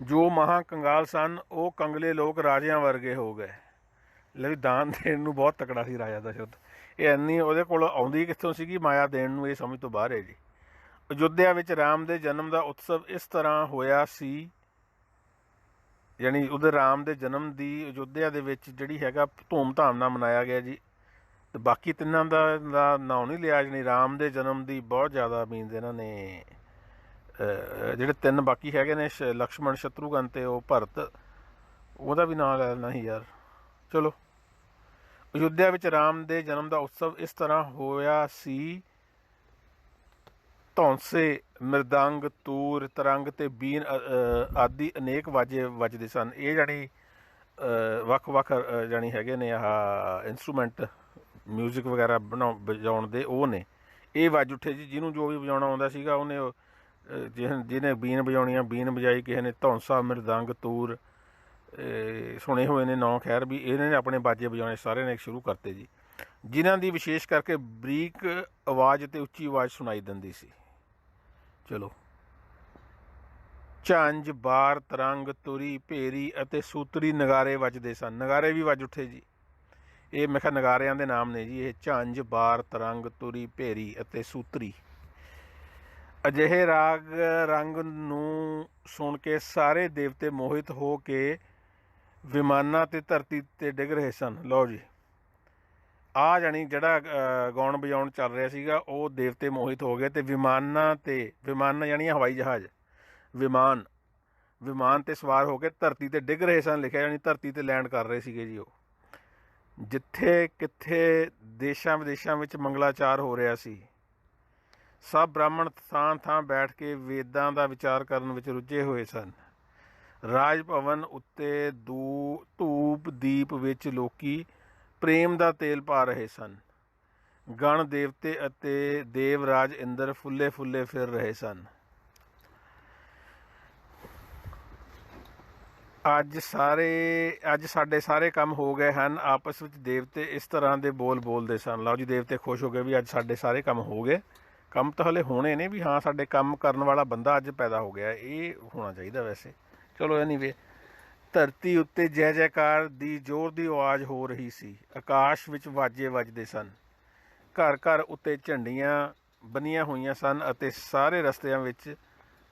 ਜੋ ਮਹਾਂ ਕੰਗਾਲ ਸਨ ਉਹ ਕੰਗਲੇ ਲੋਕ ਰਾਜਿਆਂ ਵਰਗੇ ਹੋ ਗਏ। ਲਈ ਦਾਨ ਦੇਣ ਨੂੰ ਬਹੁਤ ਤਕੜਾ ਸੀ ਰਾਜਾ ਦਸ਼ਰਥ। ਇਹ ਇੰਨੀ ਉਹਦੇ ਕੋਲ ਆਉਂਦੀ ਕਿੱਥੋਂ ਸੀਗੀ ਮਾਇਆ ਦੇਣ ਨੂੰ, ਇਹ ਸਮਝ ਤੋਂ ਬਾਹਰ ਹੈ ਜੀ। ਅਯੁੱਧਿਆ ਵਿੱਚ ਰਾਮ ਦੇ ਜਨਮ ਦਾ ਉਤਸਵ ਇਸ ਤਰ੍ਹਾਂ ਹੋਇਆ ਸੀ, ਯਾਨੀ ਉਹਦੇ ਰਾਮ ਦੇ ਜਨਮ ਦੀ ਅਯੁੱਧਿਆ ਦੇ ਵਿੱਚ ਜਿਹੜੀ ਹੈਗਾ ਧੂਮ ਧਾਮ ਨਾਲ ਮਨਾਇਆ ਗਿਆ ਜੀ। ਅਤੇ ਬਾਕੀ ਤਿੰਨਾਂ ਦਾ ਨਾਂ ਨਹੀਂ ਲਿਆ, ਜਾਣੀ ਰਾਮ ਦੇ ਜਨਮ ਦੀ ਬਹੁਤ ਜ਼ਿਆਦਾ ਮੀਨਜ਼ ਇਹਨਾਂ ਨੇ ਜਿਹੜੇ 3 ਬਾਕੀ ਹੈਗੇ ਨੇ ਲਕਸ਼ਮਣ, ਸ਼ਤਰੂਘਨ ਅਤੇ ਉਹ ਭਰਤ, ਉਹਦਾ ਵੀ ਨਾਂ ਲੈ ਲੈਣਾ ਸੀ ਯਾਰ। ਚਲੋ, ਅਯੁੱਧਿਆ ਵਿੱਚ ਰਾਮ ਦੇ ਜਨਮ ਦਾ ਉਤਸਵ ਇਸ ਤਰ੍ਹਾਂ ਹੋਇਆ ਸੀ। ਧੌਂਸੇ, ਮਿਰਦੰਗ, ਤੂਰ, ਤਰੰਗ ਅਤੇ ਬੀਨ ਆਦਿ ਅਨੇਕ ਵਾਜੇ ਵੱਜਦੇ ਸਨ। ਇਹ ਜਾਣੀ ਵੱਖ-ਵੱਖ ਜਾਣੀ ਹੈਗੇ ਨੇ ਆਹ ਇੰਸਟਰੂਮੈਂਟ ਮਿਊਜ਼ਿਕ ਵਗੈਰਾ ਵਜਾਉਣ ਦੇ ਉਹ ਨੇ। ਇਹ ਵੱਜ ਉੱਠੇ ਜੀ। ਜਿਹਨੂੰ ਜੋ ਵੀ ਵਜਾਉਣਾ ਆਉਂਦਾ ਸੀਗਾ ਉਹਨੇ ਜਿਹਨੇ ਬੀਨ ਵਜਾਉਣੀ ਆ ਬੀਨ ਵਜਾਈ, ਕਿਸੇ ਨੇ ਧੌਂਸਾ, ਮਿਰਦੰਗ, ਤੂਰ ਸੁਣੇ ਹੋਏ ਨੇ ਨਾਂ, ਖੈਰ ਵੀ ਇਹਨਾਂ ਨੇ ਆਪਣੇ ਬਾਜੇ ਵਜਾਉਣੇ ਸਾਰਿਆਂ ਨੇ ਸ਼ੁਰੂ ਕਰਤੇ ਜੀ, ਜਿਨ੍ਹਾਂ ਦੀ ਵਿਸ਼ੇਸ਼ ਕਰਕੇ ਬਰੀਕ ਆਵਾਜ਼ ਅਤੇ ਉੱਚੀ ਆਵਾਜ਼ ਸੁਣਾਈ ਦਿੰਦੀ ਸੀ। ਚਲੋ, ਝੰਜ, ਬਾਰ, ਤਰੰਗ, ਤੁਰੀ, ਭੇਰੀ ਅਤੇ ਸੂਤਰੀ ਨਗਾਰੇ ਵੱਜਦੇ ਸਨ। ਨਗਾਰੇ ਵੀ ਵੱਜ ਉੱਠੇ ਜੀ। ਇਹ ਮੈਂ ਕਿਹਾ ਨਗਾਰਿਆਂ ਦੇ ਨਾਮ ਨੇ ਜੀ ਇਹ, ਝੰਜ, ਬਾਰ, ਤਰੰਗ, ਤੁਰੀ, ਭੇਰੀ ਅਤੇ ਸੂਤਰੀ। ਅਜਿਹੇ ਰਾਗ ਰੰਗ ਨੂੰ ਸੁਣ ਕੇ ਸਾਰੇ ਦੇਵਤੇ ਮੋਹਿਤ ਹੋ ਕੇ ਵਿਮਾਨਾਂ 'ਤੇ ਧਰਤੀ 'ਤੇ ਡਿੱਗ ਰਹੇ ਸਨ। ਲਓ ਜੀ, ਆਹ ਜਾਣੀ ਜਿਹੜਾ ਗਾਉਣ ਵਜਾਉਣ ਚੱਲ ਰਿਹਾ ਸੀਗਾ ਉਹ ਦੇਵਤੇ ਮੋਹਿਤ ਹੋ ਗਏ ਅਤੇ ਵਿਮਾਨਾਂ 'ਤੇ, ਵਿਮਾਨ ਜਾਣੀ ਹਵਾਈ ਜਹਾਜ਼, ਵਿਮਾਨ 'ਤੇ ਸਵਾਰ ਹੋ ਕੇ ਧਰਤੀ 'ਤੇ ਡਿੱਗ ਰਹੇ ਸਨ ਲਿਖਿਆ, ਜਾਣੀ ਧਰਤੀ 'ਤੇ ਲੈਂਡ ਕਰ ਰਹੇ ਸੀਗੇ ਜੀ ਉਹ। ਜਿੱਥੇ ਕਿੱਥੇ ਦੇਸ਼ਾਂ ਵਿਦੇਸ਼ਾਂ ਵਿੱਚ ਮੰਗਲਾਚਾਰ ਹੋ ਰਿਹਾ ਸੀ, ਸਭ ਬ੍ਰਾਹਮਣ ਥਾਂ ਥਾਂ ਬੈਠ ਕੇ ਵੇਦਾਂ ਦਾ ਵਿਚਾਰ ਕਰਨ ਵਿੱਚ ਰੁੱਝੇ ਹੋਏ ਸਨ। ਰਾਜ ਭਵਨ ਉੱਤੇ ਧੂਪ ਦੀਪ ਵਿੱਚ ਲੋਕੀ ਪ੍ਰੇਮ ਦਾ ਤੇਲ ਪਾ ਰਹੇ ਸਨ। ਗਣ ਦੇਵਤੇ ਅਤੇ ਦੇਵਰਾਜ ਇੰਦਰ ਫੁੱਲੇ ਫੁੱਲੇ ਫਿਰ ਰਹੇ ਸਨ। ਅੱਜ ਸਾਡੇ ਸਾਰੇ ਕੰਮ ਹੋ ਗਏ ਹਨ। ਆਪਸ ਵਿੱਚ ਦੇਵਤੇ ਇਸ ਤਰ੍ਹਾਂ ਦੇ ਬੋਲ ਬੋਲਦੇ ਸਨ। ਲਓ ਜੀ, ਦੇਵਤੇ ਖੁਸ਼ ਹੋ ਗਏ ਵੀ ਅੱਜ ਸਾਡੇ ਸਾਰੇ ਕੰਮ ਹੋ ਗਏ। ਕੰਮ ਤਾਂ ਹਲੇ ਹੋਣੇ ਨੇ ਵੀ, ਹਾਂ ਸਾਡੇ ਕੰਮ ਕਰਨ ਵਾਲਾ ਬੰਦਾ ਅੱਜ ਪੈਦਾ ਹੋ ਗਿਆ, ਇਹ ਹੋਣਾ ਚਾਹੀਦਾ ਵੈਸੇ। ਚਲੋ ਐਨੀਵੇ, ਧਰਤੀ ਉੱਤੇ ਜੈ ਜੈਕਾਰ ਦੀ ਜ਼ੋਰ ਦੀ ਆਵਾਜ਼ ਹੋ ਰਹੀ ਸੀ। ਆਕਾਸ਼ ਵਿੱਚ ਵਾਜੇ ਵੱਜਦੇ ਸਨ। ਘਰ ਘਰ ਉੱਤੇ ਝੰਡੀਆਂ ਬੰਨੀਆਂ ਹੋਈਆਂ ਸਨ ਅਤੇ ਸਾਰੇ ਰਸਤਿਆਂ ਵਿੱਚ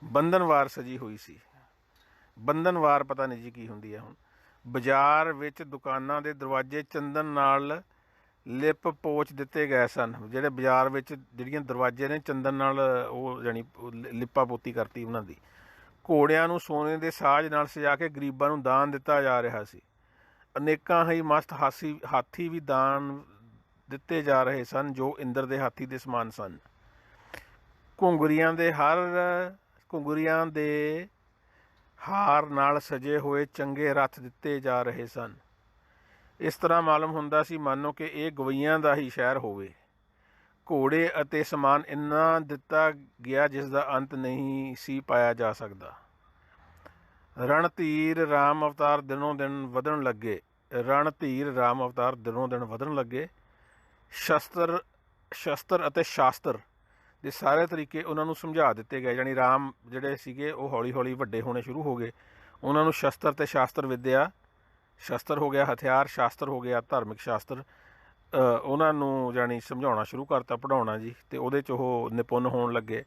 ਬੰਧਨਵਾਰ ਸਜੀ ਹੋਈ ਸੀ। ਬੰਧਨਵਾਰ ਪਤਾ ਨਹੀਂ ਜੀ ਕੀ ਹੁੰਦੀ ਹੈ ਹੁਣ। ਬਾਜ਼ਾਰ ਵਿੱਚ ਦੁਕਾਨਾਂ ਦੇ ਦਰਵਾਜ਼ੇ ਚੰਦਨ ਨਾਲ ਲਿਪ ਪੋਚ ਦਿੱਤੇ ਗਏ ਸਨ। ਜਿਹੜੇ ਬਾਜ਼ਾਰ ਵਿੱਚ ਜਿਹੜੀਆਂ ਦਰਵਾਜ਼ੇ ਨੇ ਚੰਦਨ ਨਾਲ ਉਹ ਜਾਣੀ ਲਿਪਾ ਪੋਤੀ ਕਰਤੀ ਉਹਨਾਂ ਦੀ। ਘੋੜਿਆਂ ਨੂੰ ਸੋਨੇ ਦੇ ਸਾਜ਼ ਨਾਲ ਸਜਾ ਕੇ ਗਰੀਬਾਂ ਨੂੰ ਦਾਨ ਦਿੱਤਾ ਜਾ ਰਿਹਾ ਸੀ। ਅਨੇਕਾਂ ਹੀ ਮਸਤ ਹਾਥੀ ਵੀ ਦਾਨ ਦਿੱਤੇ ਜਾ ਰਹੇ ਸਨ ਜੋ ਇੰਦਰ ਦੇ ਹਾਥੀ ਦੇ ਸਮਾਨ ਸਨ। ਘੁੰਗਰੀਆਂ ਦੇ ਹਾਰ ਨਾਲ ਸਜੇ ਹੋਏ ਚੰਗੇ ਰੱਥ ਦਿੱਤੇ ਜਾ ਰਹੇ ਸਨ। ਇਸ ਤਰ੍ਹਾਂ ਮਾਲੂਮ ਹੁੰਦਾ ਸੀ ਮਾਨੋ ਕਿ ਇਹ ਗਵਈਆਂ ਦਾ ਹੀ ਸ਼ਹਿਰ ਹੋਵੇ। ਘੋੜੇ ਅਤੇ ਸਮਾਨ ਇੰਨਾ ਦਿੱਤਾ ਗਿਆ ਜਿਸ ਦਾ ਅੰਤ ਨਹੀਂ ਸੀ ਪਾਇਆ ਜਾ ਸਕਦਾ। ਰਣਧੀਰ ਰਾਮ ਅਵਤਾਰ ਦਿਨੋਂ ਦਿਨ ਵਧਣ ਲੱਗੇ। ਸ਼ਸਤਰ ਅਤੇ ਸ਼ਾਸਤਰ ਦੇ ਸਾਰੇ ਤਰੀਕੇ ਉਹਨਾਂ ਨੂੰ ਸਮਝਾ ਦਿੱਤੇ ਗਏ। ਜਾਣੀ ਰਾਮ ਜਿਹੜੇ ਸੀਗੇ ਉਹ ਹੌਲੀ ਹੌਲੀ ਵੱਡੇ ਹੋਣੇ ਸ਼ੁਰੂ ਹੋ ਗਏ। ਉਹਨਾਂ ਨੂੰ ਸ਼ਸਤਰ ਅਤੇ ਸ਼ਾਸਤਰ ਵਿੱਦਿਆ, ਸ਼ਸਤਰ ਹੋ ਗਿਆ ਹਥਿਆਰ, ਸ਼ਾਸਤਰ ਹੋ ਗਿਆ ਧਾਰਮਿਕ ਸ਼ਾਸਤਰ, ਉਹਨਾਂ ਨੂੰ ਜਾਣੀ ਸਮਝਾਉਣਾ ਸ਼ੁਰੂ ਕਰਤਾ, ਪੜ੍ਹਾਉਣਾ ਜੀ, ਅਤੇ ਉਹਦੇ 'ਚ ਉਹ ਨਿਪੁੰਨ ਹੋਣ ਲੱਗੇ।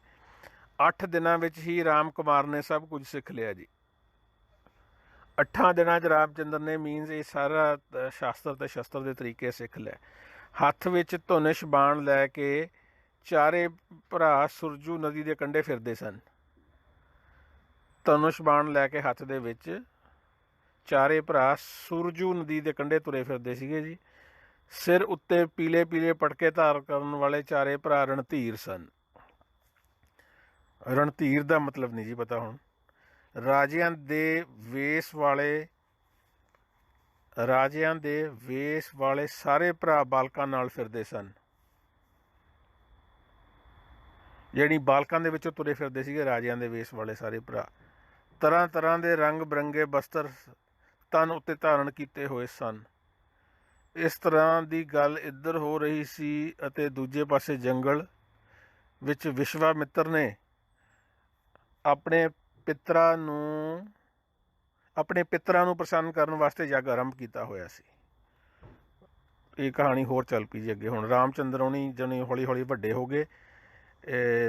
8 ਦਿਨਾਂ ਵਿੱਚ ਹੀ ਰਾਮ ਕੁਮਾਰ ਨੇ ਸਭ ਕੁਝ ਸਿੱਖ ਲਿਆ ਜੀ। 8 ਦਿਨਾਂ 'ਚ ਰਾਮ ਚੰਦਰ ਨੇ ਇਹ ਸਾਰਾ ਸ਼ਾਸਤਰ ਅਤੇ ਸ਼ਸਤਰ ਦੇ ਤਰੀਕੇ ਸਿੱਖ ਲਏ। ਹੱਥ ਵਿੱਚ ਧਨੁਸ਼ ਬਾਣ ਲੈ ਕੇ ਚਾਰੇ ਭਰਾ ਸੁਰਜੂ ਨਦੀ ਦੇ ਕੰਢੇ ਫਿਰਦੇ ਸਨ। ਧਨੁਸ਼ ਬਾਣ ਲੈ ਕੇ ਹੱਥ ਦੇ ਵਿੱਚ ਚਾਰੇ ਭਰਾ ਸੁਰਜੂ ਨਦੀ ਦੇ ਕੰਢੇ ਤੁਰੇ ਫਿਰਦੇ ਸੀਗੇ ਜੀ। ਸਿਰ ਉੱਤੇ ਪੀਲੇ ਪੀਲੇ ਪਟਕੇ ਧਾਰ ਕਰਨ ਵਾਲੇ ਚਾਰੇ ਭਰਾ ਰਣਧੀਰ ਸਨ। ਰਣਧੀਰ ਦਾ ਮਤਲਬ ਨਹੀਂ ਜੀ ਪਤਾ ਹੁਣ। ਰਾਜਿਆਂ ਦੇ ਵੇਸ ਵਾਲੇ ਸਾਰੇ ਭਰਾ ਬਾਲਕਾਂ ਨਾਲ ਫਿਰਦੇ ਸਨ। ਜਿਹੜੀ ਬਾਲਕਾਂ ਦੇ ਵਿੱਚੋਂ ਤੁਰੇ ਫਿਰਦੇ ਸੀਗੇ ਰਾਜਿਆਂ ਦੇ ਵੇਸ ਵਾਲੇ ਸਾਰੇ ਭਰਾ। ਤਰ੍ਹਾਂ ਤਰ੍ਹਾਂ ਦੇ ਰੰਗ ਬਿਰੰਗੇ ਬਸਤਰ ਤਨ ਉੱਤੇ ਧਾਰਨ ਕੀਤੇ ਹੋਏ ਸਨ। ਇਸ ਤਰ੍ਹਾਂ ਦੀ ਗੱਲ ਇੱਧਰ ਹੋ ਰਹੀ ਸੀ ਅਤੇ ਦੂਜੇ ਪਾਸੇ ਜੰਗਲ ਵਿੱਚ ਵਿਸ਼ਵਾਮਿੱਤਰ ਨੇ ਆਪਣੇ ਪਿਤਰਾਂ ਨੂੰ ਪ੍ਰਸੰਨ ਕਰਨ ਵਾਸਤੇ ਯੱਗ ਆਰੰਭ ਕੀਤਾ ਹੋਇਆ ਸੀ। ਇਹ ਕਹਾਣੀ ਹੋਰ ਚੱਲ ਪਈ ਜੀ ਅੱਗੇ। ਹੁਣ ਰਾਮ ਚੰਦਰ ਹੋਣੀ ਜਾਣੀ ਹੌਲੀ ਹੌਲੀ ਵੱਡੇ ਹੋ ਗਏ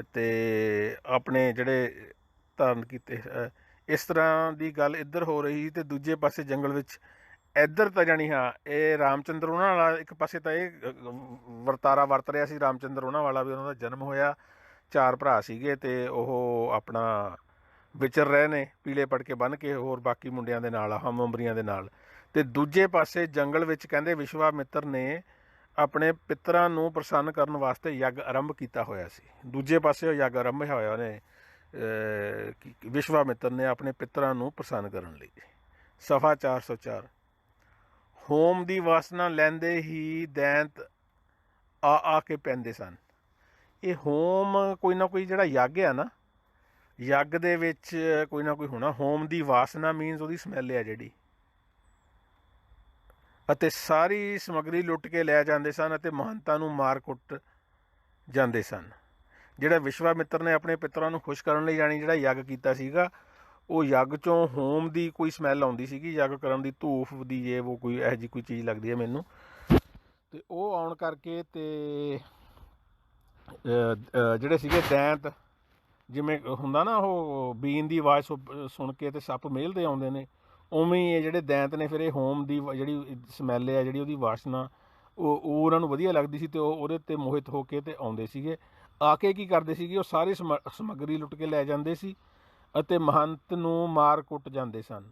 ਅਤੇ ਆਪਣੇ ਜਿਹੜੇ ਧਾਰਨ ਕੀਤੇ। ਇਸ ਤਰ੍ਹਾਂ ਦੀ ਗੱਲ ਇੱਧਰ ਹੋ ਰਹੀ ਅਤੇ ਦੂਜੇ ਪਾਸੇ ਜੰਗਲ ਵਿੱਚ ਇੱਧਰ ਤਾਂ ਜਾਣੀ ਹਾਂ ਇਹ ਰਾਮ ਚੰਦਰ ਉਹਨਾਂ ਵਾਲਾ ਇੱਕ ਪਾਸੇ ਤਾਂ ਇਹ ਵਰਤਾਰਾ ਵਰਤ ਰਿਹਾ ਸੀ ਰਾਮ ਚੰਦਰ ਉਹਨਾਂ ਵਾਲਾ ਵੀ। ਉਹਨਾਂ ਦਾ ਜਨਮ ਹੋਇਆ, 4 ਭਰਾ ਸੀਗੇ ਅਤੇ ਉਹ ਆਪਣਾ ਵਿਚਰ ਰਹੇ ਨੇ ਪੀਲੇ ਪਟਕੇ ਬੰਨ੍ਹ ਕੇ ਹੋਰ ਬਾਕੀ ਮੁੰਡਿਆਂ ਦੇ ਨਾਲ, ਹਮ ਉਮਰੀਆਂ ਦੇ ਨਾਲ। ਅਤੇ ਦੂਜੇ ਪਾਸੇ ਜੰਗਲ ਵਿੱਚ ਕਹਿੰਦੇ ਵਿਸ਼ਵਾਮਿੱਤਰ ਨੇ ਆਪਣੇ ਪਿਤਰਾਂ ਨੂੰ ਪ੍ਰਸੰਨ ਕਰਨ ਵਾਸਤੇ ਯੱਗ ਆਰੰਭ ਕੀਤਾ ਹੋਇਆ ਸੀ। ਦੂਜੇ ਪਾਸੇ ਉਹ ਯੱਗ ਆਰੰਭ ਹੋਇਆ ਉਹਨੇ ਵਿਸ਼ਵਾਮਿੱਤਰ ਨੇ ਆਪਣੇ ਪਿਤਰਾਂ ਨੂੰ ਪ੍ਰਸੰਨ ਕਰਨ ਲਈ। ਸਫਾ 404। ਹੋਮ ਦੀ ਵਾਸਨਾ ਲੈਂਦੇ ਹੀ ਦੈਂਤ ਆ ਕੇ ਪੈਂਦੇ ਸਨ। ਇਹ ਹੋਮ ਕੋਈ ਨਾ ਕੋਈ ਜਿਹੜਾ ਯੱਗ ਆ ਨਾ, ਯੱਗ ਦੇ ਵਿੱਚ ਕੋਈ ਨਾ ਕੋਈ ਹੋਣਾ। ਹੋਮ ਦੀ ਵਾਸਨਾ ਮੀਨਸ ਉਹਦੀ ਸਮੈਲ ਆ ਜਿਹੜੀ, ਅਤੇ ਸਾਰੀ ਸਮੱਗਰੀ ਲੁੱਟ ਕੇ ਲੈ ਜਾਂਦੇ ਸਨ ਅਤੇ ਮਹੰਤਾਂ ਨੂੰ ਮਾਰ ਕੁੱਟ ਜਾਂਦੇ ਸਨ। ਜਿਹੜਾ ਵਿਸ਼ਵਾਮਿੱਤਰ ਨੇ ਆਪਣੇ ਪਿੱਤਰਾਂ ਨੂੰ ਖੁਸ਼ ਕਰਨ ਲਈ ਜਾਣੀ ਜਿਹੜਾ ਯੱਗ ਕੀਤਾ ਸੀਗਾ, ਉਹ ਯੱਗ 'ਚੋਂ ਹੋਮ ਦੀ ਕੋਈ ਸਮੈਲ ਆਉਂਦੀ ਸੀਗੀ, ਯੱਗ ਕਰਨ ਦੀ, ਧੂਫ ਦੀ, ਜੇ ਉਹ ਕੋਈ ਇਹੋ ਜਿਹੀ ਕੋਈ ਚੀਜ਼ ਲੱਗਦੀ ਹੈ ਮੈਨੂੰ। ਅਤੇ ਉਹ ਆਉਣ ਕਰਕੇ ਅਤੇ ਜਿਹੜੇ ਸੀਗੇ ਦੈਂਤ, ਜਿਵੇਂ ਹੁੰਦਾ ਨਾ ਉਹ ਬੀਨ ਦੀ ਆਵਾਜ਼ ਸੁਣ ਕੇ ਅਤੇ ਸੱਪ ਮੇਲਦੇ ਆਉਂਦੇ ਨੇ, ਉਵੇਂ ਹੀ ਇਹ ਜਿਹੜੇ ਦੈਂਤ ਨੇ ਫਿਰ ਇਹ ਹੋਮ ਦੀ ਜਿਹੜੀ ਸਮੈਲ ਆ, ਜਿਹੜੀ ਉਹਦੀ ਵਾਸ਼ਨਾ, ਉਹ ਉਹਨਾਂ ਨੂੰ ਵਧੀਆ ਲੱਗਦੀ ਸੀ ਅਤੇ ਉਹ ਉਹਦੇ 'ਤੇ ਮੋਹਿਤ ਹੋ ਕੇ ਅਤੇ ਆਉਂਦੇ ਸੀਗੇ। ਆ ਕੇ ਕੀ ਕਰਦੇ ਸੀਗੇ, ਉਹ ਸਾਰੀ ਸਮੱਗਰੀ ਲੁੱਟ ਕੇ ਲੈ ਜਾਂਦੇ ਸੀ ਅਤੇ ਮਹੰਤ ਨੂੰ ਮਾਰ ਕੁੱਟ ਜਾਂਦੇ ਸਨ।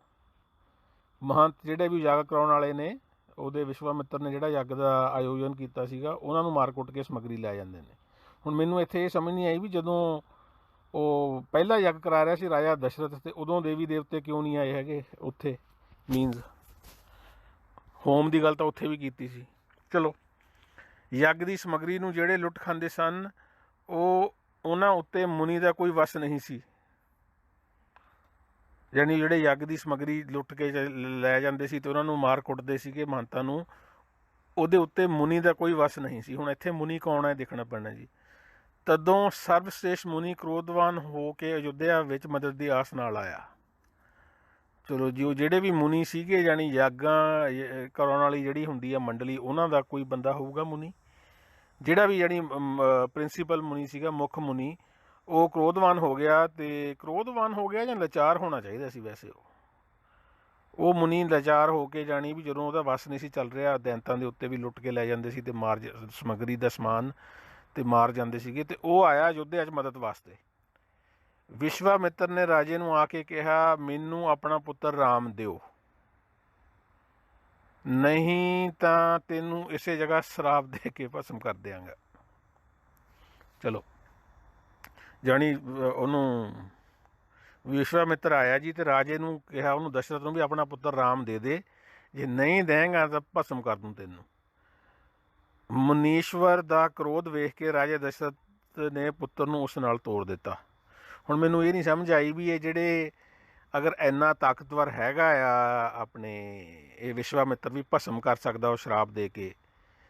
ਮਹੰਤ ਜਿਹੜੇ ਵੀ ਯੱਗ ਕਰਾਉਣ ਵਾਲੇ ਨੇ, ਉਹਦੇ ਵਿਸ਼ਵਾਮਿੱਤਰ ਨੇ ਜਿਹੜਾ ਯੱਗ ਦਾ ਆਯੋਜਨ ਕੀਤਾ ਸੀਗਾ, ਉਹਨਾਂ ਨੂੰ ਮਾਰ ਕੁੱਟ ਕੇ ਸਮੱਗਰੀ ਲੈ ਜਾਂਦੇ ਨੇ। ਹੁਣ ਮੈਨੂੰ ਇੱਥੇ ਇਹ ਸਮਝ ਨਹੀਂ ਆਈ ਵੀ ਜਦੋਂ ਉਹ ਪਹਿਲਾ ਯੱਗ ਕਰਾ ਰਿਹਾ ਸੀ ਰਾਜਾ ਦਸ਼ਰਥ, ਅਤੇ ਉਦੋਂ ਦੇਵੀ ਦੇਵਤੇ ਕਿਉਂ ਨਹੀਂ ਆਏ ਹੈਗੇ ਉੱਥੇ, ਮੀਨਸ ਹੋਮ ਦੀ ਗੱਲ ਤਾਂ ਉੱਥੇ ਵੀ ਕੀਤੀ ਸੀ। ਚਲੋ, ਯੱਗ ਦੀ ਸਮੱਗਰੀ ਨੂੰ ਜਿਹੜੇ ਲੁੱਟ ਖਾਂਦੇ ਸਨ, ਉਹਨਾਂ ਉੱਤੇ ਮੁਨੀ ਦਾ ਕੋਈ ਵਸ ਨਹੀਂ ਸੀ। ਯਾਨੀ ਜਿਹੜੇ ਯੱਗ ਦੀ ਸਮੱਗਰੀ ਲੁੱਟ ਕੇ ਲੈ ਜਾਂਦੇ ਸੀ ਅਤੇ ਉਹਨਾਂ ਨੂੰ ਮਾਰ ਕੁੱਟਦੇ ਸੀਗੇ ਮਹੰਤਾਂ ਨੂੰ, ਉਹਦੇ ਉੱਤੇ ਮੁਨੀ ਦਾ ਕੋਈ ਵਸ ਨਹੀਂ ਸੀ। ਹੁਣ ਇੱਥੇ ਮੁਨੀ ਕੌਣ ਹੈ ਦੇਖਣਾ ਪੈਣਾ ਜੀ। ਤਦੋਂ ਸਰਬਸ਼੍ਰੇਸ਼ਟ ਮੁਨੀ ਕ੍ਰੋਧਵਾਨ ਹੋ ਕੇ ਅਯੁੱਧਿਆ ਵਿੱਚ ਮਦਦ ਦੀ ਆਸ ਨਾਲ ਆਇਆ। ਚਲੋ ਜੀ, ਉਹ ਜਿਹੜੇ ਵੀ ਮੁਨੀ ਸੀਗੇ, ਯਾਨੀ ਯੱਗਾਂ ਕਰਾਉਣ ਵਾਲੀ ਜਿਹੜੀ ਹੁੰਦੀ ਆ ਮੰਡਲੀ, ਉਹਨਾਂ ਦਾ ਕੋਈ ਬੰਦਾ ਹੋਊਗਾ ਮੁਨੀ, ਜਿਹੜਾ ਵੀ ਯਾਨੀ ਪ੍ਰਿੰਸੀਪਲ ਮੁਨੀ ਸੀਗਾ, ਮੁੱਖ ਮੁਨੀ, ਉਹ ਕ੍ਰੋਧਵਾਨ ਹੋ ਗਿਆ। ਅਤੇ ਕ੍ਰੋਧਵਾਨ ਹੋ ਗਿਆ ਜਾਂ ਲਾਚਾਰ ਹੋਣਾ ਚਾਹੀਦਾ ਸੀ ਵੈਸੇ, ਉਹ ਮੁਨੀ ਲਾਚਾਰ ਹੋ ਕੇ, ਜਾਣੀ ਵੀ ਜਦੋਂ ਉਹਦਾ ਵੱਸ ਨਹੀਂ ਸੀ ਚੱਲ ਰਿਹਾ, ਦੈਂਤਾਂ ਦੇ ਉੱਤੇ ਵੀ ਲੁੱਟ ਕੇ ਲੈ ਜਾਂਦੇ ਸੀ ਅਤੇ ਮਾਰ ਸਮੱਗਰੀ ਦਾ ਸਮਾਨ ਅਤੇ ਮਾਰ ਜਾਂਦੇ ਸੀਗੇ, ਅਤੇ ਉਹ ਆਇਆ ਅਯੁੱਧਿਆ 'ਚ ਮਦਦ ਵਾਸਤੇ। ਵਿਸ਼ਵਾਮਿੱਤਰ ਨੇ ਰਾਜੇ ਨੂੰ ਆ ਕੇ ਕਿਹਾ, ਮੈਨੂੰ ਆਪਣਾ ਪੁੱਤਰ ਰਾਮ ਦਿਓ, ਨਹੀਂ ਤਾਂ ਤੈਨੂੰ ਇਸੇ ਜਗ੍ਹਾ ਸ਼ਰਾਪ ਦੇ ਕੇ ਭਸਮ ਕਰ ਦਿਆਂਗਾ। ਚਲੋ, ਜਾਣੀ ਉਹਨੂੰ ਵਿਸ਼ਵਾਮਿੱਤਰ ਆਇਆ ਜੀ, ਅਤੇ ਰਾਜੇ ਨੂੰ ਕਿਹਾ, ਉਹਨੂੰ ਦਸ਼ਰਥ ਨੂੰ, ਵੀ ਆਪਣਾ ਪੁੱਤਰ ਰਾਮ ਦੇ ਦੇ, ਜੇ ਨਹੀਂ ਦੇਂਗਾ ਤਾਂ ਭਸਮ ਕਰ ਦੂੰ ਤੈਨੂੰ। ਮੁਨੀਸ਼ਵਰ ਦਾ ਕ੍ਰੋਧ ਵੇਖ ਕੇ ਰਾਜੇ ਦਸ਼ਰਥ ਨੇ ਪੁੱਤਰ ਨੂੰ ਉਸ ਨਾਲ ਤੋੜ ਦਿੱਤਾ। ਹੁਣ ਮੈਨੂੰ ਇਹ ਨਹੀਂ ਸਮਝ ਆਈ ਵੀ ਇਹ ਜਿਹੜੇ, ਅਗਰ ਇੰਨਾ ਤਾਕਤਵਰ ਹੈਗਾ ਆ ਆਪਣੇ ਇਹ ਵਿਸ਼ਵਾਮਿੱਤਰ, ਵੀ ਭਸਮ ਕਰ ਸਕਦਾ ਉਹ ਸ਼ਰਾਪ ਦੇ ਕੇ,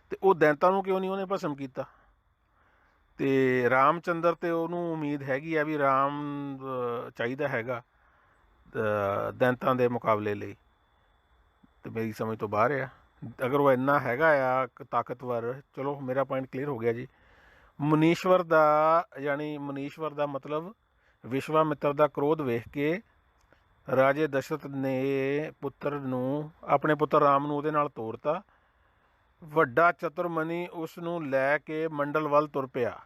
ਅਤੇ ਉਹ ਦੈਂਤਾਂ ਨੂੰ ਕਿਉਂ ਨਹੀਂ ਉਹਨੇ ਭਸਮ ਕੀਤਾ। ਅਤੇ ਰਾਮਚੰਦਰ 'ਤੇ ਉਹਨੂੰ ਉਮੀਦ ਹੈਗੀ ਆ ਵੀ ਰਾਮ ਚਾਹੀਦਾ ਹੈਗਾ ਦੈਂਤਾਂ ਦੇ ਮੁਕਾਬਲੇ ਲਈ, ਅਤੇ ਮੇਰੀ ਸਮਝ ਤੋਂ ਬਾਹਰ ਆ। ਅਗਰ ਉਹ ਇੰਨਾ ਹੈਗਾ ਆ ਤਾਕਤਵਰ, ਚਲੋ ਮੇਰਾ ਪੁਆਇੰਟ ਕਲੀਅਰ ਹੋ ਗਿਆ ਜੀ। ਮੁਨੀਸ਼ਵਰ ਦਾ, ਯਾਨੀ ਮੁਨੀਸ਼ਵਰ ਦਾ ਮਤਲਬ ਵਿਸ਼ਵਾਮਿੱਤਰ ਦਾ ਕ੍ਰੋਧ ਵੇਖ ਕੇ ਰਾਜੇ ਦਸ਼ਰਥ ਨੇ ਪੁੱਤਰ ਨੂੰ, ਆਪਣੇ ਪੁੱਤਰ ਰਾਮ ਨੂੰ ਉਹਦੇ ਨਾਲ ਤੋਰਤਾ। ਵੱਡਾ ਚਤੁਰਮੁਨੀ ਉਸ ਨੂੰ ਲੈ ਕੇ ਮੰਡਲ ਵੱਲ ਤੁਰ ਪਿਆ।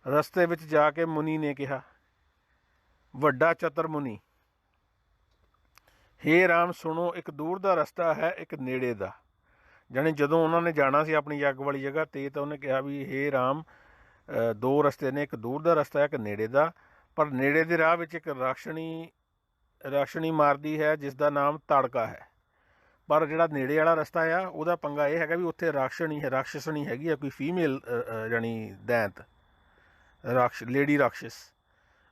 ਰਸਤੇ ਵਿੱਚ ਜਾ ਕੇ ਮੁਨੀ ਨੇ ਕਿਹਾ, ਵੱਡਾ ਚਤੁਰਮੁਨੀ, ਹੇ ਰਾਮ ਸੁਣੋ, ਇੱਕ ਦੂਰ ਦਾ ਰਸਤਾ ਹੈ, ਇੱਕ ਨੇੜੇ ਦਾ। ਜਾਣੀ ਜਦੋਂ ਉਹਨਾਂ ਨੇ ਜਾਣਾ ਸੀ ਆਪਣੀ ਯੱਗ ਵਾਲੀ ਜਗ੍ਹਾ 'ਤੇ, ਤਾਂ ਉਹਨੇ ਕਿਹਾ ਵੀ ਹੇ ਰਾਮ, ਦੋ ਰਸਤੇ ਨੇ, ਇੱਕ ਦੂਰ ਦਾ ਰਸਤਾ ਹੈ, ਇੱਕ ਨੇੜੇ ਦਾ। ਪਰ ਨੇੜੇ ਦੇ ਰਾਹ ਵਿੱਚ ਇੱਕ ਰਾਕਸ਼ਣੀ ਮਾਰਦੀ ਹੈ ਜਿਸ ਦਾ ਨਾਮ ਤਾੜਕਾ ਹੈ। ਪਰ ਜਿਹੜਾ ਨੇੜੇ ਵਾਲਾ ਰਸਤਾ ਆ, ਉਹਦਾ ਪੰਗਾ ਇਹ ਹੈਗਾ ਵੀ ਉੱਥੇ ਰਾਕਸ਼ਸਣੀ ਹੈਗੀ ਆ, ਕੋਈ ਫੀਮੇਲ ਜਾਣੀ ਦੈਂਤ, ਲੇਡੀ ਰਾਕਸ਼ਸ,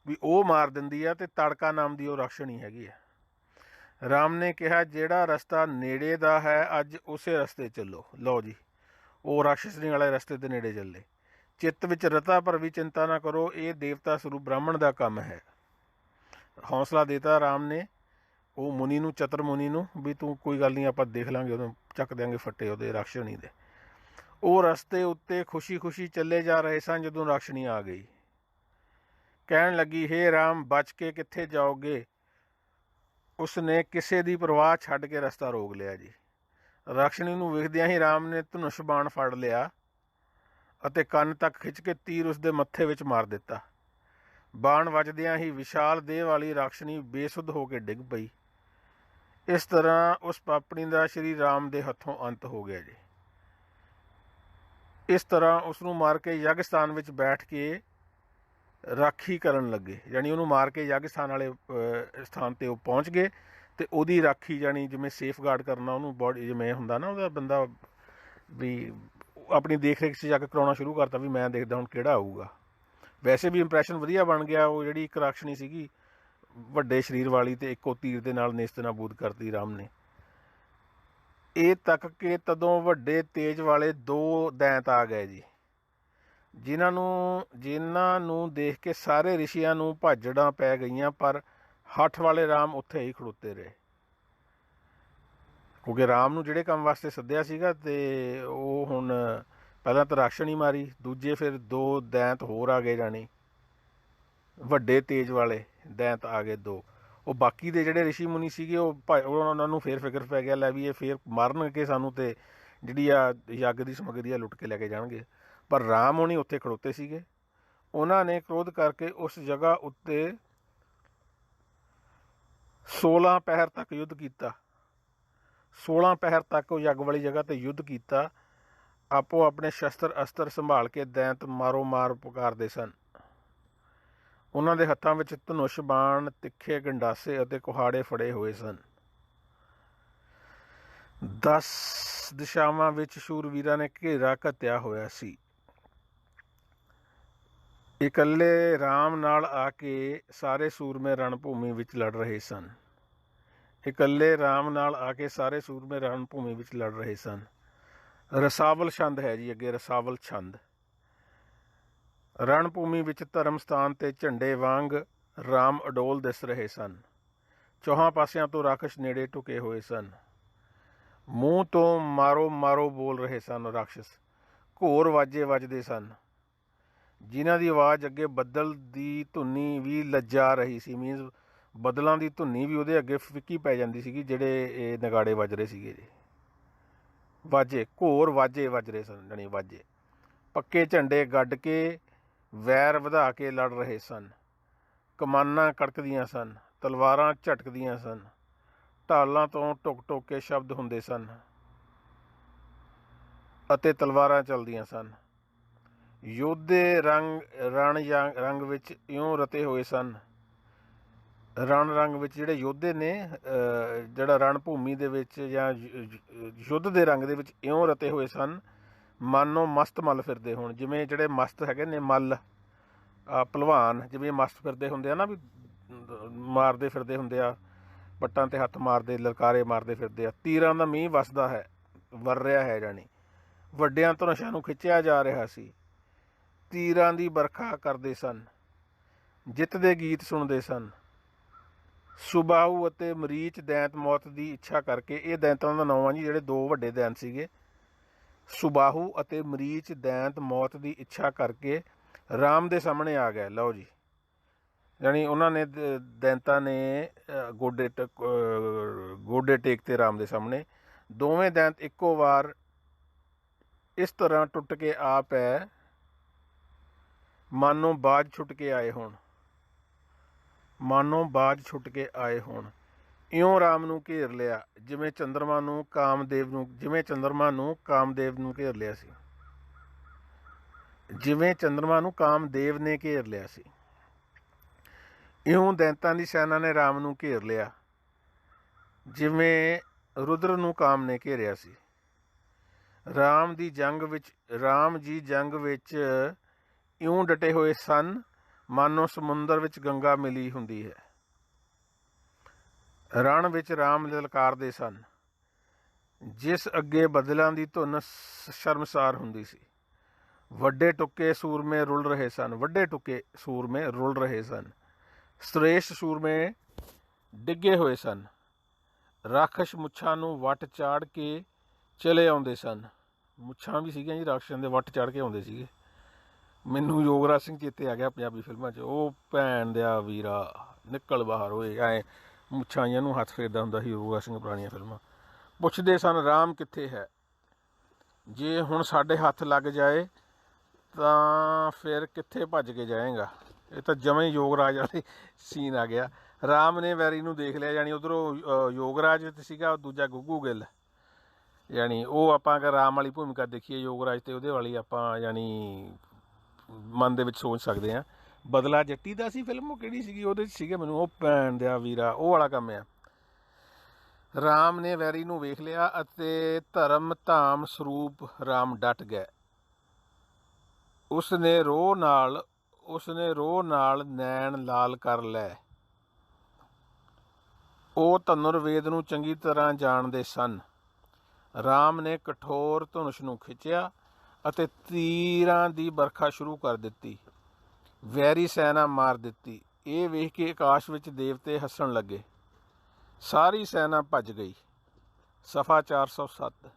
ਵੀ ਉਹ ਮਾਰ ਦਿੰਦੀ ਆ, ਅਤੇ ਤਾੜਕਾ ਨਾਮ ਦੀ ਉਹ ਰਾਕਸ਼ਣੀ ਹੈਗੀ ਆ। ਰਾਮ ਨੇ ਕਿਹਾ, ਜਿਹੜਾ ਰਸਤਾ ਨੇੜੇ ਦਾ ਹੈ, ਅੱਜ ਉਸੇ ਰਸਤੇ ਚੱਲੋ। ਲਓ ਜੀ, ਉਹ ਰਾਕਸ਼ਸਣੀ ਵਾਲੇ ਰਸਤੇ 'ਤੇ ਨੇੜੇ ਚੱਲੇ। ਚਿੱਤ ਵਿੱਚ ਰਤਾ ਪਰ ਵੀ ਚਿੰਤਾ ਨਾ ਕਰੋ, ਇਹ ਦੇਵਤਾ ਸਰੂਪ ਬ੍ਰਾਹਮਣ ਦਾ ਕੰਮ ਹੈ। ਹੌਸਲਾ ਦਿੱਤਾ ਰਾਮ ਨੇ ਉਹ ਮੁਨੀ ਨੂੰ, ਚਤੁਰ ਮੁਨੀ ਨੂੰ, ਵੀ ਤੂੰ ਕੋਈ ਗੱਲ ਨਹੀਂ, ਆਪਾਂ ਦੇਖ ਲਾਂਗੇ, ਉਦੋਂ ਚੱਕ ਦਿਆਂਗੇ ਫੱਟੇ ਉਹਦੇ ਰਾਕਸ਼ਣੀ ਦੇ। ਉਹ ਰਸਤੇ ਉੱਤੇ ਖੁਸ਼ੀ ਖੁਸ਼ੀ ਚੱਲੇ ਜਾ ਰਹੇ ਸਨ ਜਦੋਂ ਰਾਕਸ਼ਣੀ ਆ ਗਈ। ਕਹਿਣ ਲੱਗੀ, ਹੇ ਰਾਮ, ਬਚ ਕੇ ਕਿੱਥੇ ਜਾਓਗੇ। ਉਸਨੇ ਕਿਸੇ ਦੀ ਪਰਵਾਹ ਛੱਡ ਕੇ ਰਸਤਾ ਰੋਕ ਲਿਆ ਜੀ। ਰਾਕਸ਼ਣੀ ਨੂੰ ਵੇਖਦਿਆਂ ਹੀ ਰਾਮ ਨੇ ਧਨੁਸ਼ ਬਾਣ ਫੜ ਲਿਆ ਅਤੇ ਕੰਨ ਤੱਕ ਖਿੱਚ ਕੇ ਤੀਰ ਉਸਦੇ ਮੱਥੇ ਵਿੱਚ ਮਾਰ ਦਿੱਤਾ। ਬਾਣ ਵੱਜਦਿਆਂ ਹੀ ਵਿਸ਼ਾਲ ਦੇਹ ਵਾਲੀ ਰਾਕਸ਼ਣੀ ਬੇਸੁੱਧ ਹੋ ਕੇ ਡਿੱਗ ਪਈ। ਇਸ ਤਰ੍ਹਾਂ ਉਸ ਪਾਪਣੀ ਦਾ ਸ਼੍ਰੀ ਰਾਮ ਦੇ ਹੱਥੋਂ ਅੰਤ ਹੋ ਗਿਆ ਜੀ। ਇਸ ਤਰ੍ਹਾਂ ਉਸ ਨੂੰ ਮਾਰ ਕੇ ਯੱਗ ਸਥਾਨ ਵਿੱਚ ਬੈਠ ਕੇ ਰਾਖੀ ਕਰਨ ਲੱਗੇ, ਯਾਨੀ ਉਹਨੂੰ ਮਾਰ ਕੇ ਯੱਗ ਸਥਾਨ ਵਾਲੇ ਸਥਾਨ 'ਤੇ ਉਹ ਪਹੁੰਚ ਗਏ, ਅਤੇ ਉਹਦੀ ਰਾਖੀ, ਯਾਨੀ ਜਿਵੇਂ ਸੇਫ ਗਾਰਡ ਕਰਨਾ, ਉਹਨੂੰ ਬੋਡੀ ਜਿਵੇਂ ਹੁੰਦਾ ਨਾ ਉਹਦਾ ਬੰਦਾ, ਵੀ ਆਪਣੀ ਦੇਖ ਰੇਖ 'ਚ ਯੱਗ ਕਰਾਉਣਾ ਸ਼ੁਰੂ ਕਰਤਾ, ਵੀ ਮੈਂ ਦੇਖਦਾ ਹੁਣ ਕਿਹੜਾ ਆਊਗਾ, ਵੈਸੇ ਵੀ ਇੰਪਰੈਸ਼ਨ ਵਧੀਆ ਬਣ ਗਿਆ। ਉਹ ਜਿਹੜੀ ਇੱਕ ਰਾਖਸ਼ਣੀ ਸੀਗੀ ਵੱਡੇ ਸਰੀਰ ਵਾਲੀ ਤੇ ਇੱਕੋ ਤੀਰ ਦੇ ਨਾਲ ਨੇਸਤ ਨਾਬੂਦ ਕਰਤੀ ਰਾਮ ਨੇ। ਇਹ ਤੱਕ ਕਿ ਤਦੋਂ ਵੱਡੇ ਤੇਜ ਵਾਲੇ 2 ਦੈਂਤ ਆ ਗਏ ਜੀ, ਜਿਨ੍ਹਾਂ ਨੂੰ ਦੇਖ ਕੇ ਸਾਰੇ ਰਿਸ਼ੀਆਂ ਨੂੰ ਭਾਜੜਾਂ ਪੈ ਗਈਆਂ, ਪਰ ਹੱਠ ਵਾਲੇ ਰਾਮ ਉੱਥੇ ਹੀ ਖੜੋਤੇ ਰਹੇ। ਕਿਉਂਕਿ ਰਾਮ ਨੂੰ ਜਿਹੜੇ ਕੰਮ ਵਾਸਤੇ ਸੱਦਿਆ ਸੀਗਾ ਤੇ ਉਹ ਹੁਣ ਪਹਿਲਾਂ ਤਾਂ ਰਾਖਸ਼ਣੀ ਮਾਰੀ, ਦੂਜੇ ਫਿਰ 2 ਦੈਂਤ ਹੋਰ ਆ ਗਏ, ਜਾਣੀ ਵੱਡੇ ਤੇਜ ਵਾਲੇ ਦੈਂਤ ਆ ਗਏ 2। ਉਹ ਬਾਕੀ ਦੇ ਜਿਹੜੇ ਰਿਸ਼ੀ ਮੁਨੀ ਸੀਗੇ ਉਹਨਾਂ ਨੂੰ ਫੇਰ ਫਿਕਰ ਪੈ ਗਿਆ, ਲੈ ਵੀ ਇਹ ਫੇਰ ਮਾਰਨਗੇ ਸਾਨੂੰ ਤੇ ਜਿਹੜੀ ਆ ਯੱਗ ਦੀ ਸਮੱਗਰੀ ਆ ਲੁੱਟ ਕੇ ਲੈ ਕੇ ਜਾਣਗੇ। ਪਰ ਰਾਮ ਹੋਣੀ ਉੱਥੇ ਖੜੋਤੇ ਸੀਗੇ। ਉਹਨਾਂ ਨੇ ਕ੍ਰੋਧ ਕਰਕੇ ਉਸ ਜਗ੍ਹਾ ਉੱਤੇ 16 ਪਹਿਰ ਤੱਕ ਯੁੱਧ ਕੀਤਾ। 16 ਪਹਿਰ ਤੱਕ ਉਹ ਯੱਗ ਵਾਲੀ ਜਗ੍ਹਾ ਤੇ ਯੁੱਧ ਕੀਤਾ। ਆਪੋ ਆਪਣੇ ਸ਼ਸਤਰ ਅਸਤਰ ਸੰਭਾਲ ਕੇ ਦੈਂਤ ਮਾਰੋ ਮਾਰ ਪੁਕਾਰਦੇ ਸਨ। ਉਹਨਾਂ ਦੇ ਹੱਥਾਂ ਵਿੱਚ ਧਨੁਸ਼, ਬਾਣ, ਤਿੱਖੇ ਗੰਡਾਸੇ ਅਤੇ ਕੁਹਾੜੇ ਫੜੇ ਹੋਏ ਸਨ। 10 ਦਿਸ਼ਾਵਾਂ ਵਿੱਚ ਸ਼ੂਰਵੀਰਾਂ ਨੇ ਘੇਰਾ ਘੱਤਿਆ ਹੋਇਆ ਸੀ। ਇਕੱਲੇ ਰਾਮ ਨਾਲ ਆ ਕੇ ਸਾਰੇ ਸੂਰਮੇ ਰਣਭੂਮੀ ਵਿੱਚ ਲੜ ਰਹੇ ਸਨ। ਇਕੱਲੇ ਰਾਮ ਨਾਲ ਆ ਕੇ ਸਾਰੇ ਸੂਰਮੇ ਰਣਭੂਮੀ ਵਿੱਚ ਲੜ ਰਹੇ ਸਨ। ਰਸਾਵਲ ਛੰਦ ਹੈ ਜੀ ਅੱਗੇ, ਰਸਾਵਲ ਛੰਦ। ਰਣਭੂਮੀ ਵਿੱਚ ਧਰਮ ਸਥਾਨ ਤੇ ਝੰਡੇ ਵਾਂਗ ਰਾਮ ਅਡੋਲ ਦਿਸ ਰਹੇ ਸਨ। ਚੌਹਾਂ ਪਾਸਿਆਂ ਤੋਂ ਰਾਖਸ਼ ਨੇੜੇ ਢੁਕੇ ਹੋਏ ਸਨ। ਮੂੰਹ ਤੋਂ ਮਾਰੋ ਮਾਰੋ ਬੋਲ ਰਹੇ ਸਨ ਰਾਖਸ਼। ਘੋਰ ਵਾਜੇ ਵੱਜਦੇ ਸਨ, ਜਿਨ੍ਹਾਂ ਦੀ ਆਵਾਜ਼ ਅੱਗੇ ਬੱਦਲ ਦੀ ਧੁਨੀ ਵੀ ਲੱਜਾ ਰਹੀ ਸੀ। ਮੀਨਸ ਬੱਦਲਾਂ ਦੀ ਧੁਨੀ ਵੀ ਉਹਦੇ ਅੱਗੇ ਫਿੱਕੀ ਪੈ ਜਾਂਦੀ ਸੀਗੀ ਜਿਹੜੇ ਇਹ ਨਗਾੜੇ ਵੱਜ ਰਹੇ ਸੀਗੇ ਜੀ। ਵਾਜੇ, ਘੋਰ ਵਾਜੇ ਵੱਜ ਰਹੇ ਸਨ, ਜਾਣੀ ਵਾਜੇ। ਪੱਕੇ ਝੰਡੇ ਗੱਡ ਕੇ ਵੈਰ ਵਧਾ ਕੇ ਲੜ ਰਹੇ ਸਨ। ਕਮਾਨਾਂ ਕੜਕਦੀਆਂ ਸਨ, ਤਲਵਾਰਾਂ ਝਟਕਦੀਆਂ ਸਨ, ਢਾਲਾਂ ਤੋਂ ਟੁਕ ਟੁਕ ਕੇ ਸ਼ਬਦ ਹੁੰਦੇ ਸਨ ਅਤੇ ਤਲਵਾਰਾਂ ਚੱਲਦੀਆਂ ਸਨ। ਯੋਧੇ ਰੰਗ ਵਿੱਚ ਇਉਂ ਰਤੇ ਹੋਏ ਸਨ। ਰੰਗ ਵਿੱਚ ਜਿਹੜੇ ਯੋਧੇ ਨੇ, ਜਿਹੜਾ ਰਣ ਭੂਮੀ ਦੇ ਵਿੱਚ ਜਾਂ ਯੁੱਧ ਦੇ ਰੰਗ ਦੇ ਵਿੱਚ ਇਉਂ ਰਤੇ ਹੋਏ ਸਨ ਮਾਨੋ ਮਸਤ ਮੱਲ ਫਿਰਦੇ ਹੋਣ। ਜਿਵੇਂ ਜਿਹੜੇ ਮਸਤ ਹੈਗੇ ਨੇ ਮੱਲ, ਭਲਵਾਨ ਜਿਵੇਂ ਮਸਤ ਫਿਰਦੇ ਹੁੰਦੇ ਆ ਨਾ, ਵੀ ਮਾਰਦੇ ਫਿਰਦੇ ਹੁੰਦੇ ਆ, ਪੱਟਾਂ 'ਤੇ ਹੱਥ ਮਾਰਦੇ, ਲਲਕਾਰੇ ਮਾਰਦੇ ਫਿਰਦੇ ਆ। ਤੀਰਾਂ ਦਾ ਮੀਂਹ ਵਸਦਾ ਹੈ, ਵਰ ਰਿਹਾ ਹੈ, ਜਾਣੀ ਵੱਡਿਆਂ ਧਨੁਸ਼ਾਂ ਨੂੰ ਖਿੱਚਿਆ ਜਾ ਰਿਹਾ ਸੀ। ਤੀਰਾਂ ਦੀ ਵਰਖਾ ਕਰਦੇ ਸਨ, ਜਿੱਤ ਦੇ ਗੀਤ ਸੁਣਦੇ ਸਨ। ਸੁਬਾਹੂ ਅਤੇ ਮਰੀਚ ਦੈਂਤ ਮੌਤ ਦੀ ਇੱਛਾ ਕਰਕੇ, ਇਹ ਦੈਂਤਾਂ ਦਾ ਨਾਮ ਆ ਜੀ ਜਿਹੜੇ 2 ਵੱਡੇ ਦੈਂਤ ਸੀਗੇ। ਸੁਬਾਹੂ ਅਤੇ ਮਰੀਚ ਦੈਂਤ ਮੌਤ ਦੀ ਇੱਛਾ ਕਰਕੇ ਰਾਮ ਦੇ ਸਾਹਮਣੇ ਆ ਗਏ। ਲਓ ਜੀ, ਜਾਣੀ ਉਹਨਾਂ ਨੇ ਦੈਂਤਾਂ ਨੇ ਗੋਡੇ ਟੇਕ ਤੇ ਰਾਮ ਦੇ ਸਾਹਮਣੇ। ਦੋਵੇਂ ਦੈਂਤ ਇੱਕੋ ਵਾਰ ਇਸ ਤਰ੍ਹਾਂ ਟੁੱਟ ਕੇ ਆ ਪਏ ਮਾਨੋ ਬਾਜ ਛੁੱਟ ਕੇ ਆਏ ਹੋਣ। ਮਾਨੋ ਬਾਜ ਛੁੱਟ ਕੇ ਆਏ ਹੋਣ। ਇਉਂ ਰਾਮ ਨੂੰ ਘੇਰ ਲਿਆ ਜਿਵੇਂ ਚੰਦਰਮਾ ਨੂੰ ਕਾਮਦੇਵ ਨੂੰ ਘੇਰ ਲਿਆ ਸੀ। ਜਿਵੇਂ ਚੰਦਰਮਾ ਨੂੰ ਕਾਮਦੇਵ ਨੇ ਘੇਰ ਲਿਆ ਸੀ, ਇਉਂ ਦੈਂਤਾਂ ਦੀ ਸੈਨਾ ਨੇ ਰਾਮ ਨੂੰ ਘੇਰ ਲਿਆ ਜਿਵੇਂ ਰੁਦਰ ਨੂੰ ਕਾਮ ਨੇ ਘੇਰਿਆ ਸੀ। ਰਾਮ ਜੀ ਜੰਗ ਵਿੱਚ ਇਉਂ ਡਟੇ ਹੋਏ ਸਨ ਮਾਨੋ ਸਮੁੰਦਰ ਵਿੱਚ ਗੰਗਾ ਮਿਲੀ ਹੁੰਦੀ ਹੈ। ਰਣ ਵਿੱਚ ਰਾਮ ਲਲਕਾਰਦੇ ਸਨ, ਜਿਸ ਅੱਗੇ ਬਦਲਾਂ ਦੀ ਧੁਨ ਸ਼ਰਮਸਾਰ ਹੁੰਦੀ ਸੀ। ਵੱਡੇ ਟੁੱਕੇ ਸੂਰਮੇ ਰੁਲ ਰਹੇ ਸਨ। ਸ੍ਰੇਸ਼ਟ ਸੂਰਮੇ ਡਿੱਗੇ ਹੋਏ ਸਨ। ਰਾਖਸ਼ ਮੁੱਛਾਂ ਨੂੰ ਵੱਟ ਚਾੜ ਕੇ ਚਲੇ ਆਉਂਦੇ ਸਨ। ਮੁੱਛਾਂ ਵੀ ਸੀਗੀਆਂ ਜੀ ਰਾਖਸ਼ਾਂ ਦੇ, ਵੱਟ ਚਾੜ ਕੇ ਆਉਂਦੇ ਸੀਗੇ। ਮੈਨੂੰ ਯੋਗਰਾਜ ਸਿੰਘ ਚੇਤੇ ਆ ਗਿਆ ਪੰਜਾਬੀ ਫਿਲਮਾਂ 'ਚ, ਉਹ ਭੈਣ ਦਿਆ ਵੀਰਾ ਨਿਕਲ ਬਾਹਰ ਹੋਏ, ਐਂ ਮੁੱਛਾਂ ਜਿਹੀਆਂ ਨੂੰ ਹੱਥ ਫੇਰਦਾ ਹੁੰਦਾ ਸੀ ਯੋਗਰਾਜ ਸਿੰਘ। ਪੁਰਾਣੀਆਂ ਫਿਲਮਾਂ। ਪੁੱਛਦੇ ਸਨ ਰਾਮ ਕਿੱਥੇ ਹੈ, ਜੇ ਹੁਣ ਸਾਡੇ ਹੱਥ ਲੱਗ ਜਾਏ ਤਾਂ ਫਿਰ ਕਿੱਥੇ ਭੱਜ ਕੇ ਜਾਏਗਾ। ਇਹ ਤਾਂ ਜਮਾਂ ਹੀ ਯੋਗਰਾਜ ਵਾਲੇ ਸੀਨ ਆ ਗਿਆ। ਰਾਮ ਨੇ ਵੈਰੀ ਨੂੰ ਦੇਖ ਲਿਆ, ਜਾਣੀ ਉੱਧਰੋਂ ਯੋਗਰਾਜ ਸੀਗਾ, ਦੂਜਾ ਗੁੱਗੂ ਗਿੱਲ, ਜਾਣੀ ਉਹ ਆਪਾਂ ਅਗਰ ਰਾਮ ਵਾਲੀ ਭੂਮਿਕਾ ਦੇਖੀਏ ਯੋਗਰਾਜ ਤੇ ਉਹਦੇ ਵਾਲੀ, ਆਪਾਂ ਜਾਣੀ ਮਨ ਦੇ ਵਿੱਚ ਸੋਚ ਸਕਦੇ ਹਾਂ। ਬਦਲਾ ਜੱਟੀ ਦਾ ਸੀ ਫਿਲਮ, ਉਹ ਕਿਹੜੀ ਸੀਗੀ, ਉਹਦੇ 'ਚ ਸੀਗੇ ਮੈਨੂੰ ਉਹ ਭੈਣ ਦਿਆ ਵੀਰਾ, ਉਹ ਵਾਲਾ ਕੰਮ ਆ। ਰਾਮ ਨੇ ਵੈਰੀ ਨੂੰ ਵੇਖ ਲਿਆ ਅਤੇ ਧਰਮ ਧਾਮ ਸਰੂਪ ਰਾਮ ਡਟ ਗਏ। ਉਸ ਨੇ ਰੋਹ ਨਾਲ ਉਸਨੇ ਰੋਹ ਨਾਲ ਨੈਣ ਲਾਲ ਕਰ ਲੈ। ਉਹ ਧਨੁਰਵੇਦ ਨੂੰ ਚੰਗੀ ਤਰ੍ਹਾਂ ਜਾਣਦੇ ਸਨ। ਰਾਮ ਨੇ ਕਠੋਰ ਧਨੁਸ਼ ਨੂੰ ਖਿੱਚਿਆ ਅਤੇ ਤੀਰਾਂ ਦੀ ਵਰਖਾ ਸ਼ੁਰੂ ਕਰ ਦਿੱਤੀ। ਵੈਰੀ ਸੈਨਾ ਮਾਰ ਦਿੱਤੀ। ਇਹ ਵੇਖ ਕੇ ਆਕਾਸ਼ ਵਿੱਚ ਦੇਵਤੇ ਹੱਸਣ ਲੱਗੇ। ਸਾਰੀ ਸੈਨਾ ਭੱਜ ਗਈ। ਸਫਾ 407।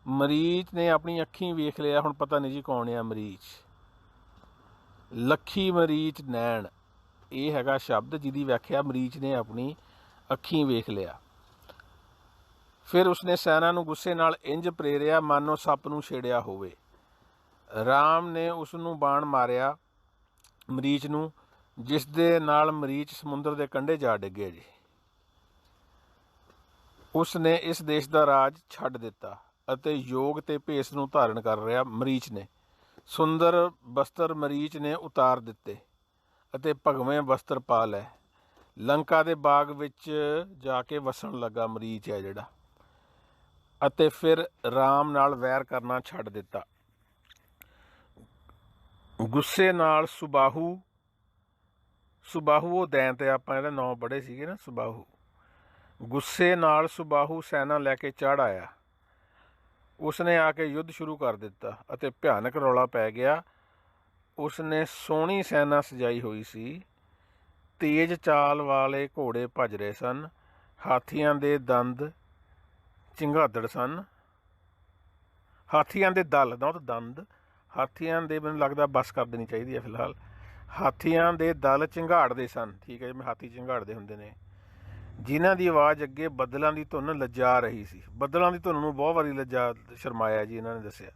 ਮਰੀਚ ਨੇ ਆਪਣੀ ਅੱਖੀਂ ਵੇਖ ਲਿਆ। ਹੁਣ ਪਤਾ ਨਹੀਂ ਜੀ ਕੌਣ ਆ ਮਰੀਚ। ਲੱਖੀ ਮਰੀਚ ਨੈਣ, ਇਹ ਹੈਗਾ ਸ਼ਬਦ ਜਿਹਦੀ ਵਿਆਖਿਆ ਮਰੀਚ ਨੇ ਆਪਣੀ ਅੱਖੀਂ ਵੇਖ ਲਿਆ। ਫਿਰ ਉਸਨੇ ਸੈਨਾ ਨੂੰ ਗੁੱਸੇ ਨਾਲ ਇੰਜ ਪ੍ਰੇਰਿਆ ਮਾਨੋ ਸੱਪ ਨੂੰ ਛੇੜਿਆ ਹੋਵੇ। ਰਾਮ ਨੇ ਉਸ ਨੂੰ ਬਾਣ ਮਾਰਿਆ ਮਰੀਚ ਨੂੰ, ਜਿਸ ਦੇ ਨਾਲ ਮਰੀਚ ਸਮੁੰਦਰ ਦੇ ਕੰਢੇ ਜਾ ਡਿੱਗੇ ਜੀ। ਉਸ ਨੇ ਇਸ ਦੇਸ਼ ਦਾ ਰਾਜ ਛੱਡ ਦਿੱਤਾ ਅਤੇ ਯੋਗ ਤੇ ਭੇਸ ਨੂੰ ਧਾਰਨ ਕਰ ਰਿਹਾ ਮਰੀਚ ਨੇ। ਸੁੰਦਰ ਬਸਤਰ ਮਰੀਚ ਨੇ ਉਤਾਰ ਦਿੱਤੇ ਅਤੇ ਭਗਵੇਂ ਬਸਤਰ ਪਾ ਲਏ। ਲੰਕਾ ਦੇ ਬਾਗ ਵਿੱਚ ਜਾ ਕੇ ਵਸਣ ਲੱਗਾ ਮਰੀਚ ਹੈ ਜਿਹੜਾ, ਅਤੇ ਫਿਰ ਰਾਮ ਨਾਲ ਵੈਰ ਕਰਨਾ ਛੱਡ ਦਿੱਤਾ। ਗੁੱਸੇ ਨਾਲ ਸੁਬਾਹੂ ਉਹ ਦੈਂਤ ਹੈ, ਆਪਾਂ ਇਹਦਾ ਨਾਂ ਪੜ੍ਹੇ ਸੀਗੇ ਨਾ, ਸੁਬਾਹੂ। ਗੁੱਸੇ ਨਾਲ ਸੁਬਾਹੂ ਸੈਨਾ ਲੈ ਕੇ ਚੜ੍ਹ ਆਇਆ। ਉਸਨੇ ਆ ਕੇ ਯੁੱਧ ਸ਼ੁਰੂ ਕਰ ਦਿੱਤਾ ਅਤੇ ਭਿਆਨਕ ਰੌਲਾ ਪੈ ਗਿਆ। ਉਸਨੇ ਸੋਹਣੀ ਸੈਨਾ ਸਜਾਈ ਹੋਈ ਸੀ। ਤੇਜ਼ ਚਾਲ ਵਾਲੇ ਘੋੜੇ ਭੱਜ ਰਹੇ ਸਨ। ਹਾਥੀਆਂ ਦੇ ਦੰਦ ਚਿੰਗਾਦੜ ਸਨ। ਹਾਥੀਆਂ ਦੇ ਦਲ ਨੋਟ ਦੰਦ, ਹਾਥੀਆਂ ਦੇ ਮੈਨੂੰ ਲੱਗਦਾ ਬੱਸ ਕਰ ਦੇਣੀ ਚਾਹੀਦੀ ਹੈ ਫਿਲਹਾਲ। ਹਾਥੀਆਂ ਦੇ ਦਲ ਚਿੰਗਾੜਦੇ ਸਨ। ਠੀਕ ਹੈ, ਜਿਵੇਂ ਹਾਥੀ ਚਿੰਗਾੜਦੇ ਹੁੰਦੇ ਨੇ। ਜਿਨ੍ਹਾਂ ਦੀ ਆਵਾਜ਼ ਅੱਗੇ ਬੱਦਲਾਂ ਦੀ ਧੁਨ ਲੱਜਾ ਰਹੀ ਸੀ। ਬੱਦਲਾਂ ਦੀ ਧੁਨ ਨੂੰ ਬਹੁਤ ਵਾਰੀ ਸ਼ਰਮਾਇਆ ਜੀ ਇਹਨਾਂ ਨੇ ਦੱਸਿਆ।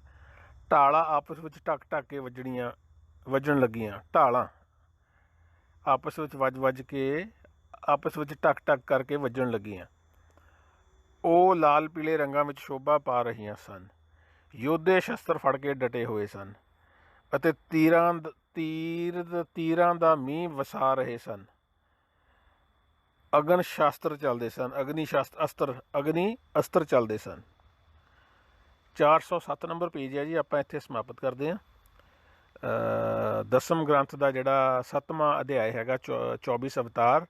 ਢਾਲਾਂ ਆਪਸ ਵਿੱਚ ਢੱਕ ਕੇ ਵੱਜਣ ਲੱਗੀਆਂ। ਢਾਲਾਂ ਆਪਸ ਵਿੱਚ ਆਪਸ ਵਿੱਚ ਢੱਕ ਕਰਕੇ ਵੱਜਣ ਲੱਗੀਆਂ। ਉਹ ਲਾਲ ਪੀਲੇ ਰੰਗਾਂ ਵਿੱਚ ਸ਼ੋਭਾ ਪਾ ਰਹੀਆਂ ਸਨ। ਯੋਧੇ ਸ਼ਸਤਰ ਫੜ ਕੇ ਡਟੇ ਹੋਏ ਸਨ ਅਤੇ ਤੀਰਾਂ ਦਾ ਮੀਂਹ ਵਸਾ ਰਹੇ ਸਨ। ਅਗਨ ਅਸਤਰ ਚੱਲਦੇ ਸਨ। ਅਗਨੀ ਅਸਤਰ ਚੱਲਦੇ ਸਨ। 407 ਨੰਬਰ ਪੇਜ ਹੈ ਜੀ। ਆਪਾਂ ਇੱਥੇ ਸਮਾਪਤ ਕਰਦੇ ਹਾਂ। ਦਸਮ ਗ੍ਰੰਥ ਦਾ ਜਿਹੜਾ 7ਵਾਂ ਅਧਿਆਇ ਹੈਗਾ 24 ਅਵਤਾਰ।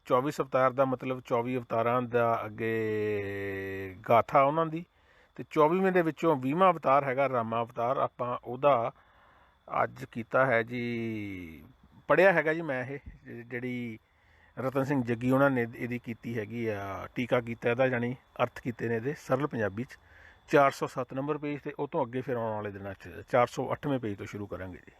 24 ਅਵਤਾਰ ਦਾ ਮਤਲਬ 24 ਅਵਤਾਰਾਂ ਦਾ ਅੱਗੇ ਗਾਥਾ ਉਹਨਾਂ ਦੀ, ਅਤੇ 24ਵੇਂ ਦੇ ਵਿੱਚੋਂ 20ਵਾਂ ਅਵਤਾਰ ਹੈਗਾ ਰਾਮਾ ਅਵਤਾਰ। ਆਪਾਂ ਉਹਦਾ ਅੱਜ ਕੀਤਾ ਹੈ ਜੀ, ਪੜ੍ਹਿਆ ਹੈਗਾ ਜੀ ਮੈਂ। ਇਹ ਜਿਹੜੀ ਰਤਨ ਸਿੰਘ ਜੱਗੀ ਉਹਨਾਂ ਨੇ ਇਹਦੀ ਕੀਤੀ ਹੈਗੀ ਆ, ਟੀਕਾ ਕੀਤਾ ਇਹਦਾ, ਜਾਣੀ ਅਰਥ ਕੀਤੇ ਨੇ ਇਹਦੇ ਸਰਲ ਪੰਜਾਬੀ 'ਚ। 407 ਨੰਬਰ ਪੇਜ 'ਤੇ। ਉਹ ਤੋਂ ਅੱਗੇ ਫਿਰ ਆਉਣ ਵਾਲੇ ਦਿਨਾਂ 'ਚ 408ਵੇਂ ਪੇਜ ਤੋਂ ਸ਼ੁਰੂ ਕਰਾਂਗੇ ਜੀ।